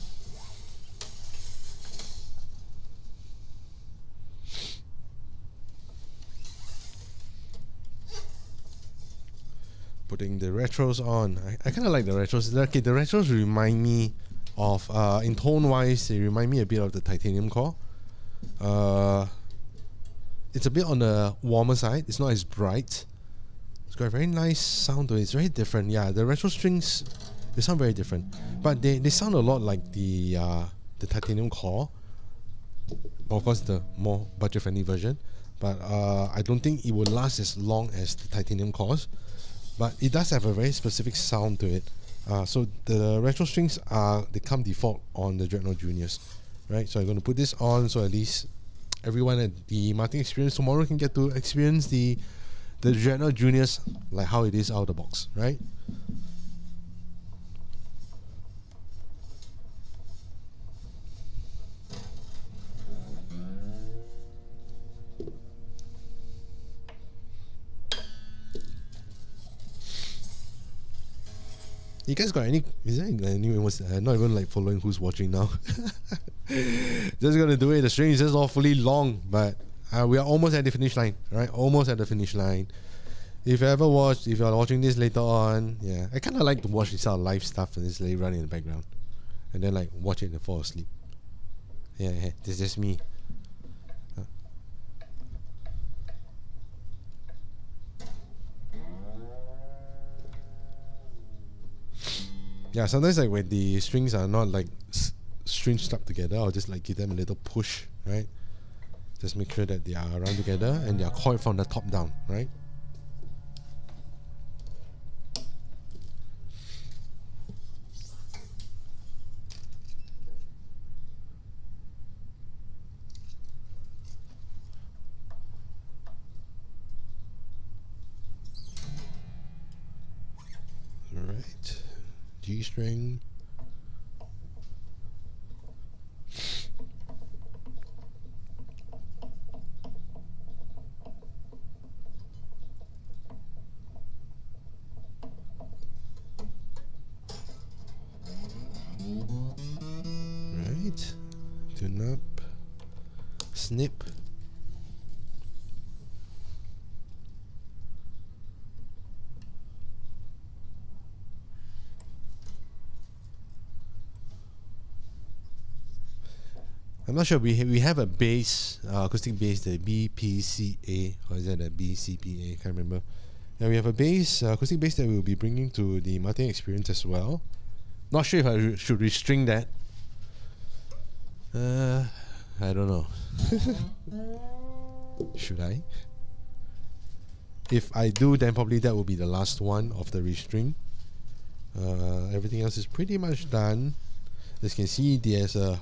Putting the retros on. I kind of like the retros. Okay, the retros remind me of, in tone wise, they remind me a bit of the titanium core. It's a bit on the warmer side. It's not as bright. It's got a very nice sound to it. It's very different. Yeah, the retro strings, they sound very different, but they sound a lot like the titanium core. But of course, the more budget-friendly version. But I don't think it will last as long as the titanium cores. But it does have a very specific sound to it. So the retro strings they come default on the Dreadnought Juniors, right? So I'm going to put this on so at least everyone at the Martin Experience tomorrow can get to experience the Dreadnought Juniors like how it is out of the box, right? You guys got any? Is there anyone was not even like following who's watching now? Just gonna do it. The string is just awfully long, but we are almost at the finish line, right? Almost at the finish line. If you ever watched, if you're watching this later on, yeah, I kind of like to watch this live stuff and just run in the background, and then like watch it and fall asleep. Yeah, this is just me. Yeah, sometimes like when the strings are not like strings stuck together, I'll just like give them a little push, right? Just make sure that they are run together and they are coiled from the top down, right? Alright, G string. Right, tune up, snip. I'm not sure. We have a bass, acoustic bass, the BPCA, or is that a BCPA? Can't remember. Yeah, we have a bass, acoustic bass that we'll be bringing to the Martin Experience as well. Not sure if I should restring that. I don't know. Should I? If I do, then probably that will be the last one of the restring. Everything else is pretty much done. As you can see, there's a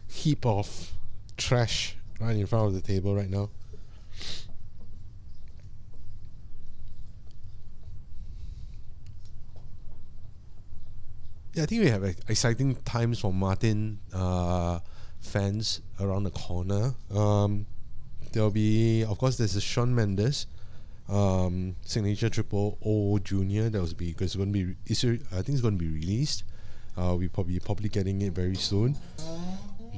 heap of trash right in front of the table right now. Yeah, I think we have exciting times for Martin fans around the corner. There'll be, of course, there's a Shawn Mendes signature triple O Junior that was be because it's going to be I think it's going to be released. We probably getting it very soon.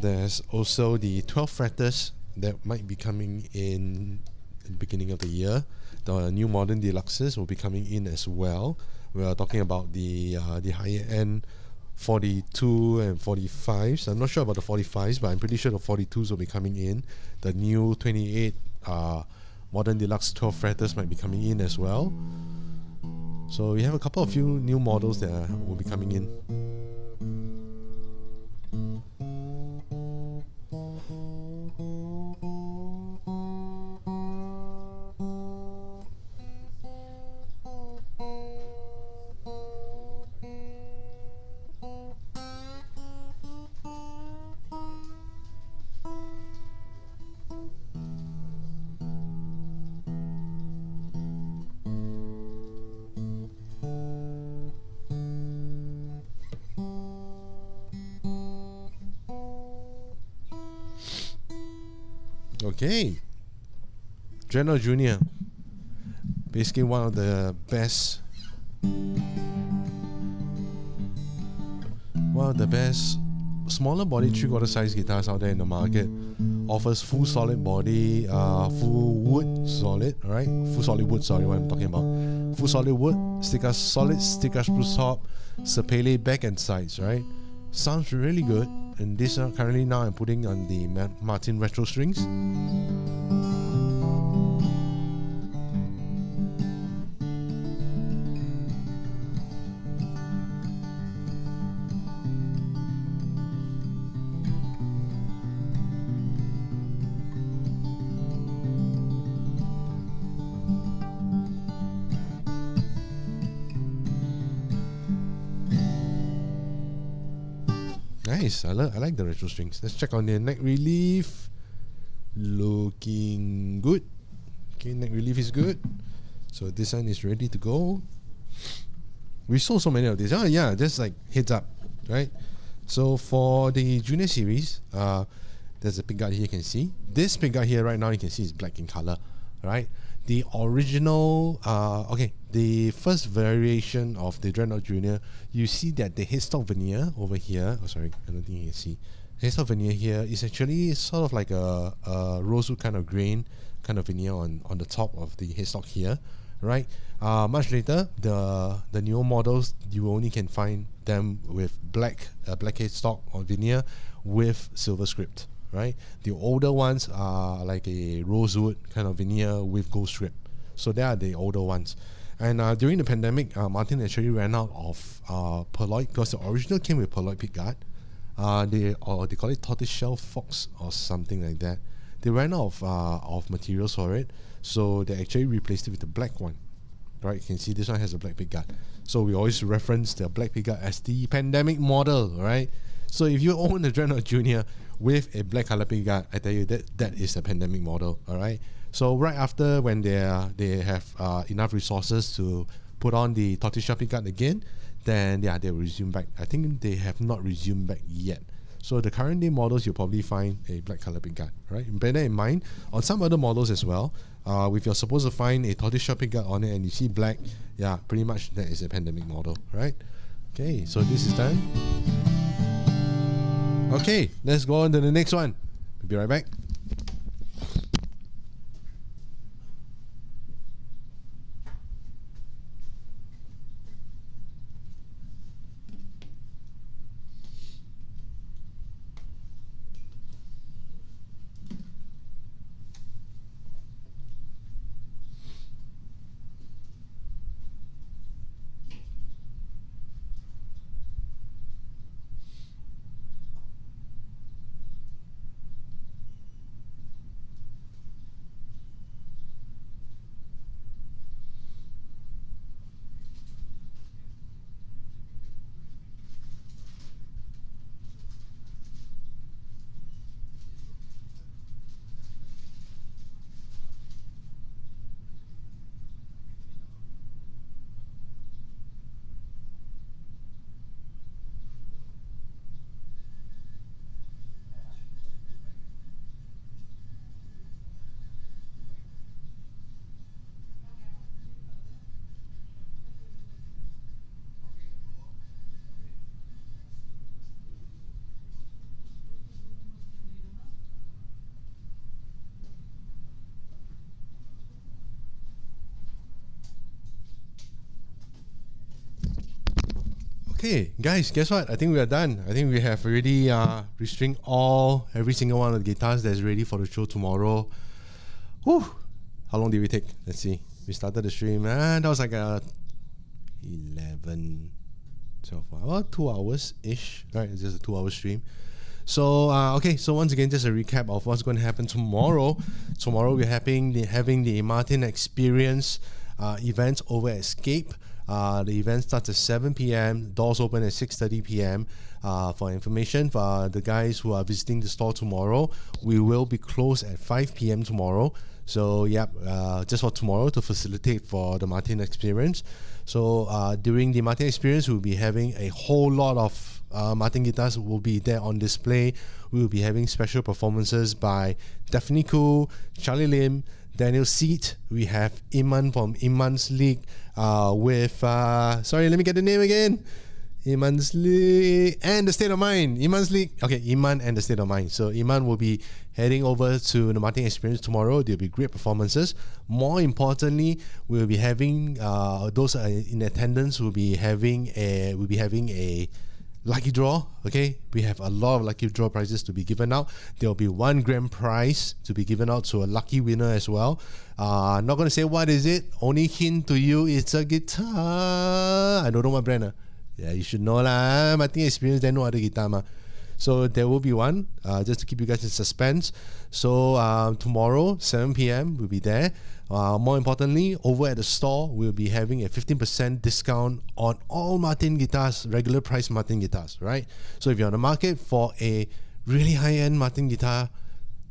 There's also the 12 fretters that might be coming in the beginning of the year. The new modern deluxes will be coming in as well. We are talking about the higher end 42 and 45s. I'm not sure about the 45s, but I'm pretty sure the 42s will be coming in. The new 28 modern deluxe 12 fretters might be coming in as well. So we have a couple of few new models that will be coming in. Okay, Dreadnought Junior, basically one of the best smaller body 3/4 size guitars out there in the market. Offers full solid body, full wood solid, right? Full solid wood, sorry, what I'm talking about. Full solid wood, solid sticker spruce top, Sapele back and sides, right? Sounds really good. And this currently now I'm putting on the Martin retro strings. nice. I like the retro strings. Let's check on the neck relief. Looking good. Okay, neck relief is good. So this one is ready to go. We sold so many of these. Oh yeah, just like heads up, right? So for the junior series, there's a pickguard here you can see. This pickguard here right now you can see is black in color, right? The original, the first variation of the Dreadnought Junior, you see that the headstock veneer over here, I don't think you can see. Headstock veneer here is actually sort of like a rosewood kind of grain kind of veneer on the top of the headstock here, right? Much later, the newer models, you only can find them with black headstock or veneer with silver script, right? The older ones are like a rosewood kind of veneer with gold script. So they are the older ones. And during the pandemic, Martin actually ran out of perloid, because the original came with perloid pickguard. They call it tortoiseshell fox or something like that. They ran out of materials for it, so they actually replaced it with the black one. Right, you can see this one has a black pickguard. So we always reference the black pickguard as the pandemic model, right? So if you own the Dreadnought Junior with a black color pickguard, I tell you that is a pandemic model, all right? So right after, when they have enough resources to put on the tortoiseshell pickguard again, then yeah, they will resume back. I think they have not resumed back yet. So the current day models, you'll probably find a black color pickguard, right? Bear that in mind. On some other models as well, if you're supposed to find a tortoiseshell pickguard on it and you see black, yeah, pretty much that is a pandemic model, right? Okay, so this is done. Okay, let's go on to the next one. We'll be right back. Okay, guys, guess what? I think we are done. I think we have already restringed every single one of the guitars that's ready for the show tomorrow. Whew! How long did we take? Let's see. We started the stream, and that was like 11, 12, about 2 hours-ish, right? It's just a 2-hour stream. So, okay, so once again, just a recap of what's going to happen tomorrow. Tomorrow, we're having the Martin Experience event over at Escape. The event starts at 7 p.m. Doors open at 6:30 p.m. For information, for the guys who are visiting the store tomorrow, we will be closed at 5 p.m. tomorrow. So, just for tomorrow to facilitate for the Martin Experience. So, during the Martin Experience, we'll be having a whole lot of Martin guitars will be there on display. We will be having special performances by Daphne Koo, Charlie Lim, Daniel Seat. We have Iman from Iman's League with sorry, let me get the name again. Iman's League and the State of Mind. Iman's League. Okay, Iman and the State of Mind. So Iman will be heading over to the Martin Experience tomorrow. There'll be great performances. More importantly, we'll be having those in attendance will be having a lucky draw. Okay, we have a lot of lucky draw prizes to be given out. There will be one grand prize to be given out to a lucky winner as well. I'm not going to say what is it. Only hint to you, it's a guitar. I don't know what brand. Yeah, you should know lah. Martin Experience, there no other guitar ma. So there will be one, just to keep you guys in suspense. So tomorrow, 7 p.m, we'll be there. More importantly, over at the store, we'll be having a 15% discount on all Martin guitars, regular price Martin guitars, right? So if you're on the market for a really high-end Martin guitar,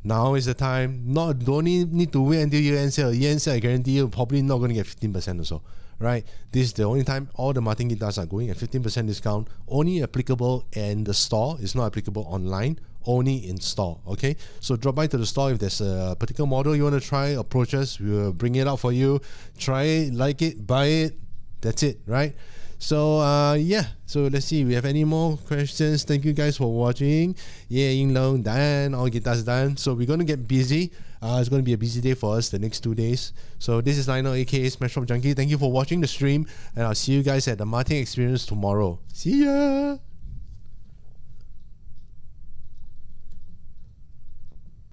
now is the time. Don't need to wait until year-end sale. Year-end sale, I guarantee you, probably not going to get 15% or so, right? This is the only time all the Martin guitars are going at 15% discount. Only applicable in the store. It's not applicable online. Only in store, okay? So drop by to the store if there's a particular model you want to try. Approach us. We will bring it out for you. Try it, like it, buy it. That's it, right? So yeah, so let's see, we have any more questions. Thank you guys for watching. Yeah, Ying Long done, all guitars done. So we're going to get busy. It's going to be a busy day for us the next 2 days. So this is Lionel, aka Smash Junkie. Thank you for watching the stream, and I'll see you guys at the Martin Experience tomorrow. See ya.